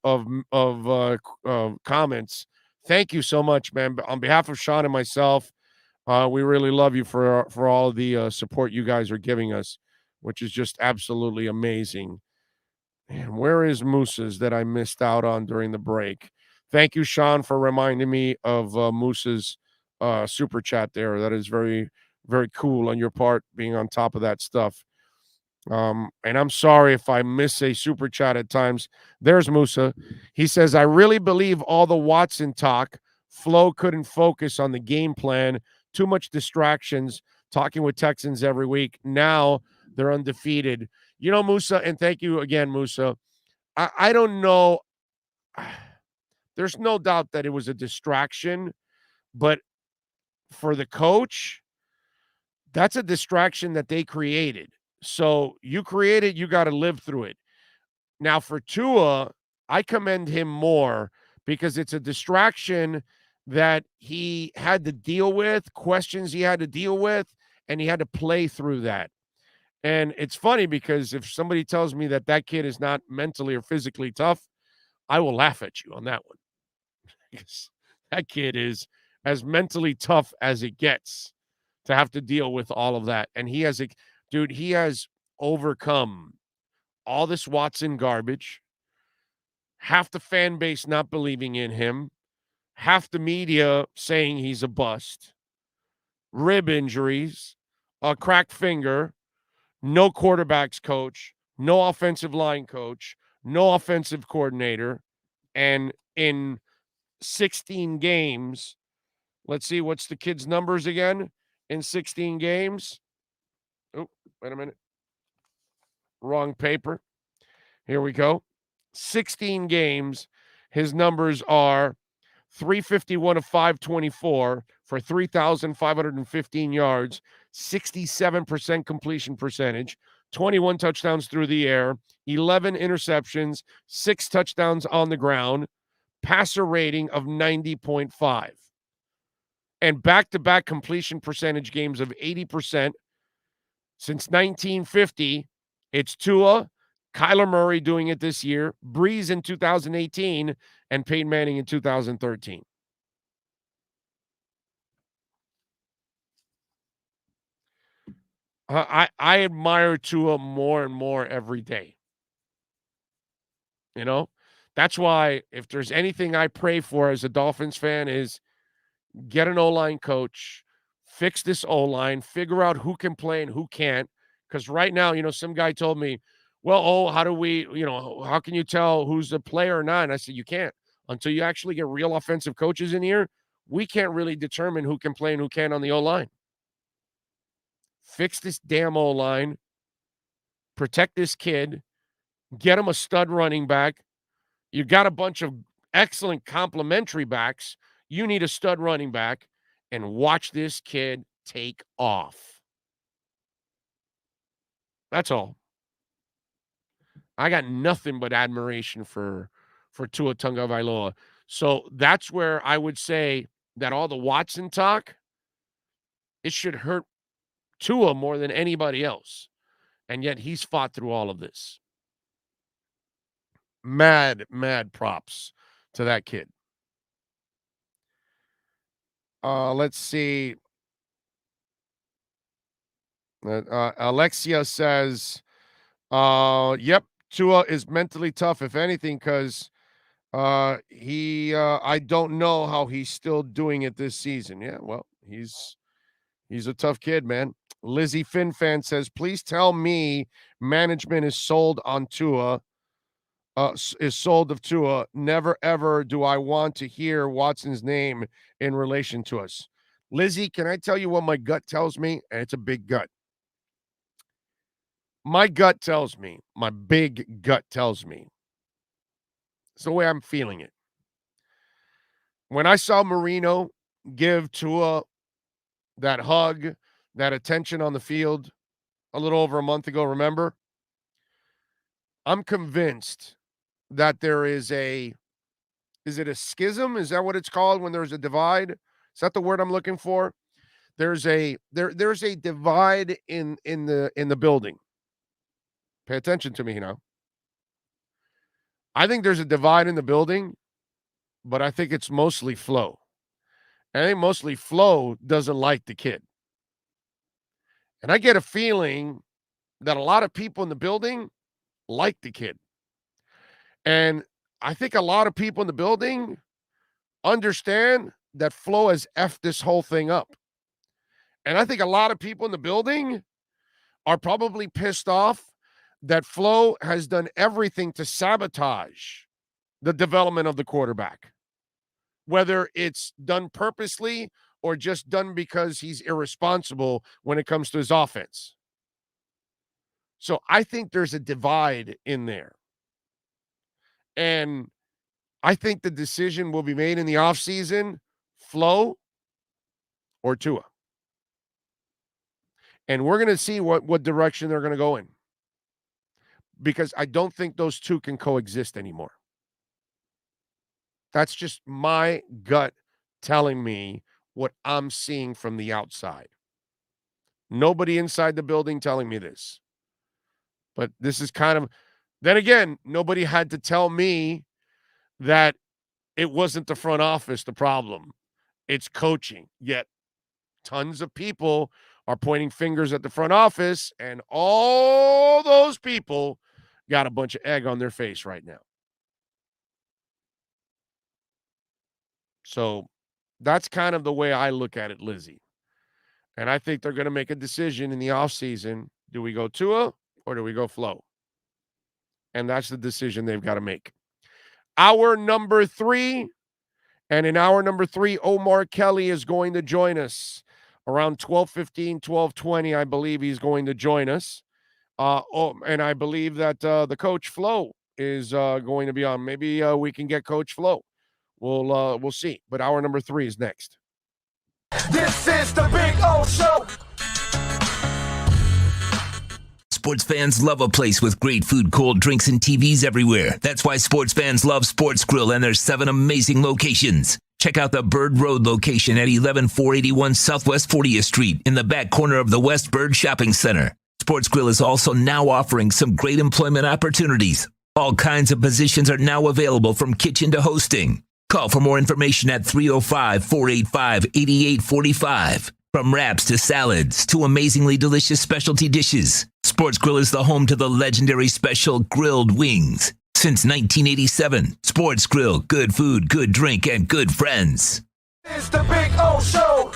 comments. Thank you so much, man. On behalf of Sean and myself, we really love you for all of the support you guys are giving us, which is just absolutely amazing. And where is Moose's that I missed out on during the break? Thank you, Sean, for reminding me of Moose's super chat there. That is very, very cool on your part, being on top of that stuff. And I'm sorry if I miss a super chat at times. There's Musa. He says, I really believe all the Watson talk. Flo couldn't focus on the game plan. Too much distractions. Talking with Texans every week. Now they're undefeated. You know, Musa, and thank you again, Musa. I don't know. There's no doubt that it was a distraction, but for the coach, that's a distraction that they created. So you create it, you got to live through it. Now for Tua, I commend him more because it's a distraction that he had to deal with, questions he had to deal with, and he had to play through that. And it's funny because if somebody tells me that that kid is not mentally or physically tough, I will laugh at you on that one. Because that kid is as mentally tough as it gets to have to deal with all of that. And he has overcome all this Watson garbage, half the fan base not believing in him, half the media saying he's a bust, rib injuries, a cracked finger, no quarterbacks coach, no offensive line coach, no offensive coordinator. And in 16 games, let's see, what's the kid's numbers again? In 16 games. Oh, wait a minute. Wrong paper. Here we go. 16 games. His numbers are 351 of 524 for 3,515 yards, 67% completion percentage, 21 touchdowns through the air, 11 interceptions, 6 touchdowns on the ground, passer rating of 90.5, and back-to-back completion percentage games of 80%. Since 1950, it's Tua, Kyler Murray doing it this year, Breeze in 2018, and Peyton Manning in 2013. I admire Tua more and more every day. You know, that's why if there's anything I pray for as a Dolphins fan is get an O-line coach, fix this O-line, figure out who can play and who can't. Because right now, you know, some guy told me, well, how do we, you know, how can you tell who's a player or not? And I said, you can't. Until you actually get real offensive coaches in here, we can't really determine who can play and who can't on the O-line. Fix this damn O-line. Protect this kid. Get him a stud running back. You got a bunch of excellent complementary backs. You need a stud running back. And watch this kid take off. That's all. I got nothing but admiration for Tua Tagovailoa. So that's where I would say that all the Watson talk, it should hurt Tua more than anybody else. And yet he's fought through all of this. Mad props to that kid. Let's see. Alexia says, yep, Tua is mentally tough, if anything, because I don't know how he's still doing it this season. Yeah, well, he's a tough kid, man. Lizzie Finn fan says, please tell me management is sold on Tua. Is sold of Tua. Never, ever do I want to hear Watson's name in relation to us. Lizzie, can I tell you what my gut tells me? And it's a big gut. My gut tells me, my big gut tells me, it's the way I'm feeling it. When I saw Marino give Tua that hug, that attention on the field a little over a month ago, remember? I'm convinced that there is a Is it a schism? Is that what it's called when there's a divide? Is that the word I'm looking for? There's a divide in the building. Pay attention to me now. I think there's a divide in the building, but I think it's mostly Flo. I think mostly Flo doesn't like the kid. And I get a feeling that a lot of people in the building like the kid. And I think a lot of people in the building understand that Flo has effed this whole thing up. And I think a lot of people in the building are probably pissed off that Flo has done everything to sabotage the development of the quarterback, whether it's done purposely or just done because he's irresponsible when it comes to his offense. So I think there's a divide in there. And I think the decision will be made in the offseason, Flo or Tua. And we're going to see what direction they're going to go in. Because I don't think those two can coexist anymore. That's just my gut telling me what I'm seeing from the outside. Nobody inside the building telling me this. But this is kind of, then again, nobody had to tell me that it wasn't the front office the problem. It's coaching. Yet tons of people are pointing fingers at the front office, and all those people got a bunch of egg on their face right now. So that's kind of the way I look at it, Lizzie. And I think they're going to make a decision in the offseason. Do we go Tua or do we go Flo? And that's the decision they've got to make. Hour number 3. And in hour number 3, Omar Kelly is going to join us. Around 12:15, 12:20, I believe he's going to join us. And I believe that the Coach Flo is going to be on. Maybe we can get Coach Flo. We'll see. But hour number 3 is next. This is the Big O Show. Sports fans love a place with great food, cold drinks, and TVs everywhere. That's why sports fans love Sports Grill and their 7 amazing locations. Check out the Bird Road location at 11481 Southwest 40th Street in the back corner of the West Bird Shopping Center. Sports Grill is also now offering some great employment opportunities. All kinds of positions are now available from kitchen to hosting. Call for more information at 305-485-8845. From wraps to salads to amazingly delicious specialty dishes, Sports Grill is the home to the legendary special grilled wings. Since 1987, Sports Grill, good food, good drink, and good friends. It's the Big O Show.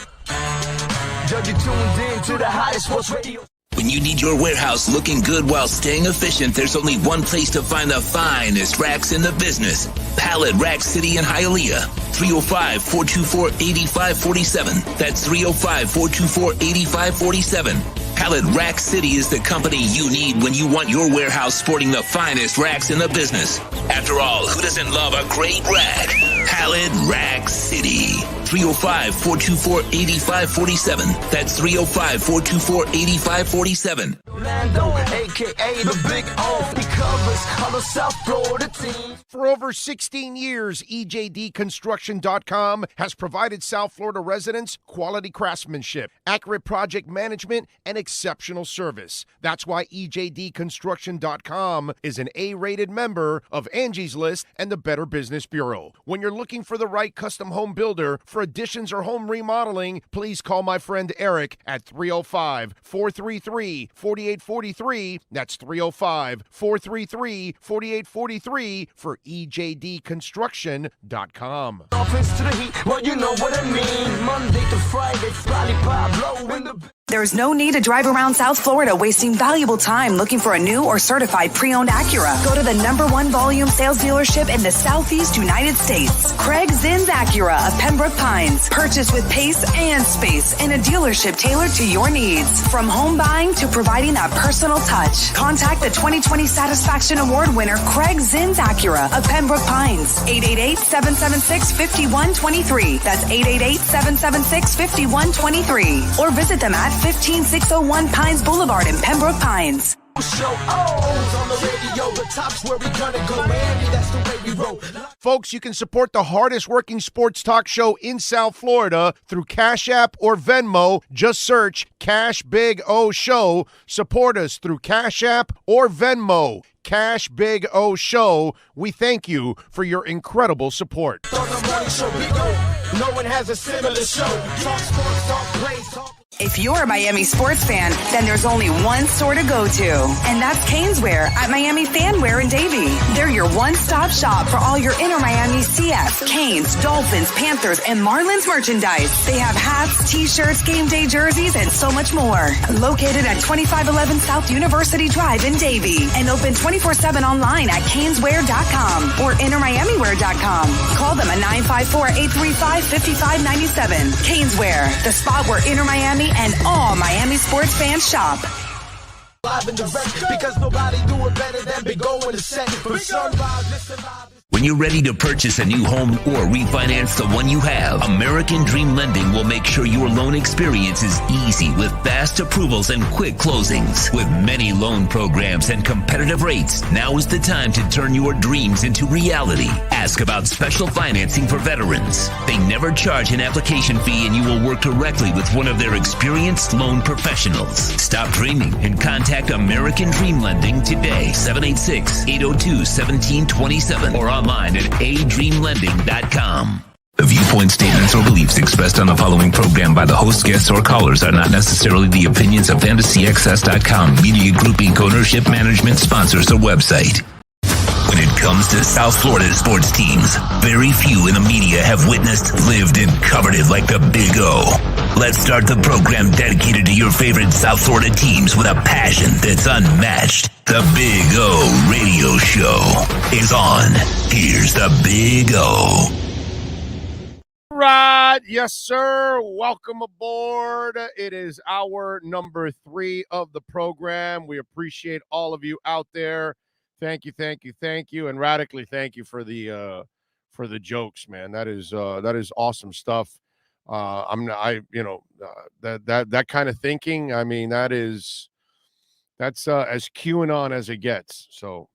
Judge, you tuned in to the hottest sports radio. When you need your warehouse looking good while staying efficient, there's only one place to find the finest racks in the business. Pallet Rack City in Hialeah. 305-424-8547. That's 305-424-8547. Pallet Rack City is the company you need when you want your warehouse sporting the finest racks in the business. After all, who doesn't love a great rack? Pallet Rack City. 305-424-8547. That's 305-424-8547. Orlando, a.k.a. the Big O. He covers all the South Florida teams. For over 16 years, EJDconstruction.com has provided South Florida residents quality craftsmanship, accurate project management, and exceptional service. That's why EJDconstruction.com is an A-rated member of Angie's List and the Better Business Bureau. When you're looking for the right custom home builder for additions or home remodeling, please call my friend Eric at 305-433-4843. That's 305-433-4843 for EJDconstruction.com. Offense to the heat, well, you know what I mean. Monday to Friday, Lollipop, blow in the... There's no need to drive around South Florida wasting valuable time looking for a new or certified pre-owned Acura. Go to the #1 volume sales dealership in the Southeast United States. Craig Zinn's Acura of Pembroke Pines. Purchase with pace and space in a dealership tailored to your needs. From home buying to providing that personal touch. Contact the 2020 Satisfaction Award winner Craig Zinn's Acura of Pembroke Pines. 888-776-5123. That's 888-776-5123. Or visit them at 15601 Pines Boulevard in Pembroke Pines. Show. Oh, on the radio, the top's where we gonna go. Miami, that's the way we roll. Folks, you can support the hardest working sports talk show in South Florida through Cash App or Venmo. Just search Cash Big O Show. Support us through Cash App or Venmo. Cash Big O Show. We thank you for your incredible support. On the morning show, we go. No one has a similar show. Talk sports, talk plays, talk. If you're a Miami sports fan, then there's only one store to go to, and that's Caneswear at Miami Fanwear in Davie. They're your one-stop shop for all your inner Miami CF, Canes, Dolphins, Panthers, and Marlins merchandise. They have hats, t-shirts, game day jerseys, and so much more. Located at 2511 South University Drive in Davie, and open 24/7 online at caneswear.com or innermiamiwear.com. Call them at 954-835-5597. Caneswear, the spot where Inner Miami and all Miami sports fans shop. Live and direct, because nobody do it better than Big O in the set. From sunrise, listen live. When you're ready to purchase a new home or refinance the one you have, American Dream Lending will make sure your loan experience is easy with fast approvals and quick closings. With many loan programs and competitive rates, now is the time to turn your dreams into reality. Ask about special financing for veterans. They never charge an application fee, and you will work directly with one of their experienced loan professionals. Stop dreaming and contact American Dream Lending today, 786-802-1727, or online at adreamlending.com. The viewpoints, statements, or beliefs expressed on the following program by the host, guests, or callers are not necessarily the opinions of FantasyXS.com, Media Group Inc., ownership, management, sponsors, or website. When it comes to South Florida sports teams, very few in the media have witnessed, lived, and covered it like the Big O. Let's start the program dedicated to your favorite South Florida teams with a passion that's unmatched. The Big O Radio Show is on. Here's the Big O. Right. Yes, sir. Welcome aboard. It is hour number 3 of the program. We appreciate all of you out there. Thank you, and radically thank you for the jokes, man. That is awesome stuff. That kind of thinking. I mean, that's as QAnon as it gets. So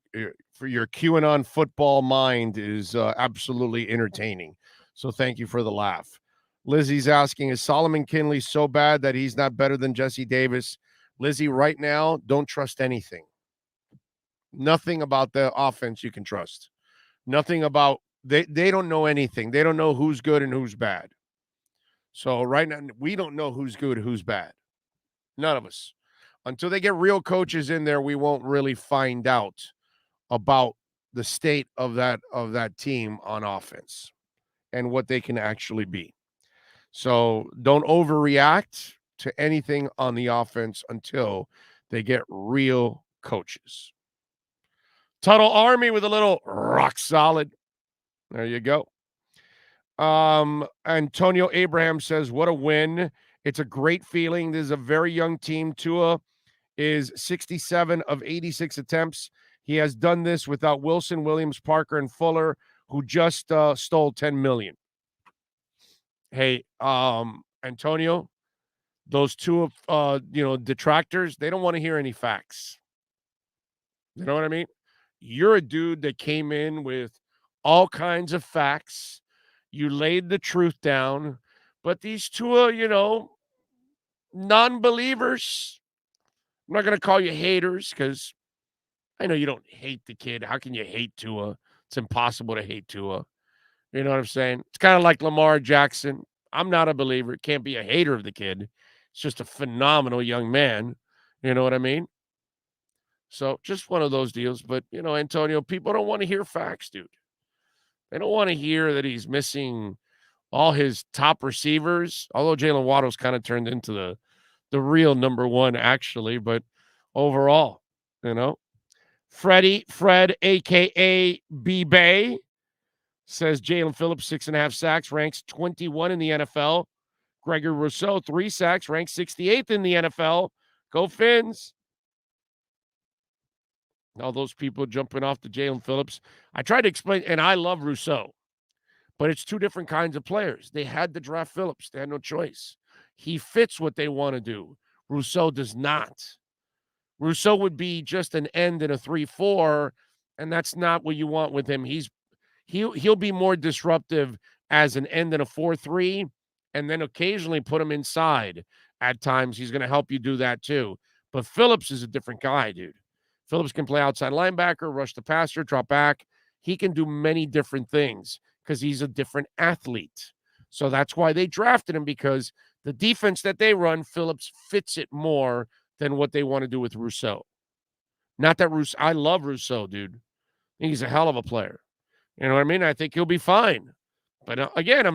for your QAnon football mind is absolutely entertaining. So thank you for the laugh. Lizzie's asking, is Solomon Kinley so bad that he's not better than Jesse Davis? Lizzie, right now, don't trust anything. Nothing about the offense you can trust. Nothing about they don't know anything. They don't know who's good and who's bad. So right now, we don't know who's good, who's bad. None of us. Until they get real coaches in there, we won't really find out about the state of that team on offense and what they can actually be. So don't overreact to anything on the offense until they get real coaches. Tuttle Army with a little rock solid. There you go. Antonio Abraham says, what a win. It's a great feeling. This is a very young team. Tua is 67 of 86 attempts. He has done this without Wilson, Williams, Parker, and Fuller, who just stole $10 million. Hey, Antonio, those two detractors, they don't want to hear any facts. You know what I mean? You're a dude that came in with all kinds of facts. You laid the truth down. But these two, non-believers, I'm not going to call you haters because I know you don't hate the kid. How can you hate Tua? It's impossible to hate Tua. You know what I'm saying? It's kind of like Lamar Jackson. I'm not a believer. Can't be a hater of the kid. It's just a phenomenal young man. You know what I mean? So just one of those deals. But, Antonio, people don't want to hear facts, dude. They don't want to hear that he's missing all his top receivers, although Jalen Waddle's kind of turned into the real number one, actually. But overall, Fred, a.k.a. B-Bay, says Jalen Phillips, 6.5 sacks, ranks 21 in the NFL. Gregory Rousseau, 3 sacks, ranks 68th in the NFL. Go Fins. All those people jumping off to Jalen Phillips. I tried to explain, and I love Rousseau, but it's two different kinds of players. They had to draft Phillips. They had no choice. He fits what they want to do. Rousseau does not. Rousseau would be just an end in a 3-4, and that's not what you want with him. He'll be more disruptive as an end in a 4-3, and then occasionally put him inside. At times, he's going to help you do that too. But Phillips is a different guy, dude. Phillips can play outside linebacker, rush the passer, drop back. He can do many different things because he's a different athlete. So that's why they drafted him, because the defense that they run, Phillips fits it more than what they want to do with Rousseau. Not that Rousseau, I love Rousseau, dude. He's a hell of a player. You know what I mean? I think he'll be fine. But again,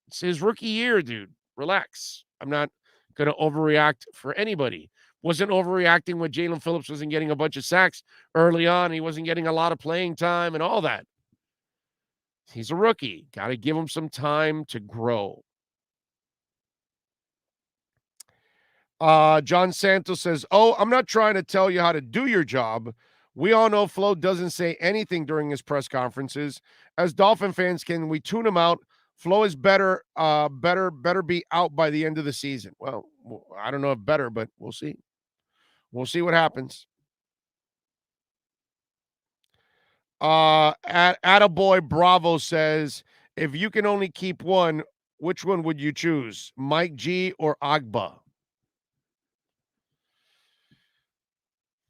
it's his rookie year, dude. Relax. I'm not going to overreact for anybody. Wasn't overreacting when Jaelan Phillips wasn't getting a bunch of sacks early on. He wasn't getting a lot of playing time and all that. He's a rookie. Got to give him some time to grow. John Santos says, I'm not trying to tell you how to do your job. We all know Flo doesn't say anything during his press conferences. As Dolphin fans, can we tune him out? Flo is better be out by the end of the season. Well, I don't know if better, but we'll see. We'll see what happens. Attaboy Bravo says, if you can only keep one, which one would you choose? Mike G or Agba?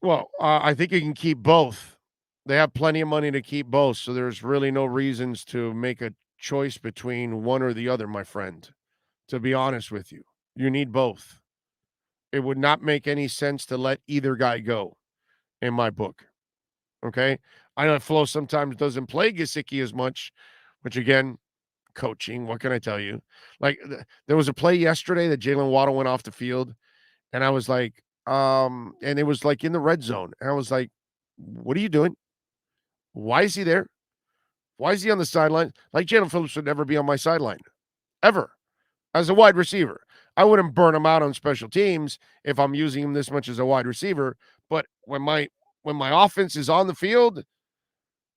Well, I think you can keep both. They have plenty of money to keep both, so there's really no reasons to make a choice between one or the other, my friend. To be honest with you, you need both. It would not make any sense to let either guy go, in my book. Okay? I know Flo sometimes doesn't play Gesicki as much, which again, coaching, what can I tell you? Like, there was a play yesterday that Jalen Waddle went off the field, and I was like, and it was like in the red zone. And I was like, what are you doing? Why is he there? Why is he on the sideline? Like, Jaelan Phillips would never be on my sideline, ever, as a wide receiver. I wouldn't burn him out on special teams if I'm using him this much as a wide receiver. But when my offense is on the field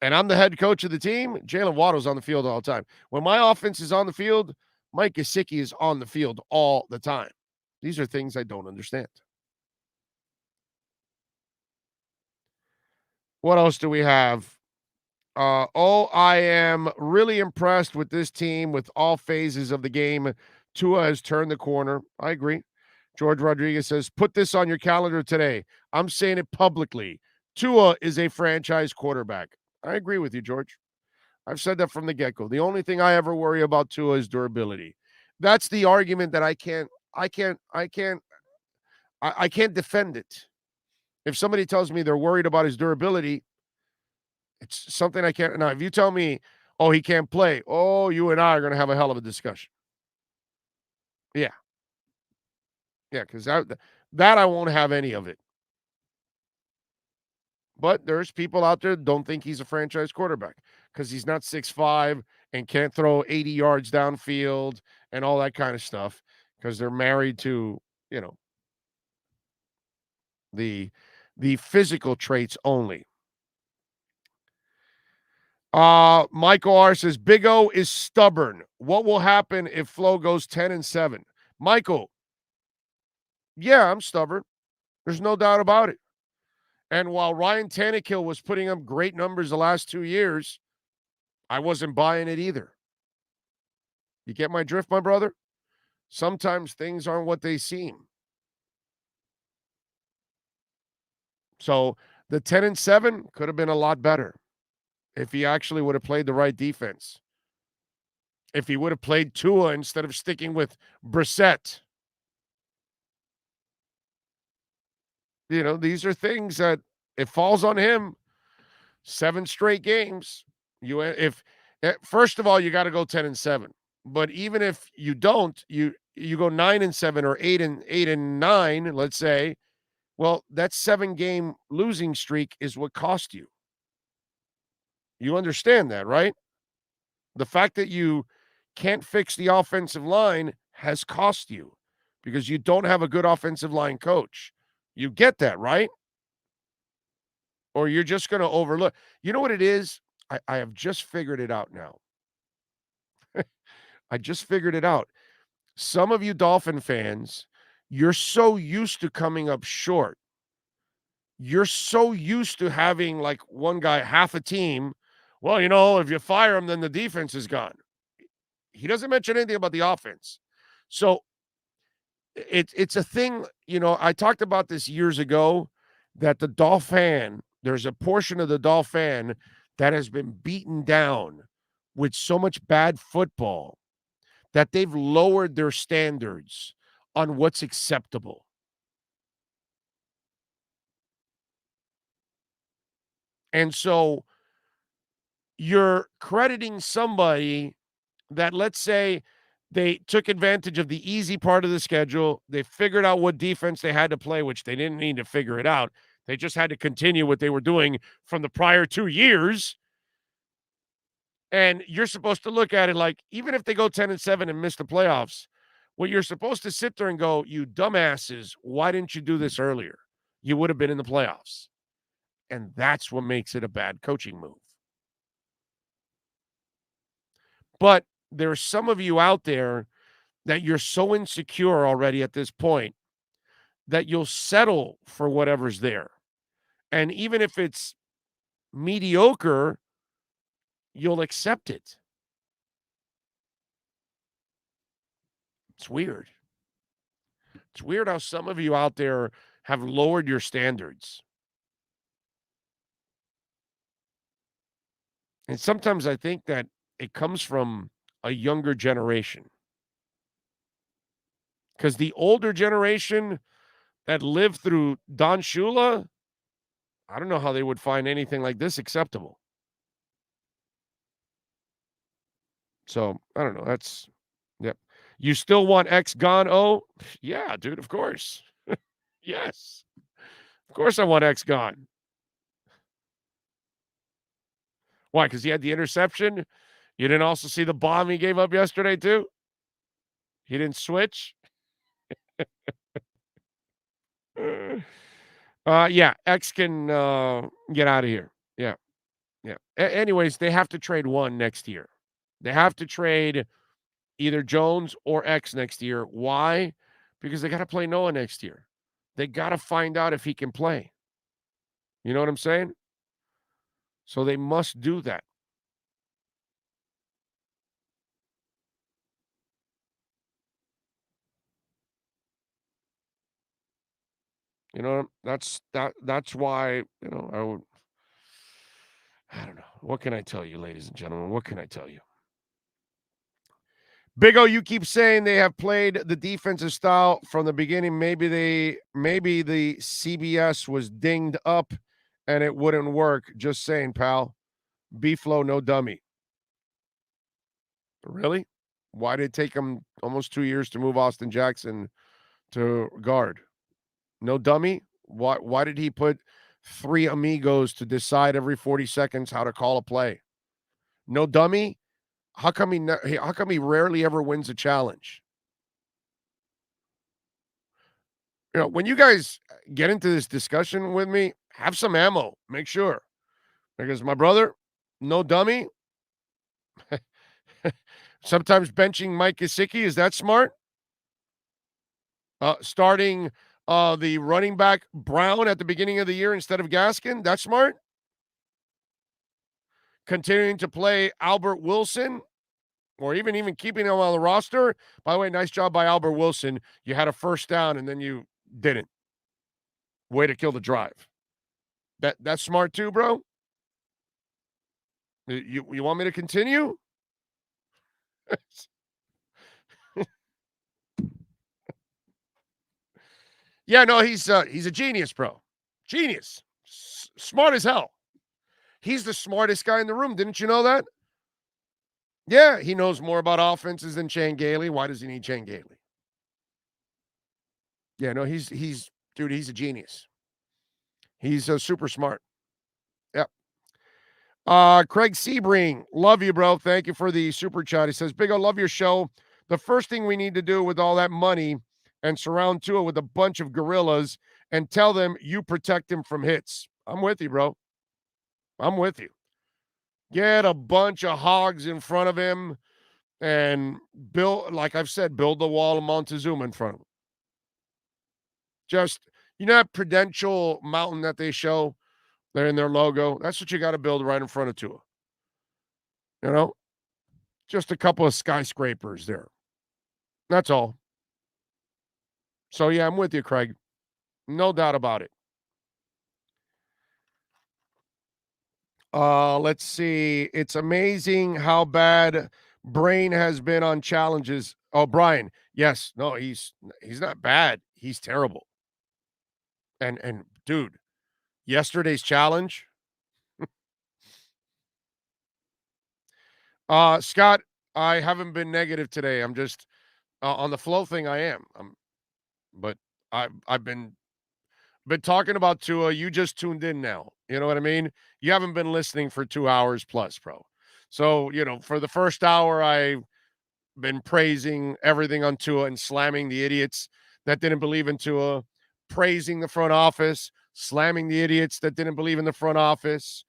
and I'm the head coach of the team, Jalen Waddle's on the field all the time. When my offense is on the field, Mike Gesicki is on the field all the time. These are things I don't understand. What else do we have? I am really impressed with this team with all phases of the game. Tua has turned the corner. I agree. George Rodriguez says, put this on your calendar today. I'm saying it publicly. Tua is a franchise quarterback. I agree with you, George. I've said that from the get-go. The only thing I ever worry about Tua is durability. That's the argument that I can't defend it. If somebody tells me they're worried about his durability, it's something I can't. Now, if you tell me, he can't play, you and I are going to have a hell of a discussion. Yeah. Yeah, because that I won't have any of it. But there's people out there that don't think he's a franchise quarterback because he's not 6'5" and can't throw 80 yards downfield and all that kind of stuff because they're married to, the physical traits only. Michael R says, Big O is stubborn. What will happen if Flo goes 10-7? Michael, yeah, I'm stubborn. There's no doubt about it. And while Ryan Tannehill was putting up great numbers the last 2 years, I wasn't buying it either. You get my drift, my brother? Sometimes things aren't what they seem. So the 10-7 could have been a lot better if he actually would have played the right defense. If he would have played Tua instead of sticking with Brissett. These are things that it falls on him. 7 straight games. First of all, you got to go 10-7. But even if you don't, you go 9-7 or 8-9, let's say. Well, that 7-game losing streak is what cost you. You understand that, right? The fact that you can't fix the offensive line has cost you because you don't have a good offensive line coach. You get that, right? Or you're just going to overlook. You know what it is? I have just figured it out now. I just figured it out. Some of you Dolphin fans, you're so used to coming up short you're so used to having like one guy, half a team. Well, you know, if you fire him, then the defense is gone. He doesn't mention anything about the offense. So it's a thing, you know, I talked about this years ago that the Dolphin, there's a portion of the Dolphin that has been beaten down with so much bad football that they've lowered their standards on what's acceptable. And so you're crediting somebody that, let's say, they took advantage of the easy part of the schedule. They figured out what defense they had to play, which they didn't need to figure it out. They just had to continue what they were doing from the prior 2 years. And you're supposed to look at it like, even if they go 10-7 and miss the playoffs, well, you're supposed to sit there and go, you dumbasses, why didn't you do this earlier? You would have been in the playoffs. And that's what makes it a bad coaching move. But there's some of you out there that you're so insecure already at this point that you'll settle for whatever's there. And even if it's mediocre, you'll accept it. It's weird. It's weird how some of you out there have lowered your standards. And sometimes I think that it comes from a younger generation. Because the older generation that lived through Don Shula, I don't know how they would find anything like this acceptable. So, I don't know. That's, yep. You still want X gone? Oh, yeah, dude, of course. Yes. Of course I want X gone. Why? Because he had the interception? You didn't also see the bomb he gave up yesterday, too? He didn't switch? Yeah, X can get out of here. Yeah. Yeah. Anyways, they have to trade one next year. They have to trade either Jones or X next year. Why? Because they got to play Noah next year. They got to find out if he can play. You know what I'm saying? So they must do that. You know, that's why, you know, I don't know. What can I tell you, ladies and gentlemen? What can I tell you? Big O, you keep saying they have played the defensive style from the beginning. Maybe the CBS was dinged up and it wouldn't work. Just saying, pal. B-Flow, no dummy. Really? Why did it take them almost 2 years to move Austin Jackson to guard? No dummy? Why did he put 3 amigos to decide every 40 seconds how to call a play? No dummy? How come he rarely ever wins a challenge? You know, when you guys get into this discussion with me, have some ammo. Make sure. Because my brother, no dummy. Sometimes benching Mike Gesicki, is that smart? Starting the running back Brown at the beginning of the year instead of Gaskin, that's smart. Continuing to play Albert Wilson, or even keeping him on the roster. By the way, nice job by Albert Wilson. You had a first down and then you didn't. Way to kill the drive. That's smart too, bro. You want me to continue? Yeah, no, he's a genius, bro. Genius. Smart as hell. He's the smartest guy in the room. Didn't you know that? Yeah, he knows more about offenses than Chan Gailey. Why does he need Chan Gailey? Yeah, no, he's dude, he's a genius. He's super smart. Yep. Craig Sebring, love you, bro. Thank you for the super chat. He says, Big O, love your show. The first thing we need to do with all that money and surround Tua with a bunch of gorillas and tell them you protect him from hits. I'm with you, bro. I'm with you. Get a bunch of hogs in front of him and build, like I've said, build the wall of Montezuma in front of him. Just You know that Prudential Mountain that they show there in their logo? That's what you got to build right in front of Tua. You know, just a couple of skyscrapers there. That's all. So, yeah, I'm with you, Craig. No doubt about it. Let's see. It's amazing how bad Brain has been on challenges. Oh, Brian. Yes. No, he's not bad. He's terrible. And dude, yesterday's challenge. Scott, I haven't been negative today. I'm just on the flow thing. I am. But I've been talking about Tua. You just tuned in now. You know what I mean? You haven't been listening for 2 hours plus, bro. So, for the first hour, I've been praising everything on Tua and slamming the idiots that didn't believe in Tua, praising the front office, slamming the idiots that didn't believe in the front office,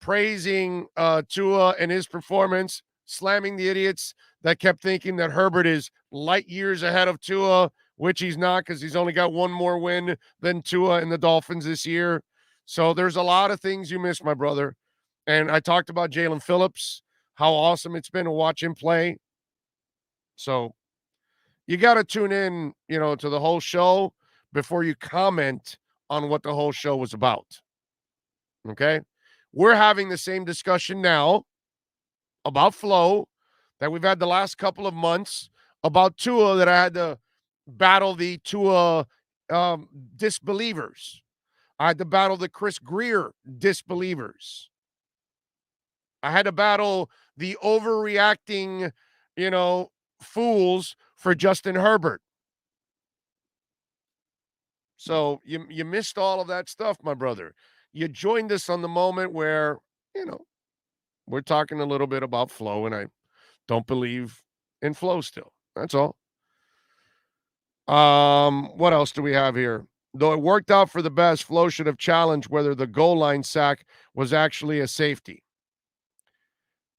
praising Tua and his performance, slamming the idiots that kept thinking that Herbert is light years ahead of Tua, which he's not because he's only got one more win than Tua and the Dolphins this year. So there's a lot of things you missed, my brother. And I talked about Jalen Phillips, how awesome it's been to watch him play. So you got to tune in, to the whole show before you comment on what the whole show was about. Okay? We're having the same discussion now about flow that we've had the last couple of months about Tua, that I had to battle the Tua disbelievers. I had to battle the Chris Grier disbelievers. I had to battle the overreacting, fools for Justin Herbert. So you missed all of that stuff, my brother. You joined us on the moment where, we're talking a little bit about flow, and I don't believe in flow still. That's all. What else do we have here? Though it worked out for the best, Flo should have challenged whether the goal line sack was actually a safety.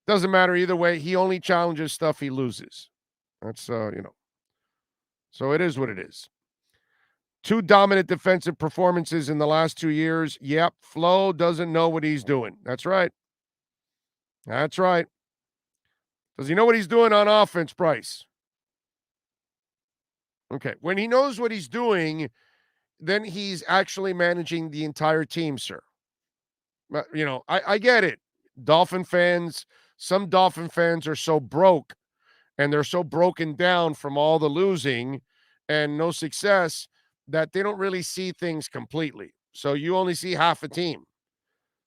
Doesn't matter either way. He only challenges stuff he loses. That's, So it is what it is. 2 dominant defensive performances in the last 2 years. Yep, Flo doesn't know what he's doing. That's right. That's right. Does he know what he's doing on offense, Bryce? Okay. When he knows what he's doing, then he's actually managing the entire team, sir. I get it. Some Dolphin fans are so broke, and they're so broken down from all the losing and no success that they don't really see things completely. So you only see half a team.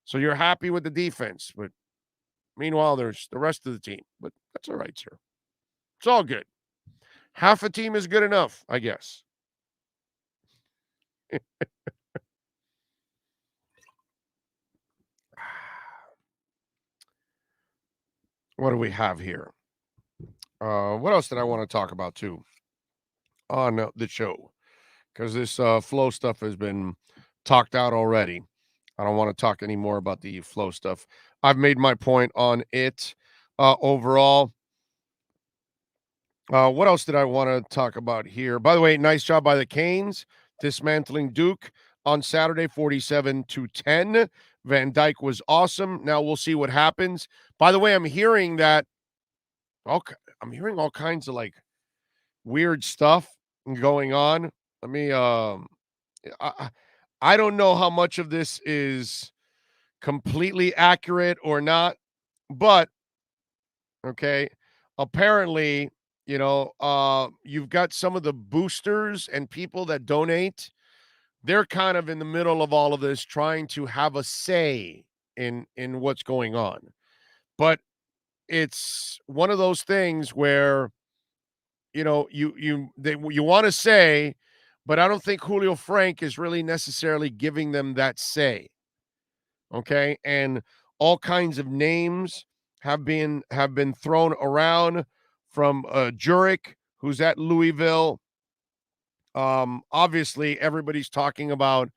So you're happy with the defense, but meanwhile, there's the rest of the team. But that's all right, sir. It's all good. Half a team is good enough, I guess. What do we have here? What else did I want to talk about, too, on the show? Because this flow stuff has been talked out already. I don't want to talk anymore about the flow stuff. I've made my point on it overall. What else did I want to talk about here? By the way, nice job by the Canes dismantling Duke on Saturday, 47-10. Van Dyke was awesome. Now we'll see what happens. By the way, I'm hearing all kinds of like weird stuff going on. Let me I don't know how much of this is completely accurate or not, but okay, apparently, you've got some of the boosters and people that donate. They're kind of in the middle of all of this, trying to have a say in what's going on. But it's one of those things where, you want to say, but I don't think Julio Frank is really necessarily giving them that say. Okay, and all kinds of names have been thrown around, from Jurek, who's at Louisville. Obviously, everybody's talking about,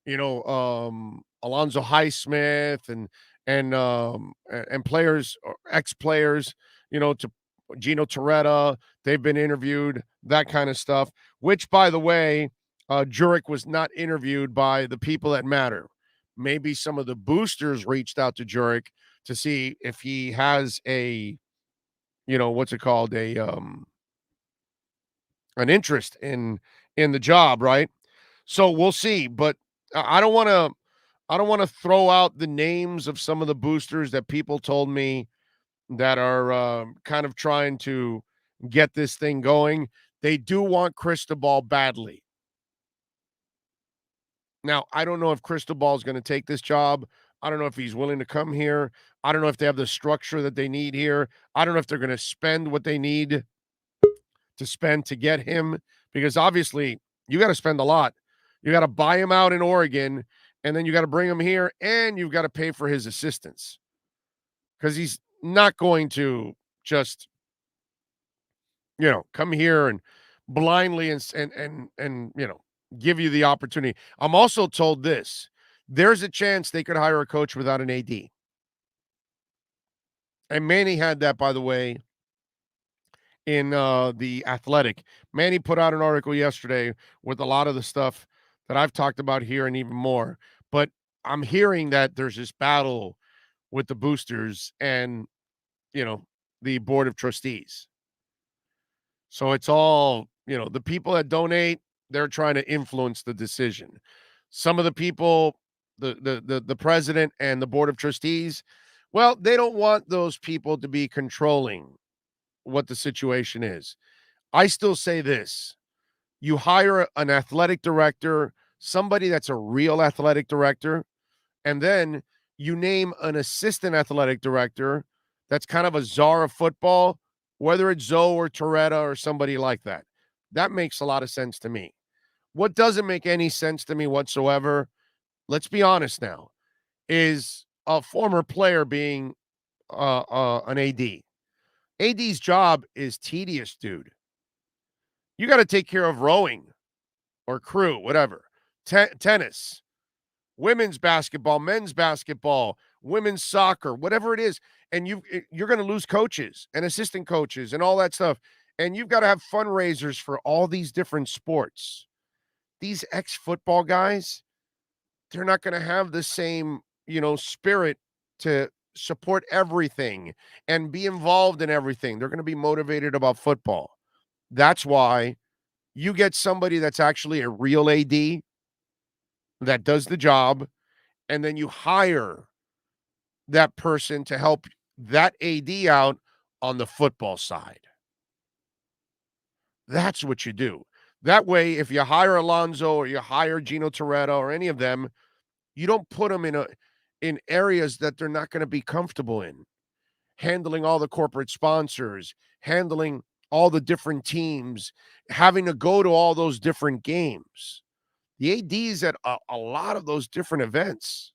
Alonzo Highsmith and players, or ex-players, to Gino Torretta. They've been interviewed, that kind of stuff, which, by the way, Jurek was not interviewed by the people that matter. Maybe some of the boosters reached out to Jurek to see if he has a, what's it called, an interest in the job, right? So we'll see, but I don't want to throw out the names of some of the boosters that people told me that are kind of trying to get this thing going. They do want Cristobal badly. Now, I don't know if Cristobal is going to take this job. I don't know if he's willing to come here. I don't know if they have the structure that they need here. I don't know if they're going to spend what they need to spend to get him, because obviously you got to spend a lot. You got to buy him out in Oregon, and then you got to bring him here, and you've got to pay for his assistants, because he's not going to just, come here and blindly and give you the opportunity. I'm also told this: there's a chance they could hire a coach without an AD. And Manny had that, by the way, in The Athletic. Manny put out an article yesterday with a lot of the stuff that I've talked about here and even more. But I'm hearing that there's this battle with the boosters and, the board of trustees. So it's all, the people that donate, they're trying to influence the decision. Some of the people, the president and the board of trustees, well, they don't want those people to be controlling what the situation is. I still say this: you hire an athletic director, somebody that's a real athletic director, and then you name an assistant athletic director that's kind of a czar of football, whether it's Zoe or Toretta or somebody like that. That makes a lot of sense to me. What doesn't make any sense to me whatsoever, let's be honest now, is a former player being an AD. AD's job is tedious, dude. You got to take care of rowing or crew, whatever, tennis, women's basketball, men's basketball, women's soccer, whatever it is. And you're going to lose coaches and assistant coaches and all that stuff. And you've got to have fundraisers for all these different sports. These ex-football guys, they're not going to have the same, spirit to support everything and be involved in everything. They're going to be motivated about football. That's why you get somebody that's actually a real AD that does the job, and then you hire that person to help that AD out on the football side. That's what you do. That way, if you hire Alonso or you hire Gino Toretta or any of them, you don't put them in areas that they're not going to be comfortable in, handling all the corporate sponsors, handling all the different teams, having to go to all those different games. The ADs at a lot of those different events.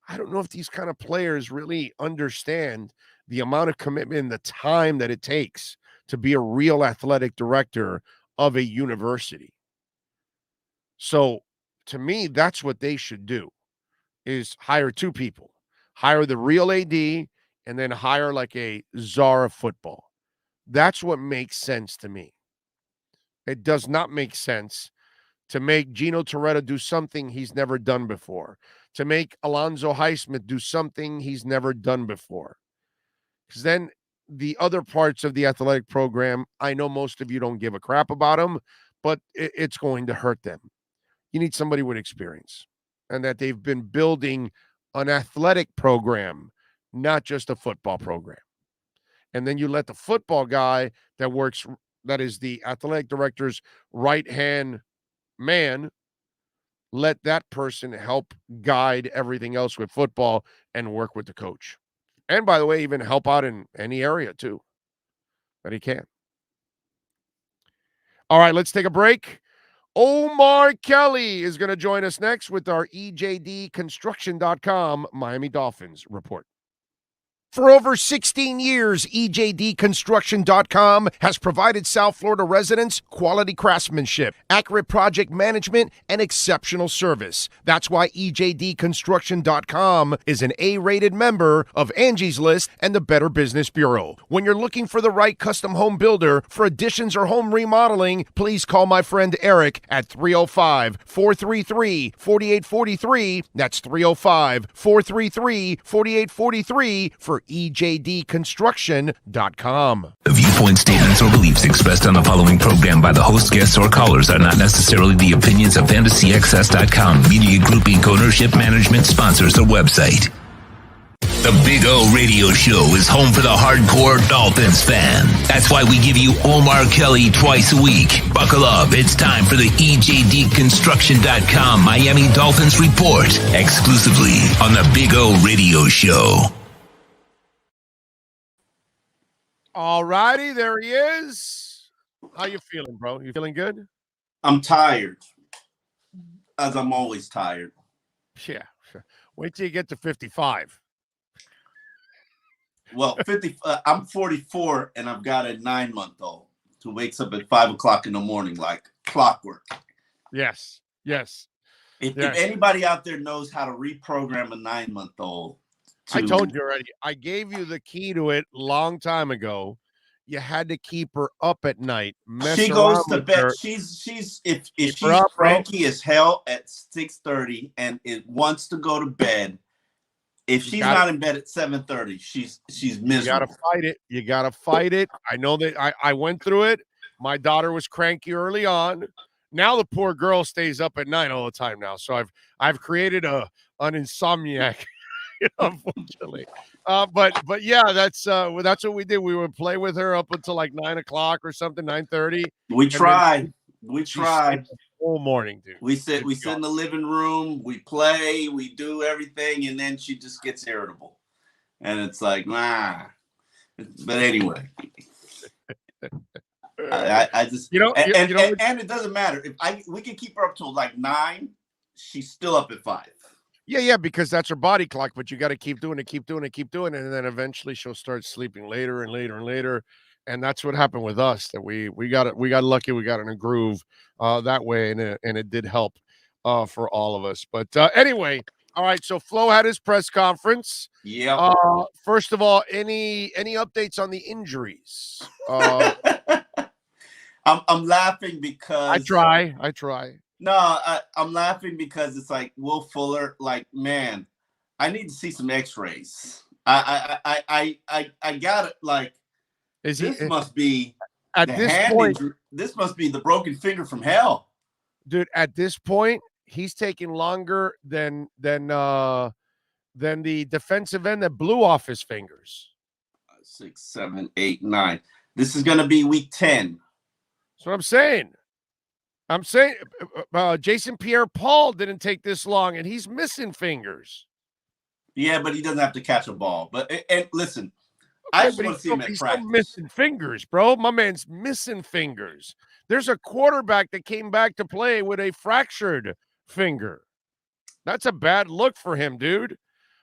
I don't know if these kind of players really understand the amount of commitment and the time that it takes to be a real athletic director of a university. So to me, that's what they should do, is hire two people. Hire the real AD and then hire like a czar of football. That's what makes sense to me. It does not make sense to make Gino Toretta do something he's never done before, to make Alonzo Highsmith do something he's never done before. Because then the other parts of the athletic program, I know most of you don't give a crap about them, but it's going to hurt them. You need somebody with experience and that they've been building an athletic program, not just a football program. And then you let the football guy that is the athletic director's right-hand man, let that person help guide everything else with football and work with the coach. And by the way, even help out in any area too that he can. All right, let's take a break. Omar Kelly is going to join us next with our EJDconstruction.com Miami Dolphins report. For over 16 years, EJDConstruction.com has provided South Florida residents quality craftsmanship, accurate project management, and exceptional service. That's why EJDConstruction.com is an A-rated member of Angie's List and the Better Business Bureau. When you're looking for the right custom home builder for additions or home remodeling, please call my friend Eric at 305-433-4843. That's 305-433-4843 for EJDConstruction.com. The viewpoint statements or beliefs expressed on the following program by the host, guests, or callers are not necessarily the opinions of FantasyXS.com, Media Group Inc. ownership, management, sponsors, or website. The Big O Radio Show is home for the hardcore Dolphins fan. That's why we give you Omar Kelly twice a week. Buckle up. It's time for the EJDConstruction.com Miami Dolphins Report, exclusively on the Big O Radio Show. All righty, there he is. How you feeling, bro? You feeling good? I'm tired, as I'm always tired. Yeah, sure. Wait till you get to 55. Well, 50. I'm 44, and I've got a 9-month-old who wakes up at 5 o'clock in the morning like clockwork. Yes. If anybody out there knows how to reprogram a 9-month-old, I told you already. I gave you the key to it long time ago. You had to keep her up at night. She goes to bed. She's if she's cranky as hell at 6:30 and it wants to go to bed. If she's not in bed at 7:30, she's miserable. You gotta fight it. I know that I went through it. My daughter was cranky early on. Now the poor girl stays up at night all the time now. So I've created an insomniac. Unfortunately, but yeah, that's what we did. We would play with her up until like 9 o'clock or something, 9:30. We tried whole morning, dude. We sit in the living room, we play, we do everything, and then she just gets irritable, and it's like But anyway, I just and it doesn't matter if we can keep her up till like 9. She's still up at 5. Yeah, because that's her body clock, but you got to keep doing it, and then eventually she'll start sleeping later and later. And that's what happened with us. That we got lucky, we got in a groove that way, and it did help for all of us. But anyway, all right. So Flo had his press conference. Yeah. First of all, any updates on the injuries? I'm laughing because I try. No, I'm laughing because it's like Will Fuller. Like, man, I need to see some X-rays. I got it. Like, this must be at this point. This must be the broken finger from hell, dude. At this point, he's taking longer than the defensive end that blew off his fingers. 6, 7, 8, 9. This is gonna be week 10. That's what I'm saying. Jason Pierre-Paul didn't take this long, and he's missing fingers. Yeah, but he doesn't have to catch a ball. And listen, I just want to see him at practice. Missing fingers, bro. My man's missing fingers. There's a quarterback that came back to play with a fractured finger. That's a bad look for him, dude.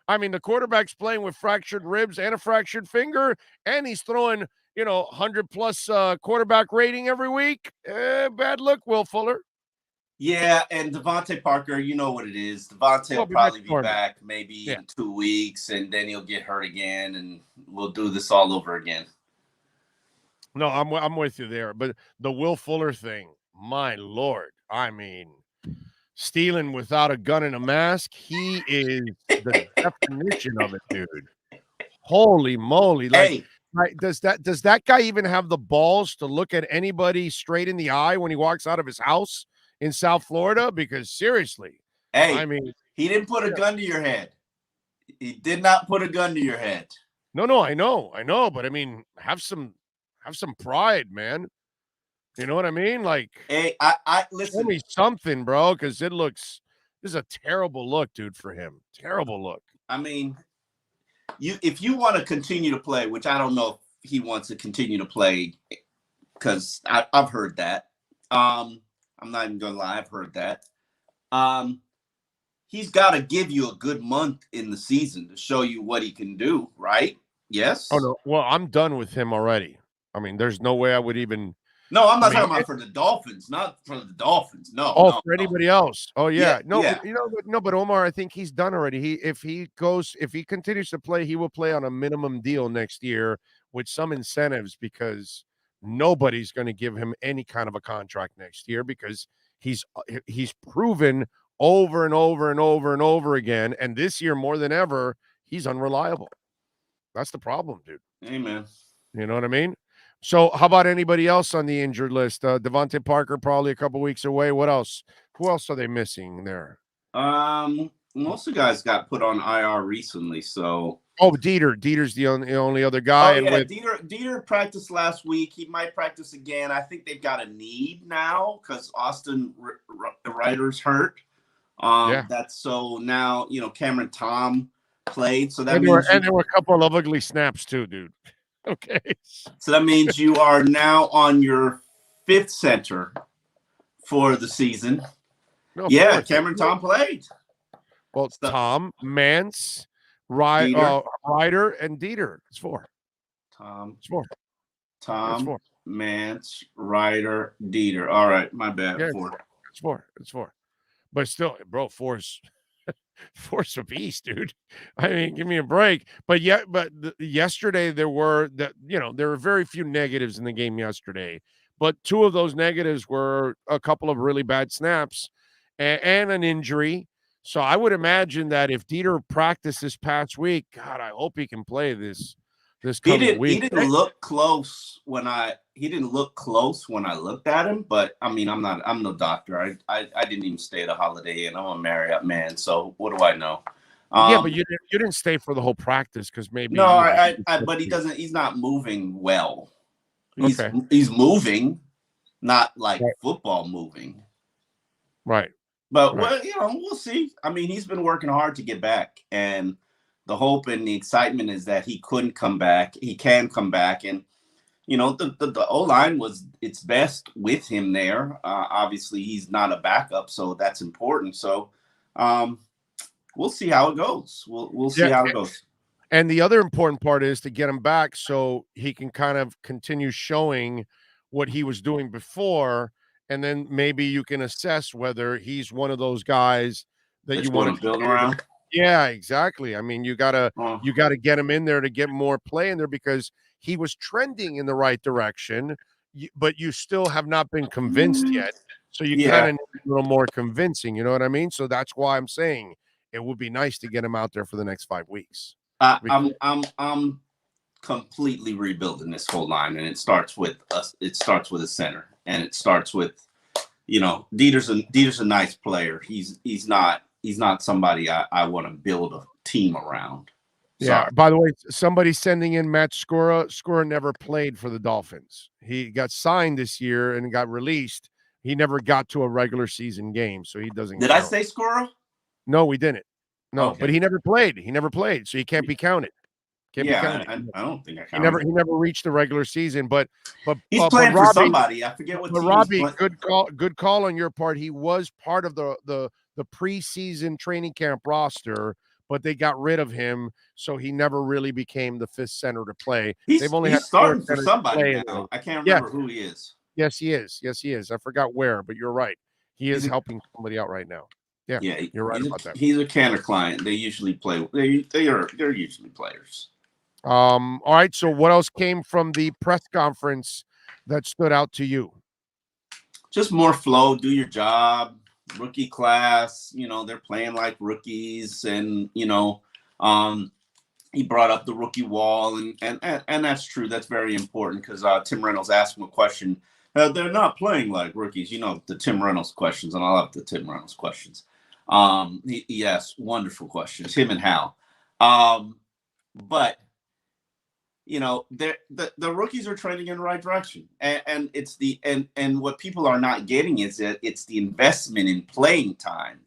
I mean, the quarterback's playing with fractured ribs and a fractured finger, and he's throwing 100+ quarterback rating every week. Bad look, Will Fuller. Yeah, and Devontae Parker, you know what it is. Devontae will probably be back maybe in 2 weeks, and then he'll get hurt again, and we'll do this all over again. No, I'm with you there. But the Will Fuller thing, my Lord, I mean, stealing without a gun and a mask, he is the definition of it, dude. Holy moly. Hey. Right, does that guy even have the balls to look at anybody straight in the eye when he walks out of his house in South Florida? Because seriously, I mean, he didn't put a gun to your head. He did not put a gun to your head. No, I know, but I mean, have some pride, man. You know what I mean? Like, hey, I listen. Show me something, bro, because this is a terrible look, dude, for him. Terrible look. I mean, if you want to continue to play, which I don't know if he wants to continue to play, because I've heard that. I'm not even gonna lie, I've heard that. He's got to give you a good month in the season to show you what he can do, right? Yes. Oh no. Well, I'm done with him already. I mean, there's no way I would even. No, I'm not talking about for the Dolphins, not for the Dolphins. No. Oh, no, for anybody else. Oh yeah. No, yeah. But Omar, I think he's done already. If he continues to play, he will play on a minimum deal next year with some incentives because nobody's going to give him any kind of a contract next year because he's proven over and over and over and over again, and this year more than ever, he's unreliable. That's the problem, dude. Amen. You know what I mean? So how about anybody else on the injured list? Devontae Parker probably a couple weeks away. What else? Who else are they missing there? Most of the guys got put on IR recently. So Dieter's the only other guy. Dieter practiced last week. He might practice again. I think they've got a need now because Austin Ryder's hurt. That's so now Cameron Tom played. So that means there were a couple of ugly snaps too, dude. Okay. So that means you are now on your 5th center for the season. No, Cameron Tom played. Well, Tom, Mance, Ryder, and Dieter. It's 4. It's 4. Tom, Mance, Ryder, Dieter. All right, my bad. Yeah, 4. It's 4. But still, bro, 4's a beast, dude. I mean, give me a break. But yesterday there were very few negatives in the game yesterday. But 2 of those negatives were a couple of really bad snaps and an injury. So I would imagine that if Dieter practiced this past week, God, I hope he can play this coming week. He didn't look close when I looked at him, but I mean, I'm no doctor. I didn't even stay at a Holiday Inn. I'm a Marriott man, so what do I know? But you didn't stay for the whole practice because maybe but he's not moving well. He's moving, not like football moving. Right. But we'll see. I mean, he's been working hard to get back, and the hope and the excitement is that he couldn't come back. He can come back, and the O-line was its best with him there. Obviously, he's not a backup, so that's important. So we'll see how it goes. We'll see how it goes. And the other important part is to get him back so he can kind of continue showing what he was doing before. And then maybe you can assess whether he's one of those guys that you want to build around. Yeah, exactly. I mean, you gotta get him in there to get more play in there because he was trending in the right direction, but you still have not been convinced yet. So you kind of need a little more convincing. You know what I mean? So that's why I'm saying it would be nice to get him out there for the next 5 weeks. I'm completely rebuilding this whole line, and it starts with us. It starts with a center. And it starts with, Dieter's a nice player. He's not somebody I want to build a team around. Yeah. By the way, somebody sending in Matt Skura. Skura never played for the Dolphins. He got signed this year and got released. He never got to a regular season game, so he doesn't. Did I say Skura? No, we didn't. No, but he never played. So he can't be counted. I don't think I counted. He never reached the regular season, but he's playing for somebody. I forget what team. Robbie, good call on your part. He was part of the preseason training camp roster, but they got rid of him, so he never really became the 5th center to play. He's starting for somebody now. I can't remember who he is. Yes, he is. I forgot where, but you're right. He is helping somebody out right now. Yeah, you're right about that. He's a Cantor client. They usually play. They're usually players. All right. So what else came from the press conference that stood out to you? Just more flow. Do your job. Rookie class. They're playing like rookies, and he brought up the rookie wall, and that's true. That's very important because Tim Reynolds asked him a question. They're not playing like rookies. The Tim Reynolds questions, and I love the Tim Reynolds questions. He asked wonderful questions. Him and Hal. But the rookies are trending in the right direction, and it's and what people are not getting is that it's the investment in playing time.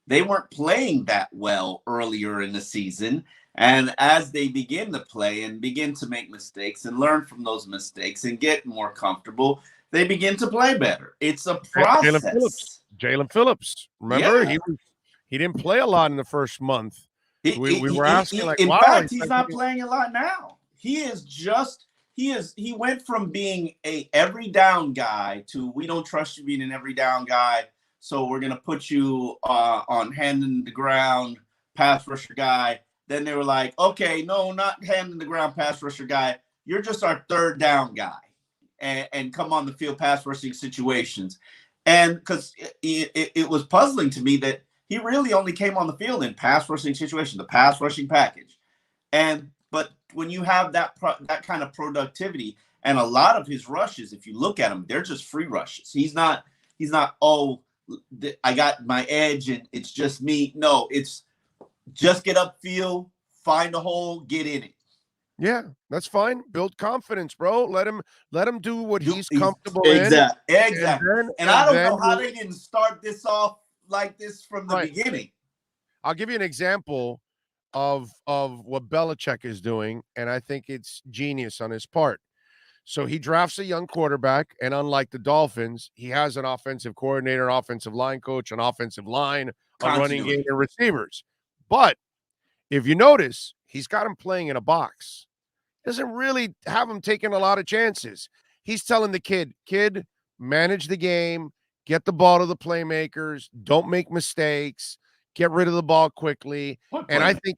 They weren't playing that well earlier in the season, and as they begin to play and begin to make mistakes and learn from those mistakes and get more comfortable, they begin to play better. It's a process. Jalen Phillips, remember he didn't play a lot in the first month. We were asking, in fact, he's not playing a lot now. He went from being a every down guy to we don't trust you being an every down guy, so we're gonna put you on hand in the ground pass rusher guy. Then they were like, okay, no, not hand in the ground pass rusher guy. You're just our third down guy, and come on the field pass rushing situations. And because it was puzzling to me that he really only came on the field in pass rushing situations, the pass rushing package. But when you have that kind of productivity, and a lot of his rushes, if you look at them, they're just free rushes. He's not, oh, I got my edge and it's just me. No, it's just get upfield, find a hole, get in it. Yeah, that's fine. Build confidence, bro. Let him do what he's comfortable in. Exactly. And I don't know how they didn't start this off like this from the beginning. I'll give you an example of what Belichick is doing, and I think it's genius on his part. So he drafts a young quarterback, and unlike the Dolphins, he has an offensive coordinator, an offensive line coach, an offensive line, a running game, and receivers. But if you notice, he's got him playing in a box. Doesn't really have him taking a lot of chances. He's telling the kid, manage the game, get the ball to the playmakers, don't make mistakes, get rid of the ball quickly. And I think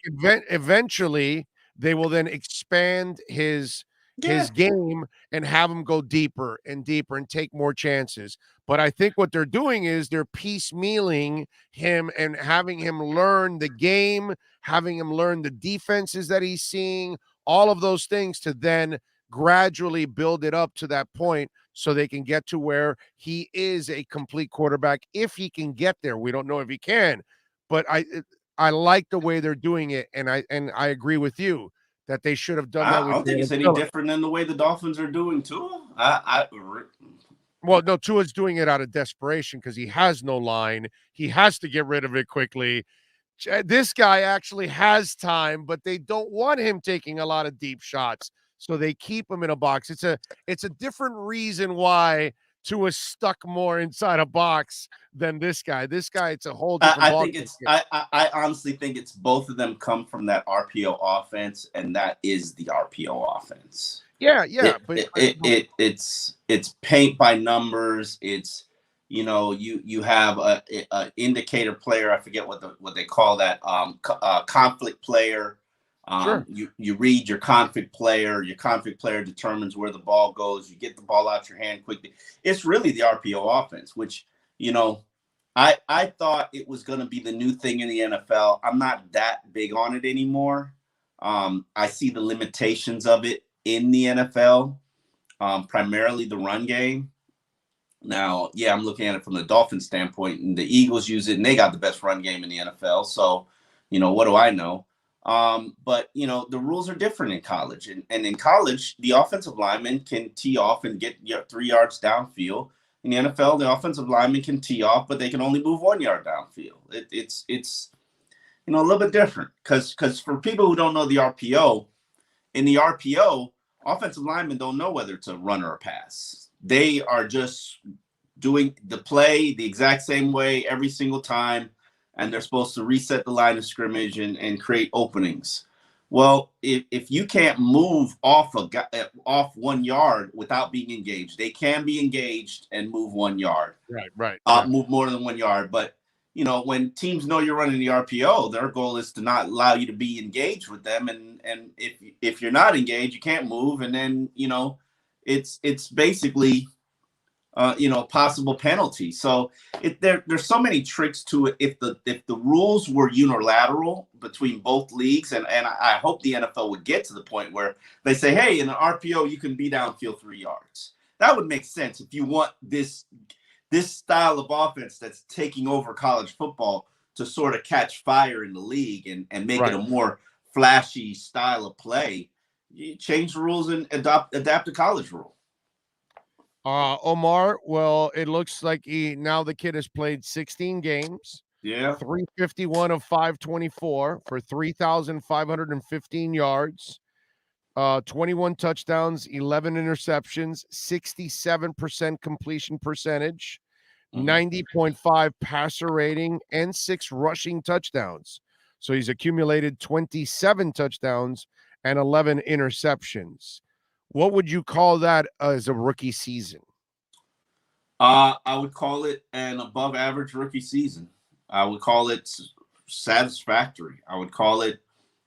eventually they will then expand his game and have him go deeper and deeper and take more chances. But I think what they're doing is they're piecemealing him and having him learn the game, having him learn the defenses that he's seeing, all of those things to then gradually build it up to that point so they can get to where he is a complete quarterback. If he can get there, we don't know if he can, but I like the way they're doing it. And I agree with you that they should have done that. I don't think it's any different than the way the Dolphins are doing too. Well, no, Tua's doing it out of desperation because he has no line. He has to get rid of it quickly. This guy actually has time, but they don't want him taking a lot of deep shots, so they keep him in a box. It's a different reason why Tua's stuck more inside a box than this guy. This guy, it's a whole different I honestly think it's both of them come from that RPO offense, and that is the RPO offense. Yeah, it's paint by numbers. It's you have a indicator player. I forget what they call that. Conflict player. Sure. You read your conflict player. Your conflict player determines where the ball goes. You get the ball out your hand quickly. It's really the RPO offense, which I thought it was going to be the new thing in the NFL. I'm not that big on it anymore. I see the limitations of it in the NFL, primarily the run game. Now, I'm looking at it from the Dolphins standpoint, and the Eagles use it, and they got the best run game in the NFL. So, what do I know? But, the rules are different in college. And in college, the offensive lineman can tee off and get 3 yards downfield. In the NFL, the offensive lineman can tee off, but they can only move 1 yard downfield. It's a little bit different because for people who don't know the RPO, in the RPO, offensive linemen don't know whether it's a run or a pass. They are just doing the play the exact same way every single time, and they're supposed to reset the line of scrimmage and create openings. Well, if you can't move off 1 yard without being engaged, they can be engaged and move 1 yard. Right. Move more than 1 yard. But, when teams know you're running the RPO, their goal is to not allow you to be engaged with them. And if you're not engaged, you can't move. And then, it's basically possible penalty. So there's so many tricks to it. If the rules were unilateral between both leagues, and I hope the NFL would get to the point where they say, hey, in an RPO you can be downfield 3 yards. That would make sense if you want this style of offense that's taking over college football to sort of catch fire in the league and make it a more flashy style of play. You change the rules and adapt the college rule. Omar, well, it looks like now the kid has played 16 games. Yeah. 351 of 524 for 3,515 yards, 21 touchdowns, 11 interceptions, 67% completion percentage, 90.5 passer rating, and 6 rushing touchdowns. So he's accumulated 27 touchdowns and 11 interceptions. What would you call that as a rookie season? I would call it an above average rookie season. I would call it satisfactory. I would call it,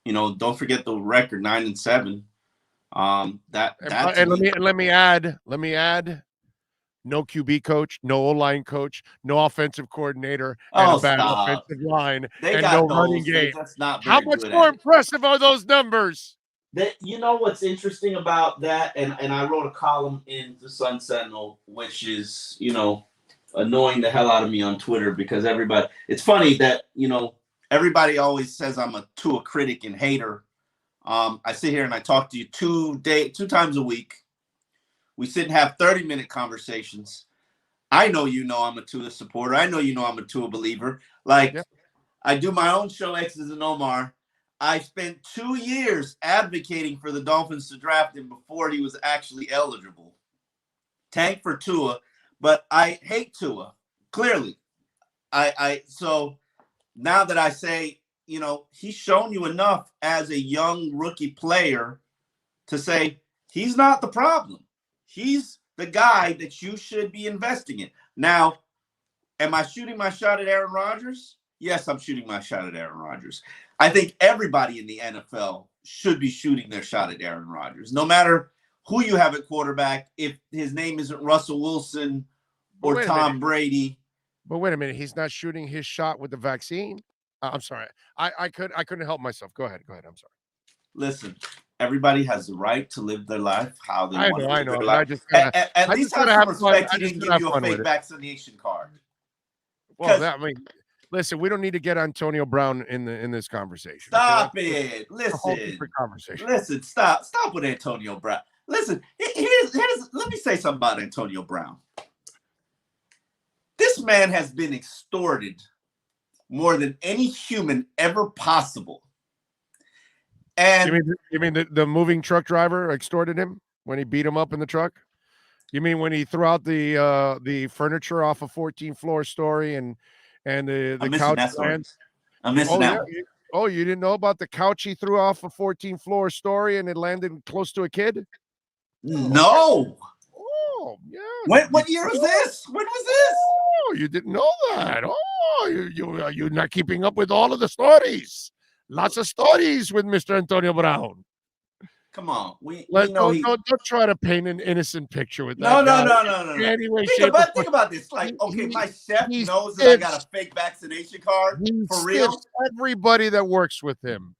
don't forget the record, 9-7. And let me add, no QB coach, no O-line coach, no offensive coordinator, and a bad offensive line, and no running game. How much more impressive are those numbers? What's interesting about that, and I wrote a column in the Sun Sentinel, which is, annoying the hell out of me on Twitter, because it's funny that, everybody always says I'm a Tua critic and hater. I sit here and I talk to you 2 times a week. We sit and have 30-minute conversations. I know I'm a Tua supporter. I know I'm a Tua believer. I do my own show, X's and Omar. I spent 2 years advocating for the Dolphins to draft him before he was actually eligible. Tank for Tua, but I hate Tua, clearly. So now that I say, he's shown you enough as a young rookie player to say he's not the problem. He's the guy that you should be investing in. Now, am I shooting my shot at Aaron Rodgers? Yes, I'm shooting my shot at Aaron Rodgers. I think everybody in the NFL should be shooting their shot at Aaron Rodgers, no matter who you have at quarterback. If his name isn't Russell Wilson or Tom Brady. But wait a minute, he's not shooting his shot with the vaccine. I'm sorry, I couldn't help myself. Go ahead. I'm sorry. Listen, everybody has the right to live their life how they want to live their life. At least have some respect. He didn't give you a fake vaccination card. Well, listen, we don't need to get Antonio Brown in this conversation. Stop it. Listen, stop with Antonio Brown. Listen, let me say something about Antonio Brown. This man has been extorted more than any human ever possible. And you mean the moving truck driver extorted him when he beat him up in the truck? You mean when he threw out the furniture off a 14th floor story and the couch? I'm missing out. Yeah. You didn't know about the couch he threw off a 14th floor story and it landed close to a kid? No. Oh, yeah. What year was this? When was this? Oh, you didn't know that. Oh, you're not keeping up with all of the stories. Lots of stories with Mr. Antonio Brown. Come on. Don't try to paint an innocent picture with that. No. Anyway, think about this. My chef knows that I got a fake vaccination card. For real? Everybody that works with him.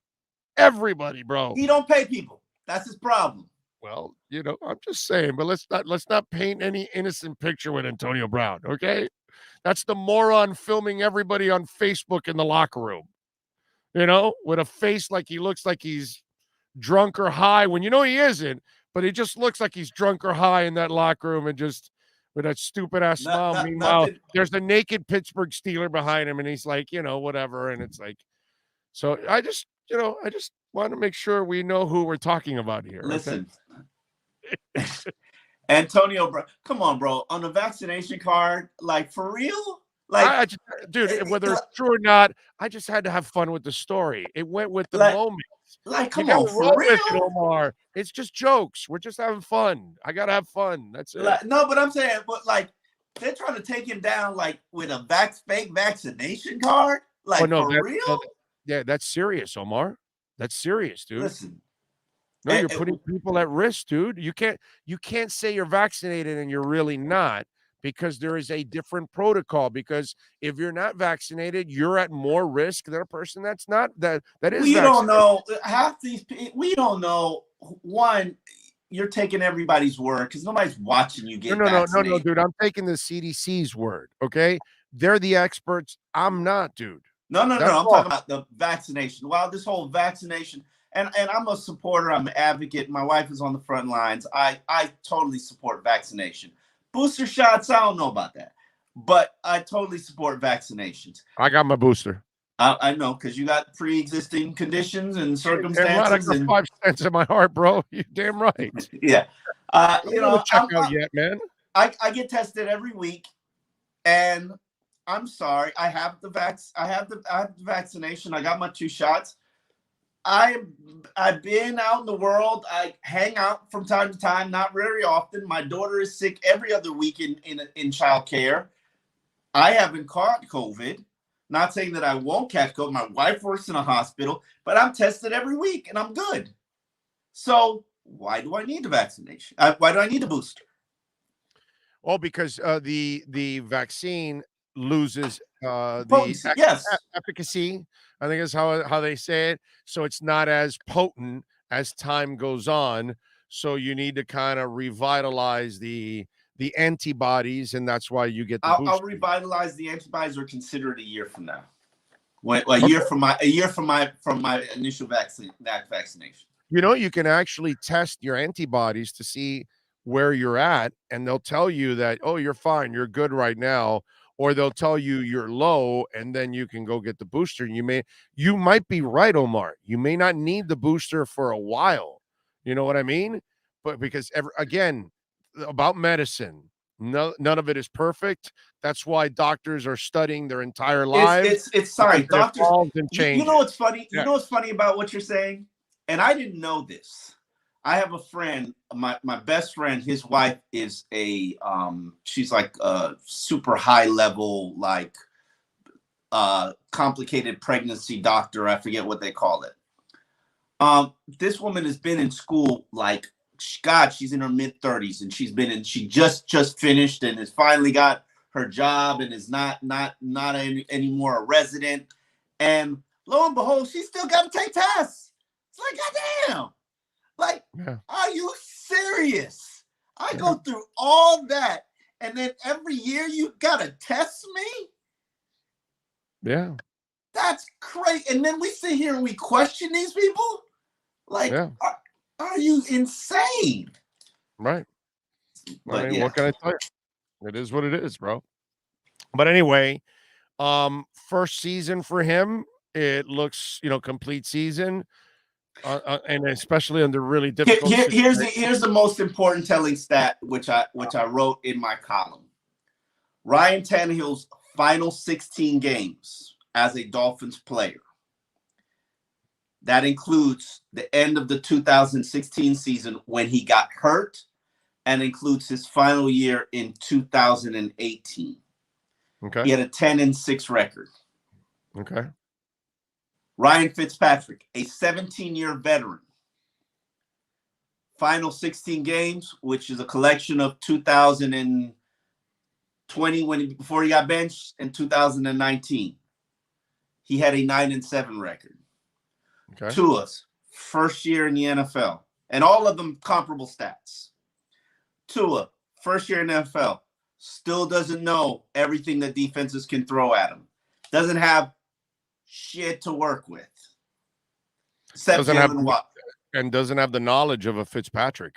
Everybody, bro. He don't pay people. That's his problem. Well, I'm just saying, but let's not paint any innocent picture with Antonio Brown, okay? That's the moron filming everybody on Facebook in the locker room. With a face like he looks like he's drunk or high when he isn't, but he just looks like he's drunk or high in that locker room and just with that stupid ass smile. Meanwhile, there's a naked Pittsburgh Steeler behind him and he's like, whatever. And it's like, so I just want to make sure we know who we're talking about here. Listen, okay? Antonio, bro, come on, bro, on the vaccination card, for real? Dude, whether it's true or not, I just had to have fun with the story. It went with the moment. Come on, for real? Omar. It's just jokes. We're just having fun. I gotta have fun. That's it. No, but I'm saying, they're trying to take him down with a fake vaccination card. For real? Yeah, that's serious, Omar. That's serious, dude. Listen. No, you're putting people at risk, dude. You can't say you're vaccinated and you're really not, because there is a different protocol. Because if you're not vaccinated, you're at more risk than a person that's not. That is. We don't know. Half these. We don't know. One, you're taking everybody's word because nobody's watching you get vaccinated. No, dude. I'm taking the CDC's word. Okay, they're the experts. I'm not, dude. No. I'm talking about the vaccination. Well, this whole vaccination. And I'm a supporter. I'm an advocate. My wife is on the front lines. I totally support vaccination. Booster shots, I don't know about that. But I totally support vaccinations. I got my booster. I know, because you got pre-existing conditions and circumstances. I got 5 cents in my heart, bro. You're damn right. Yeah. Check out yet, man. I get tested every week. And I'm sorry. I have the vaccination. I got my 2 shots. I've been out in the world. I hang out from time to time, not very often. My daughter is sick every other week in childcare. I haven't caught COVID. Not saying that I won't catch COVID. My wife works in a hospital, but I'm tested every week and I'm good. So why do I need the vaccination? Why do I need the booster? Well, because the vaccine loses Potency, yes. efficacy. I think is how they say it. So it's not as potent as time goes on. So you need to kind of revitalize the antibodies, and that's why you get the booster. I'll revitalize the antibodies or consider it a year from now. A year from my initial vaccination. You know, you can actually test your antibodies to see where you're at, and they'll tell you that, oh, you're fine, you're good right now, or they'll tell you you're low, and then you can go get the booster. And you might be right, Omar. You may not need the booster for a while. You know what I mean? But because again, about medicine, none of it is perfect. That's why doctors are studying their entire lives. It's science. Doctors. You know what's funny? Yeah. You know what's funny about what you're saying? And I didn't know this. I have a friend, my best friend, his wife is she's like a super high level, like complicated pregnancy doctor. I forget what they call it. This woman has been in school, like, God, she's in her mid-30s, and she just finished and has finally got her job and is not anymore a resident. And lo and behold, she's still got to take tests. It's like, goddamn. Like, Are you serious? I go through all that, and then every year you gotta test me? Yeah. That's crazy. And then we sit here and we question these people? Like, are you insane? Right. But, I mean, what can I tell you? It is what it is, bro. But anyway, first season for him, it looks, complete season. And especially under really difficult. Here's the most important telling stat, which I wrote in my column. Ryan Tannehill's final 16 games as a Dolphins player. That includes the end of the 2016 season when he got hurt, and includes his final year in 2018. Okay. He had a 10-6 record. Okay. Ryan Fitzpatrick, a 17-year veteran. Final 16 games, which is a collection of 2020 before he got benched, and 2019. He had a 9-7 record. Okay. Tua's first year in the NFL, and all of them comparable stats. Tua, first year in the NFL, still doesn't know everything that defenses can throw at him. Doesn't have shit to work with. Doesn't have the knowledge of a Fitzpatrick.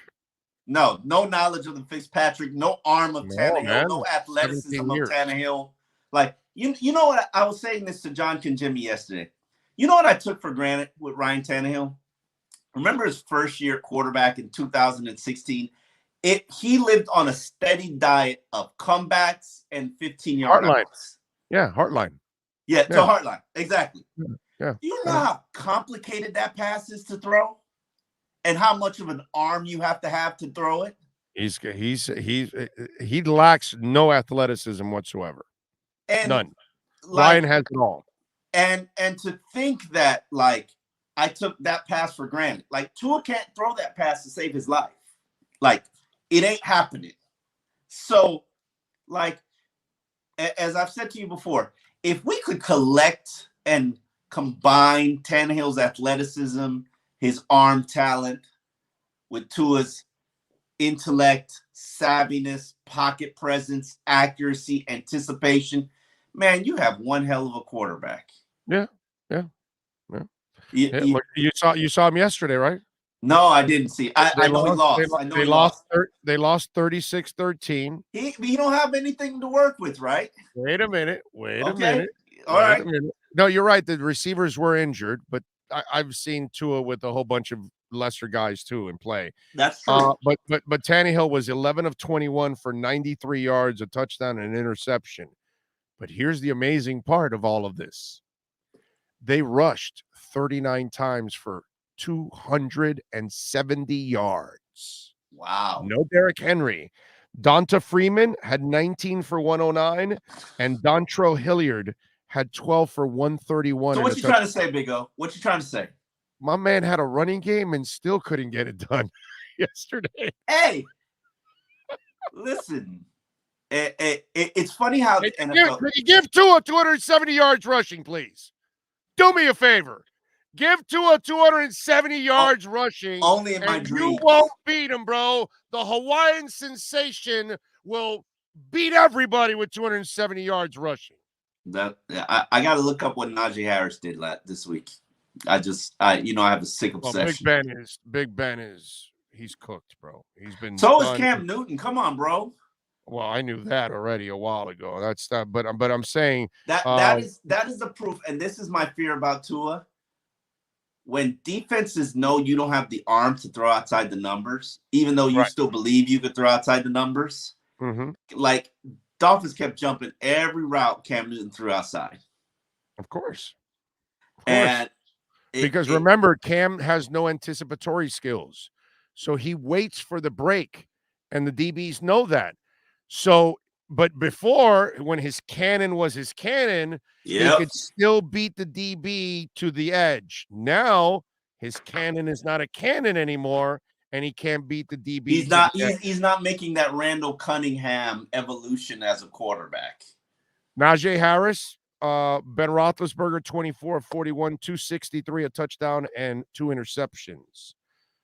No knowledge of the Fitzpatrick, no arm of Tannehill, man. no athleticism of Tannehill. Like, you know what? I was saying this to John Kinjimi yesterday. You know what I took for granted with Ryan Tannehill? Remember his first year quarterback in 2016? He lived on a steady diet of comebacks and 15-yard outs. Yeah, Heartline. Yeah, to Heartline. Exactly. Yeah. You know how complicated that pass is to throw? And how much of an arm you have to throw it? He lacks no athleticism whatsoever. And none. Ryan has it all. And to think that, like, I took that pass for granted. Like, Tua can't throw that pass to save his life. Like, it ain't happening. So, like, as I've said to you before, if we could collect and combine Tannehill's athleticism, his arm talent, with Tua's intellect, savviness, pocket presence, accuracy, anticipation, man, you have one hell of a quarterback. Yeah. You saw him yesterday, right? No, I didn't see. I know he lost. They lost 36-13. He don't have anything to work with, right? Wait a minute. All right. No, you're right. The receivers were injured, but I've seen Tua with a whole bunch of lesser guys too in play. That's true. But Tannehill was 11 of 21 for 93 yards, a touchdown, and an interception. But here's the amazing part of all of this. They rushed 39 times for 270 yards. Wow. No Derrick Henry. Donta Freeman had 19 for 109, and Dontrell Hilliard had 12 for 131. So what you trying to say, Big O? What you trying to say? My man had a running game and still couldn't get it done yesterday. Hey, listen. It's funny how the NFL... Could you give Tua 270 yards rushing, please? Do me a favor. Give Tua 270 yards rushing. Only in my dreams. You won't beat him, bro. The Hawaiian sensation will beat everybody with 270 yards rushing. I got to look up what Najee Harris did this week. I have a sick obsession. Big Ben is he's cooked, bro. He's been is Cam Newton. Come on, bro. Well, I knew that already a while ago. That's not, but I'm saying that is the proof, and this is my fear about Tua. When defenses know you don't have the arm to throw outside the numbers, even though you still believe you could throw outside the numbers, like Dolphins kept jumping every route Cam Newton threw outside. Of course. And because remember, Cam has no anticipatory skills, so he waits for the break, and the DBs know that. So, but before, when his cannon was his cannon, he could still beat the DB to the edge. Now, his cannon is not a cannon anymore, and he can't beat the DB. He's not making that Randall Cunningham evolution as a quarterback. Najee Harris, Ben Roethlisberger, 24 of 41, 263, a touchdown, and 2 interceptions.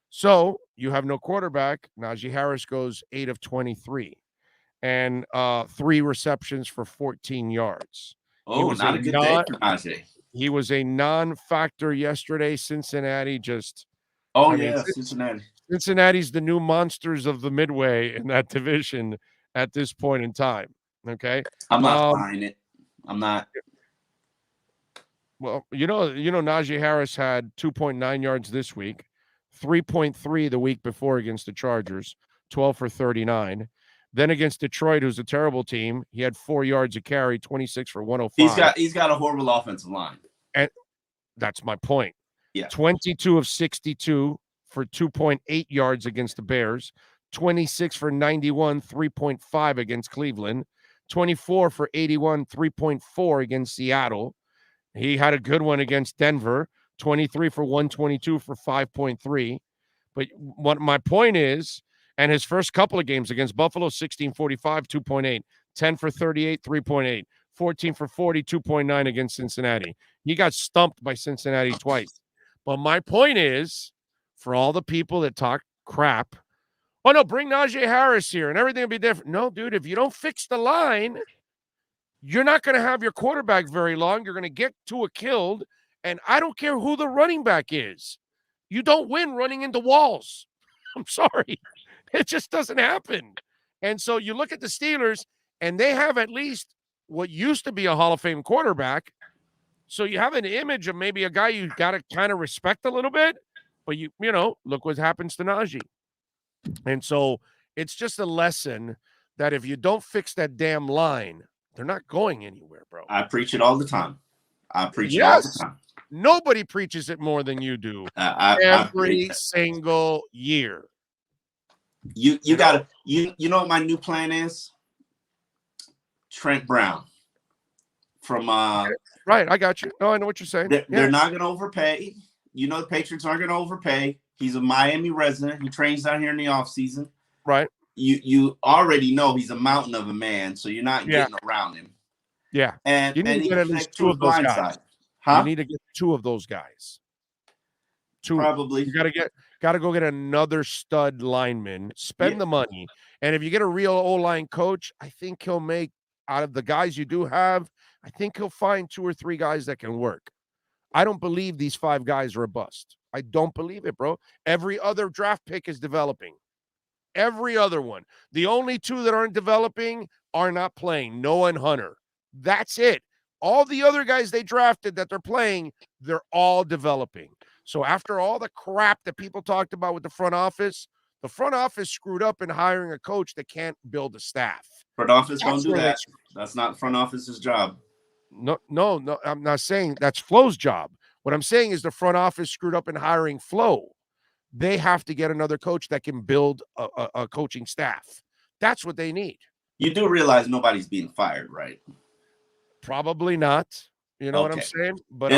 So, you have no quarterback. Najee Harris goes 8 of 23. And 3 receptions for 14 yards. Oh, not a good day for Najee. He was a non-factor yesterday. Cincinnati Cincinnati. Cincinnati's the new monsters of the Midway in that division at this point in time. Okay, I'm not buying it. I'm not. Well, Najee Harris had 2.9 yards this week, 3.3 the week before against the Chargers, 12 for 39. Then against Detroit, who's a terrible team, he had 4 yards a carry, 26 for 105. He's got a horrible offensive line. And that's my point. Yeah. 22 of 62 for 2.8 yards against the Bears, 26 for 91, 3.5 against Cleveland, 24 for 81, 3.4 against Seattle. He had a good one against Denver, 23 for 122 for 5.3. But what my point is, and his first couple of games against Buffalo, 16-45, 2.8, 10 for 38, 3.8, 14 for 40, 2.9 against Cincinnati. He got stumped by Cincinnati twice. But my point is, for all the people that talk crap, oh, no, bring Najee Harris here and everything will be different. No, dude, if you don't fix the line, you're not going to have your quarterback very long. You're going to get Tua killed, and I don't care who the running back is. You don't win running into walls. I'm sorry. It just doesn't happen. And so you look at the Steelers, and they have at least what used to be a Hall of Fame quarterback. So you have an image of maybe a guy you got to kind of respect a little bit, but you look what happens to Najee. And so it's just a lesson that if you don't fix that damn line, they're not going anywhere, bro. I preach it all the time. It all the time. Nobody preaches it more than you do. Every single year. You gotta you know what my new plan is? Trent Brown from right. I got you. No, I know what you're saying. They're not gonna overpay. The Patriots aren't gonna overpay. He's a Miami resident. He trains down here in the offseason. Right. You already know he's a mountain of a man, so you're not getting around him. Yeah. And you need to get at least 2 of those guys. You need to get 2 of those guys. 2. Probably. You got to go get another stud lineman, spend the money. And if you get a real O-line coach, I think he'll make, out of the guys you do have, I think he'll find 2 or 3 guys that can work. I don't believe these 5 guys are a bust. I don't believe it, bro. Every other draft pick is developing. Every other one. The only 2 that aren't developing are not playing, Noah and Hunter. That's it. All the other guys they drafted that they're playing, they're all developing. So after all the crap that people talked about with the front office screwed up in hiring a coach that can't build a staff. Front office don't do that. That's not front office's job. No, I'm not saying that's Flo's job. What I'm saying is the front office screwed up in hiring Flo. They have to get another coach that can build a coaching staff. That's what they need. You do realize nobody's being fired, right? Probably not. You know what I'm saying? But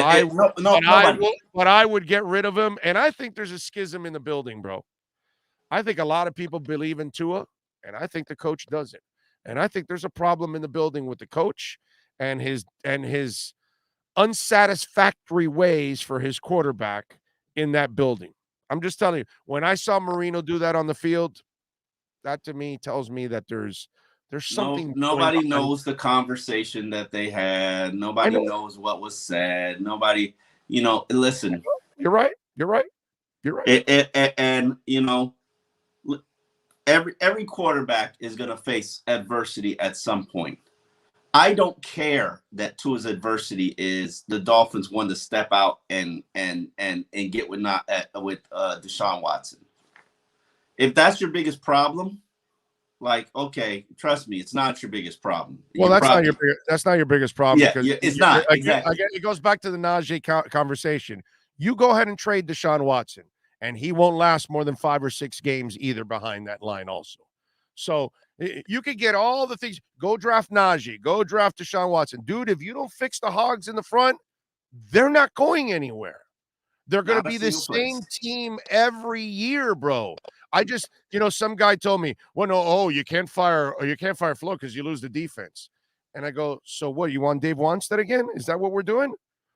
But I would get rid of him. And I think there's a schism in the building, bro. I think a lot of people believe in Tua, and I think the coach doesn't. And I think there's a problem in the building with the coach and his unsatisfactory ways for his quarterback in that building. I'm just telling you, when I saw Marino do that on the field, that to me tells me that there's something. Nobody knows the conversation that they had. Nobody knows what was said. Nobody, listen. You're right. And every quarterback is going to face adversity at some point. I don't care that Tua's adversity is the Dolphins wanted to step out and get with Deshaun Watson. If that's your biggest problem, okay, trust me, it's not your biggest problem. Well, that's not your biggest problem. Yeah, it's not. Exactly. Again, it goes back to the Najee conversation. You go ahead and trade Deshaun Watson, and he won't last more than 5 or 6 games either behind that line also. So you could get all the things. Go draft Najee. Go draft Deshaun Watson. Dude, if you don't fix the hogs in the front, they're not going anywhere. They're going to be the same team every year, bro. I just, some guy told me, well, no, you can't fire Flo because you lose the defense. And I go, so what? You want Dave Wanstead again? Is that what we're doing?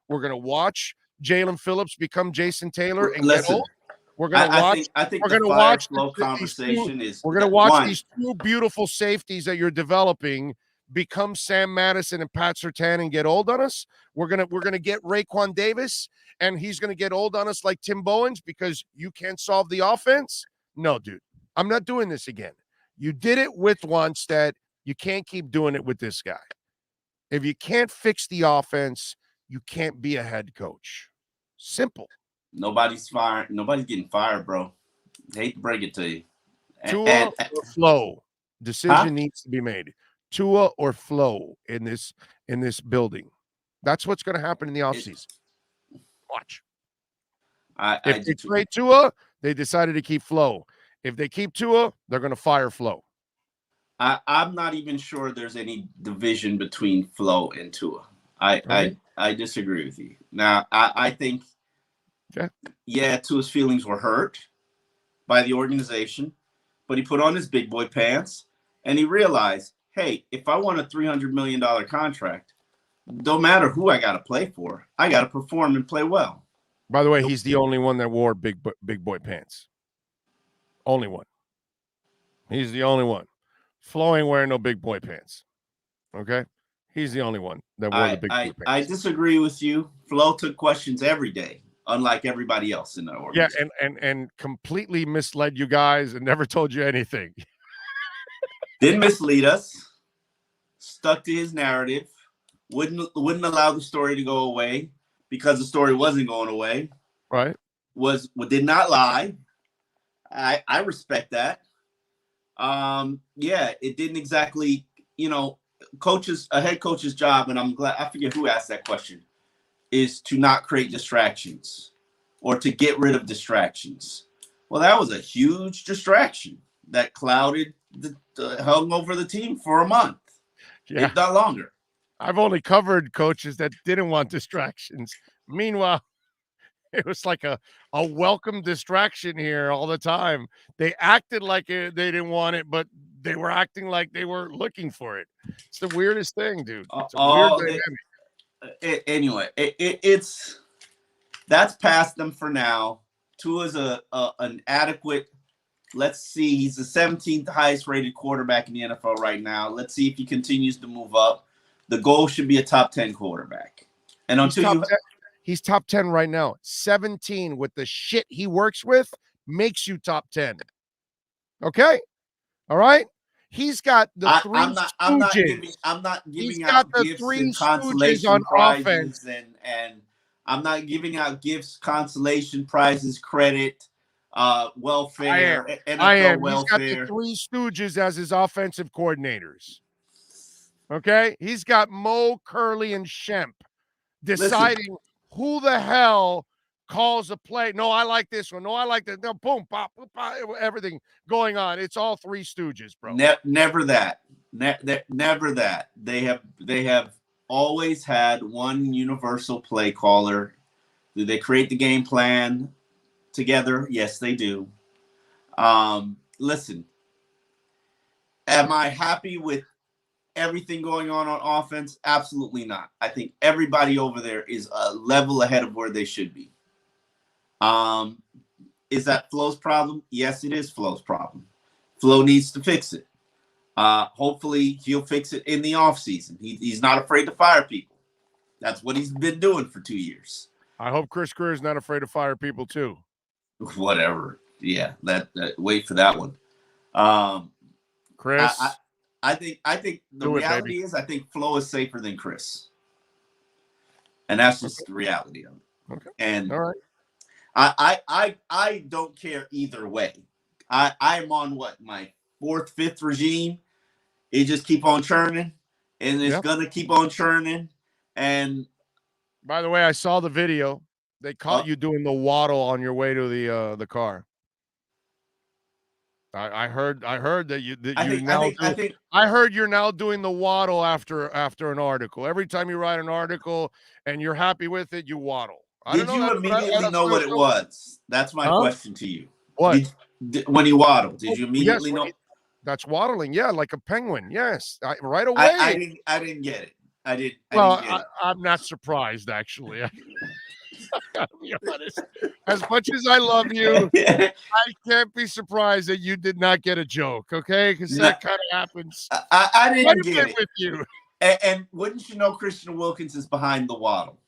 We're going to watch Jalen Phillips become Jason Taylor and get old? We're going to watch. I think we're going to watch the conversation We're going to watch these 2 beautiful safeties that you're developing become Sam Madison and Pat Surtain and get old on us. We're gonna get Raekwon Davis and he's gonna get old on us like Tim Bowens because you can't solve the offense. No, dude, I'm not doing this again. You did it with Wanstead. You can't keep doing it with this guy. If you can't fix the offense, you can't be a head coach. Simple. Nobody's fired. Nobody's getting fired, bro. I hate to break it to you. Tua or Flo. Decision needs to be made. Tua or Flo in this building. That's what's going to happen in the offseason. Watch. If they trade Tua, they decided to keep Flo. If they keep Tua, they're going to fire Flo. I'm not even sure there's any division between Flo and Tua. I disagree with you. Now, I think, Tua's feelings were hurt by the organization, but he put on his big boy pants and he realized, hey, if I want a $300 million contract, don't matter who I got to play for, I got to perform and play well. By the way, he's the only one that wore big boy pants. Only one. He's the only one. Flo ain't wearing no big boy pants. Okay? He's the only one that wore the big boy pants. I disagree with you. Flo took questions every day, unlike everybody else in the organization. Yeah, and completely misled you guys and never told you anything. Didn't mislead us. Stuck to his narrative. Wouldn't allow the story to go away because the story wasn't going away. Right. Did not lie. I respect that. It didn't exactly, a head coach's job, and I'm glad, I forget who asked that question, is to not create distractions or to get rid of distractions. Well, that was a huge distraction that clouded hung over the team for a month, if not longer. I've only covered coaches that didn't want distractions. Meanwhile, it was like a welcome distraction here all the time. They acted like they didn't want it, but they were acting like they were looking for it. It's the weirdest thing, dude. It's a weird dynamic. Anyway, it's that's past them for now. Tua's an adequate. Let's see. He's the 17th highest rated quarterback in the NFL right now. Let's see if he continues to move up. The goal should be a top 10 quarterback. And he's top 10 right now. 17 with the shit he works with makes you top 10. Okay? All right? He's got the three stooges. I'm not giving out gifts and consolation prizes and I'm not giving out gifts, consolation prizes, credit, welfare, I am. Welfare. He's got the three stooges as his offensive coordinators. Okay? He's got Mo, Curley, and Shemp deciding who the hell calls a play? No, I like this one. No, I like that. No, boom, pop, pop, pop, everything going on. It's all Three Stooges, bro. Never that. Never that. They have always had one universal play caller. Do they create the game plan together? Yes, they do. Listen, am I happy with everything going on offense? Absolutely not. I think everybody over there is a level ahead of where they should be. Is that Flo's problem? Yes, it is Flo's problem. Flo needs to fix it. Hopefully he'll fix it in the offseason. He's not afraid to fire people. That's what he's been doing for 2 years. I hope Chris Greer is not afraid to fire people too. Whatever. Yeah, that wait for that one. Chris, I think the reality is I think Flo is safer than Chris, and that's just the reality of it. Okay. And all right. I don't care either way. I'm on my 4th, 5th regime. It just keep on churning, and it's gonna keep on churning. And by the way, I saw the video. They caught you doing the waddle on your way to the car. I heard that you I heard you're now doing the waddle after an article. Every time you write an article and you're happy with it, you waddle. Did you immediately know what it was? That's my question to you. What? When you waddled, did you immediately know? That's waddling, yeah, like a penguin. Yes, right away. I didn't get it. I'm not surprised, actually. I gotta be honest. As much as I love you, I can't be surprised that you did not get a joke, okay? Because that kind of happens. I didn't get it with you. And wouldn't you know Christian Wilkins is behind the waddle?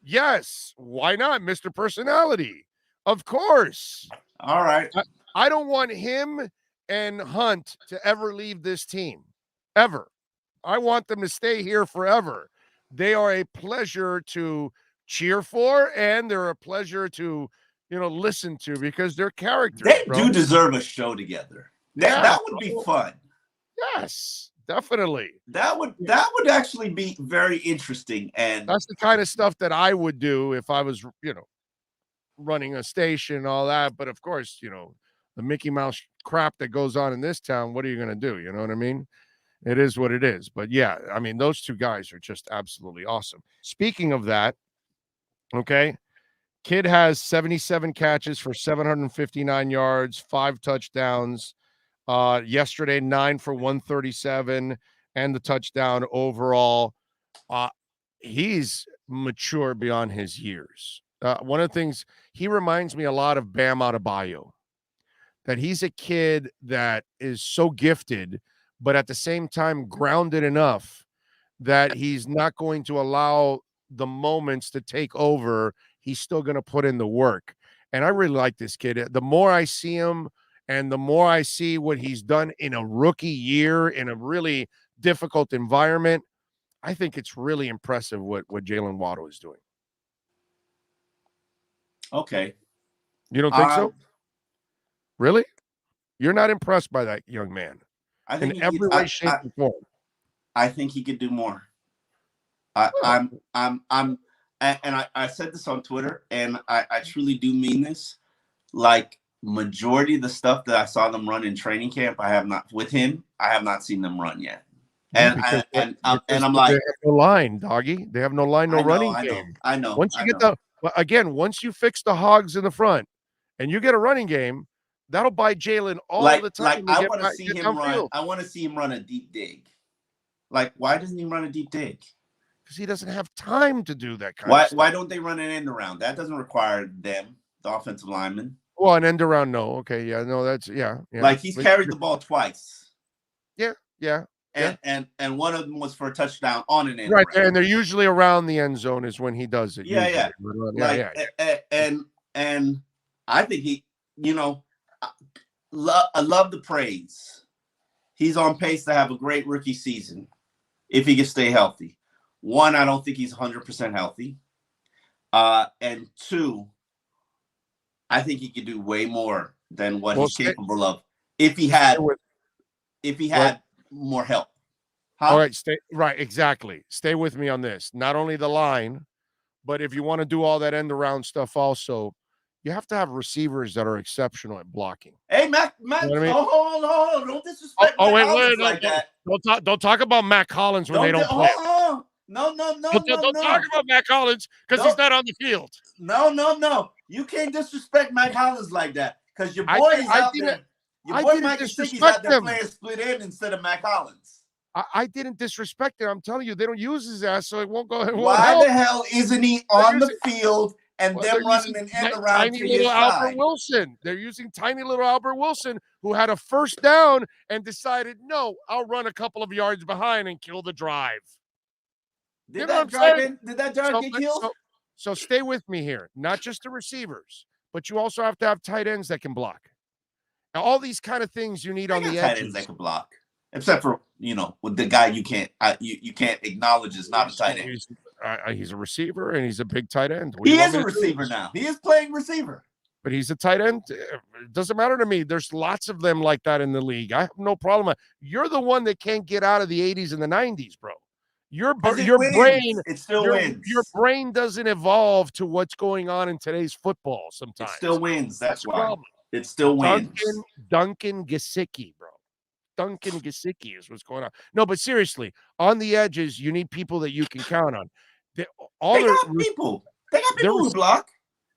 Yes. Why not, Mr. Personality? Of course. All right. I don't want him and Hunt to ever leave this team. Ever. I want them to stay here forever. They are a pleasure to cheer for, and they're a pleasure to, listen to because they're characters. They do deserve a show together. That would be fun. Yes, definitely. That would actually be very interesting. And that's the kind of stuff that I would do if I was, running a station and all that. But of course, the Mickey Mouse crap that goes on in this town, what are you going to do? You know what I mean? It is what it is. But yeah, I mean, those two guys are just absolutely awesome. Speaking of that, okay, kid has 77 catches for 759 yards, 5 touchdowns. Yesterday, 9 for 137 and the touchdown overall. He's mature beyond his years. One of the things, he reminds me a lot of Bam Adebayo, that he's a kid that is so gifted, but at the same time grounded enough that he's not going to allow the moments to take over. He's still going to put in the work. And I really like this kid. The more I see him and the more I see what he's done in a rookie year in a really difficult environment, I think it's really impressive what Jalen Waddle is doing. Okay. You don't think so? Really? You're not impressed by that young man? I think in every way, shape, and form. I think he could do more. I said this on Twitter, and I truly do mean this. Like, majority of the stuff that I saw them run in training camp, I have not seen them run yet. And I'm like, they have no line, doggy. They have no line, no running game. I know. Once you fix the hogs in the front, and you get a running game, that'll buy Jalen all the time. I want to see him run. I want to see him run a deep dig. Like, why doesn't he run a deep dig? Because he doesn't have time to do that kind of stuff. Why don't they run an end around? That doesn't require them, the offensive linemen. Well, an end around, no. Okay, yeah, no, that's yeah. Like he's carried the ball twice. Yeah. And one of them was for a touchdown on an end. Right, around. and they're usually around the end zone is when he does it. Yeah. And I think he, I love the praise. He's on pace to have a great rookie season if he can stay healthy. One, I don't think he's 100% healthy. And two, I think he could do way more than what he's capable of if he had more help. All right, exactly. Stay with me on this. Not only the line, But if you want to do all that end around stuff also, you have to have receivers that are exceptional at blocking. Hey, Mac, You know what I mean? hold on. Don't disrespect Mac Hollins like that. Don't talk about Mac Hollins when they don't play. Hold on. No. Don't talk about Mac Hollins because he's not on the field. No. You can't disrespect Mac Hollins like that because your boy is out there. Your boy Mike Gesicki's out there playing split end instead of Mac Hollins. I didn't disrespect it. I'm telling you, they don't use his ass, so it won't go. Why the hell isn't he on the field and them running an end around tiny to little his Albert side? Wilson? They're using tiny little Albert Wilson, who had a first down and decided, no, I'll run a couple of yards behind and kill the drive. Did that drive get killed? So stay with me here. Not just the receivers, but you also have to have tight ends that can block. Now, all these kind of things you need on the edges. Tight ends that can block. Except for, with the guy you can't acknowledge is not a tight end. He's a receiver and he's a big tight end. He is a receiver now. He is playing receiver. But he's a tight end. It doesn't matter to me. There's lots of them like that in the league. I have no problem. You're the one that can't get out of the 80s and the 90s, bro. Your brain, it still wins. Your brain doesn't evolve to what's going on in today's football sometimes. It still wins. That's why. Problem. It still wins. Duncan Gesicki, bro. Duncan Gesicki is what's going on. No, but seriously, on the edges, you need people that you can count on. They got people who block.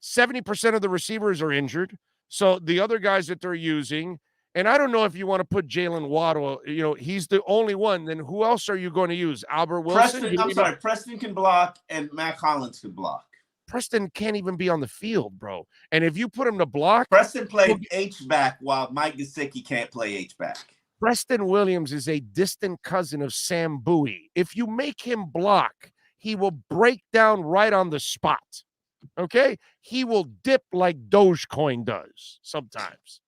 70% of the receivers are injured. So the other guys that they're using, and I don't know if you want to put Jalen Waddle, he's the only one. Then who else are you going to use? Albert Wilson? Preston can block and Mac Hollins can block. Preston can't even be on the field, bro. And if you put him to block. Preston played H-back while Mike Gesicki can't play H-back. Preston Williams is a distant cousin of Sam Bowie. If you make him block, he will break down right on the spot. Okay? He will dip like Dogecoin does sometimes.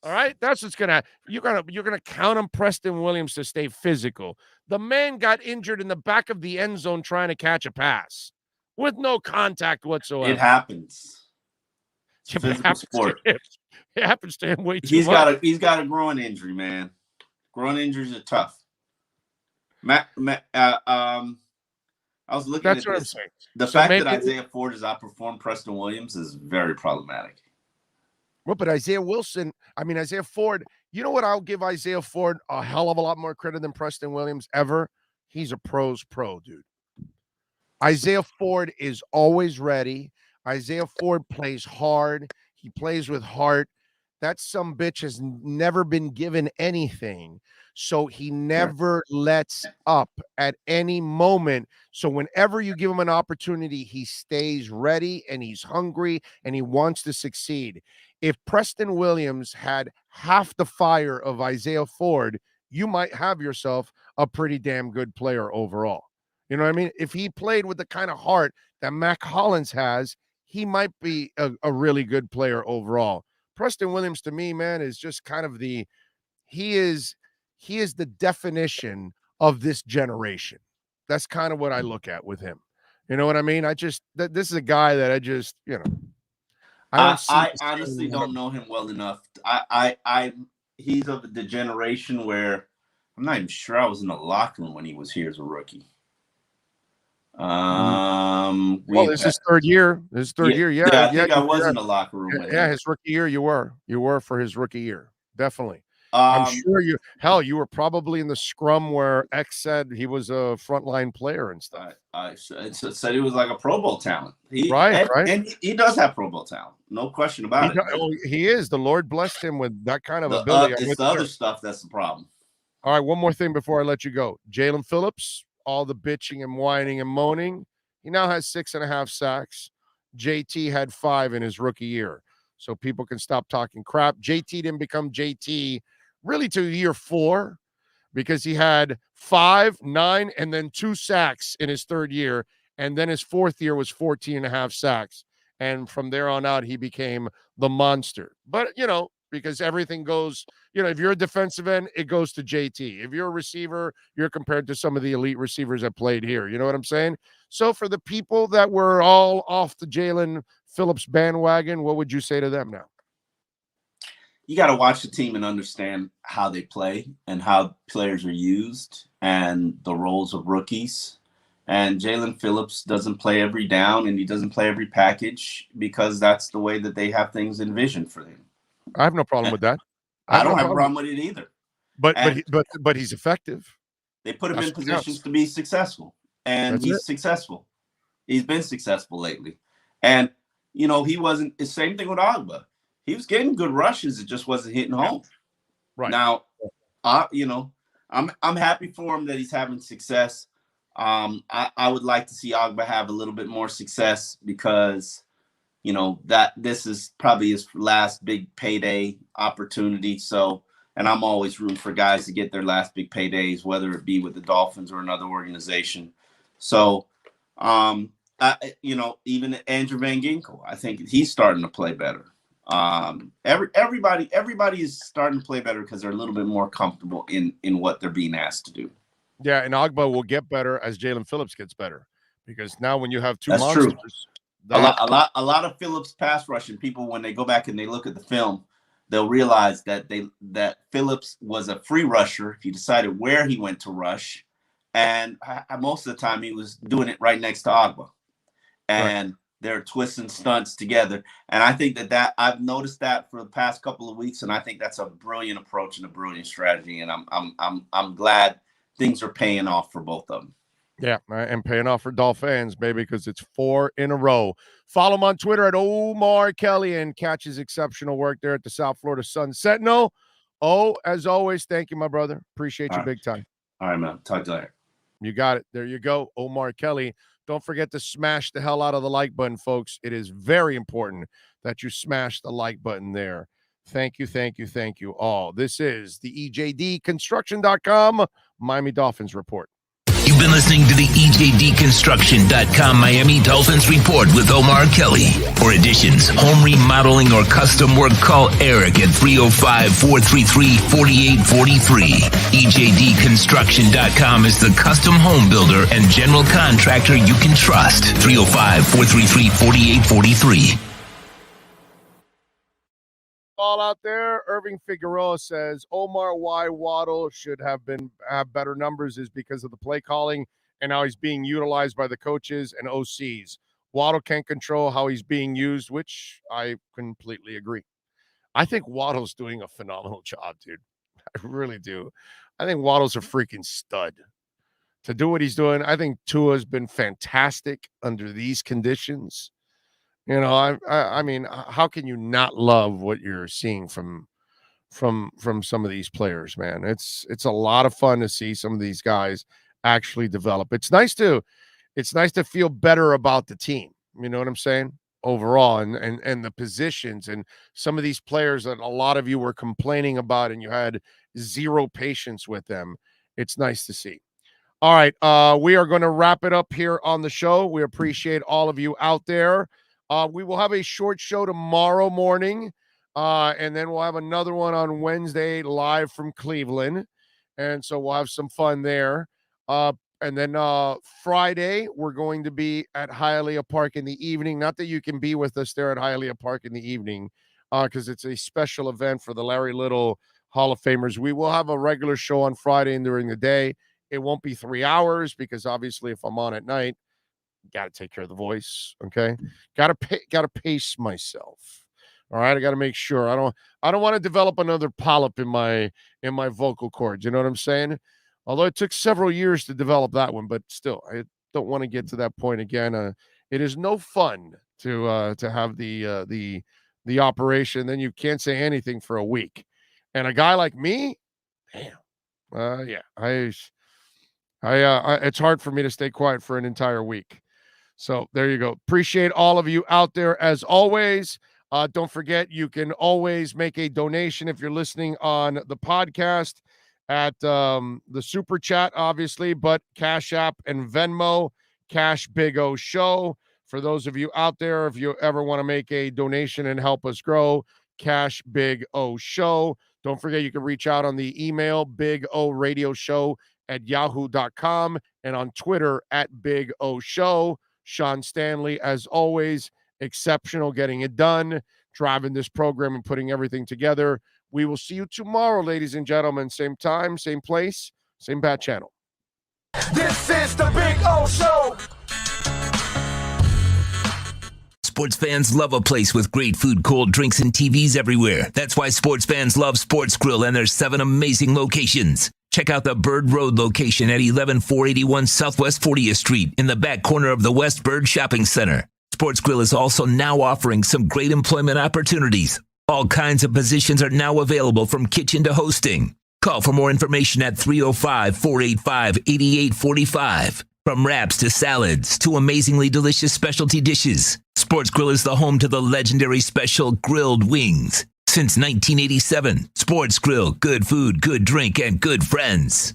All right? That's what's gonna you're gonna count on Preston Williams to stay physical. The man got injured in the back of the end zone trying to catch a pass with no contact whatsoever. It happens. It happens sport. It happens to him way too much. He's got a groin injury, man. Groin injuries are tough. I was looking at this. What I'm saying. The fact that Isaiah Ford has outperformed Preston Williams is very problematic. Well, but Isaiah Ford, you know what? I'll give Isaiah Ford a hell of a lot more credit than Preston Williams ever. He's a pro's pro, dude. Isaiah Ford is always ready. Isaiah Ford plays hard. He plays with heart. That sumbitch has never been given anything. So he never lets up at any moment. So whenever you give him an opportunity, he stays ready and he's hungry and he wants to succeed. If Preston Williams had half the fire of Isaiah Ford, you might have yourself a pretty damn good player overall. You know what I mean? If he played with the kind of heart that Mac Hollins has, he might be a really good player overall. Preston Williams, to me, man, is just kind of he is the definition of this generation. That's kind of what I look at with him. You know what I mean? This is a guy that I honestly don't know him well enough. He's of the generation where I'm not even sure I was in the locker room when he was here as a rookie. This is his third year. Yeah, I think I was in the locker room with him. His rookie year, you were for his rookie year, definitely. I'm sure you were probably in the scrum where X said he was a frontline player and stuff. I said he was like a Pro Bowl talent. Right. And he does have Pro Bowl talent, no question about it. He is. The Lord blessed him with that kind of ability. It's the other stuff that's the problem. All right, one more thing before I let you go. Jalen Phillips, all the bitching and whining and moaning. He now has 6.5 sacks. JT had 5 in his rookie year. So people can stop talking crap. JT didn't become JT really to year 4 because he had 5, 9, and then 2 sacks in his third year. And then his 4th year was 14.5 sacks. And from there on out, he became the monster. But, because everything goes, if you're a defensive end, it goes to JT. If you're a receiver, you're compared to some of the elite receivers that played here. You know what I'm saying? So for the people that were all off the Jalen Phillips bandwagon, what would you say to them now? You got to watch the team and understand how they play and how players are used and the roles of rookies. And Jalen Phillips doesn't play every down, and he doesn't play every package because that's the way that they have things envisioned for him. I have no problem with that. I don't have a problem with it either. But he's effective. They put him in positions to be successful, and he's successful. He's been successful lately. And, he wasn't the same thing with Agba. He was getting good rushes. It just wasn't hitting home. Right. Now, I'm happy for him that he's having success. I would like to see Agba have a little bit more success because, that this is probably his last big payday opportunity. So, and I'm always rooting for guys to get their last big paydays, whether it be with the Dolphins or another organization. So, even Andrew Van Ginkel, I think he's starting to play better. Everybody is starting to play better because they're a little bit more comfortable in what they're being asked to do. Yeah, and Agba will get better as Jalen Phillips gets better because now when you have two That's monsters, true. A lot of Phillips pass rushing people, when they go back and they look at the film, they'll realize that Phillips was a free rusher. He decided where he went to rush, and most of the time he was doing it right next to Agba, and they're twisting stunts together. And I think that I've noticed that for the past couple of weeks, and I think that's a brilliant approach and a brilliant strategy. And I'm glad things are paying off for both of them. Yeah, and paying off for Dolphins, baby, because it's 4 in a row. Follow him on Twitter at Omar Kelly and catch his exceptional work there at the South Florida Sun Sentinel. As always, thank you, my brother. Appreciate you big time. All right, man. Talk to you later. You got it. There you go, Omar Kelly. Don't forget to smash the hell out of the like button, folks. It is very important that you smash the like button there. Thank you all. This is the EJDconstruction.com Miami Dolphins report. You've been listening to the EJDconstruction.com Miami Dolphins report with Omar Kelly. For additions, home remodeling, or custom work, call Eric at 305-433-4843. EJDconstruction.com is the custom home builder and general contractor you can trust. 305-433-4843. All out there, Irving Figueroa says Omar, why Waddle should have better numbers is because of the play calling and how he's being utilized by the coaches and OCs. Waddle can't control how he's being used, which I completely agree. I think Waddle's doing a phenomenal job, dude. I really do. I think Waddle's a freaking stud. To do what he's doing, I think Tua's been fantastic under these conditions. I mean, how can you not love what you're seeing from some of these players, man? It's a lot of fun to see some of these guys actually develop. It's nice to feel better about the team. You know what I'm saying? Overall, and the positions and some of these players that a lot of you were complaining about and you had zero patience with them. It's nice to see. All right, we are going to wrap it up here on the show. We appreciate all of you out there. We will have a short show tomorrow morning, and then we'll have another one on Wednesday live from Cleveland, and so we'll have some fun there. And then Friday, we're going to be at Hialeah Park in the evening. Not that you can be with us there at Hialeah Park in the evening, because it's a special event for the Larry Little Hall of Famers. We will have a regular show on Friday and during the day. It won't be 3 hours because obviously if I'm on at night, got to take care of the voice. Okay. Got to pace myself. All right. I got to make sure I don't want to develop another polyp in my vocal cords. You know what I'm saying? Although it took several years to develop that one, but still, I don't want to get to that point again. It is no fun to have the operation. Then you can't say anything for a week. And a guy like me, damn. Yeah. It's hard for me to stay quiet for an entire week. So there you go. Appreciate all of you out there as always. Don't forget, you can always make a donation if you're listening on the podcast at the Super Chat, obviously, but Cash App and Venmo, Cash Big O Show. For those of you out there, if you ever want to make a donation and help us grow, Cash Big O Show. Don't forget, you can reach out on the email, bigoradioshow@yahoo.com, and on Twitter at Big O Show. Sean Stanley, as always, exceptional getting it done, driving this program and putting everything together. We will see you tomorrow, ladies and gentlemen. Same time, same place, same bat channel. This is the Big O Show. Sports fans love a place with great food, cold drinks, and TVs everywhere. That's why sports fans love Sports Grill and their 7 amazing locations. Check out the Bird Road location at 11481 Southwest 40th Street in the back corner of the West Bird Shopping Center. Sports Grill is also now offering some great employment opportunities. All kinds of positions are now available from kitchen to hosting. Call for more information at 305-485-8845. From wraps to salads to amazingly delicious specialty dishes, Sports Grill is the home to the legendary special grilled wings. Since 1987, Sports Grill, good food, good drink, and good friends.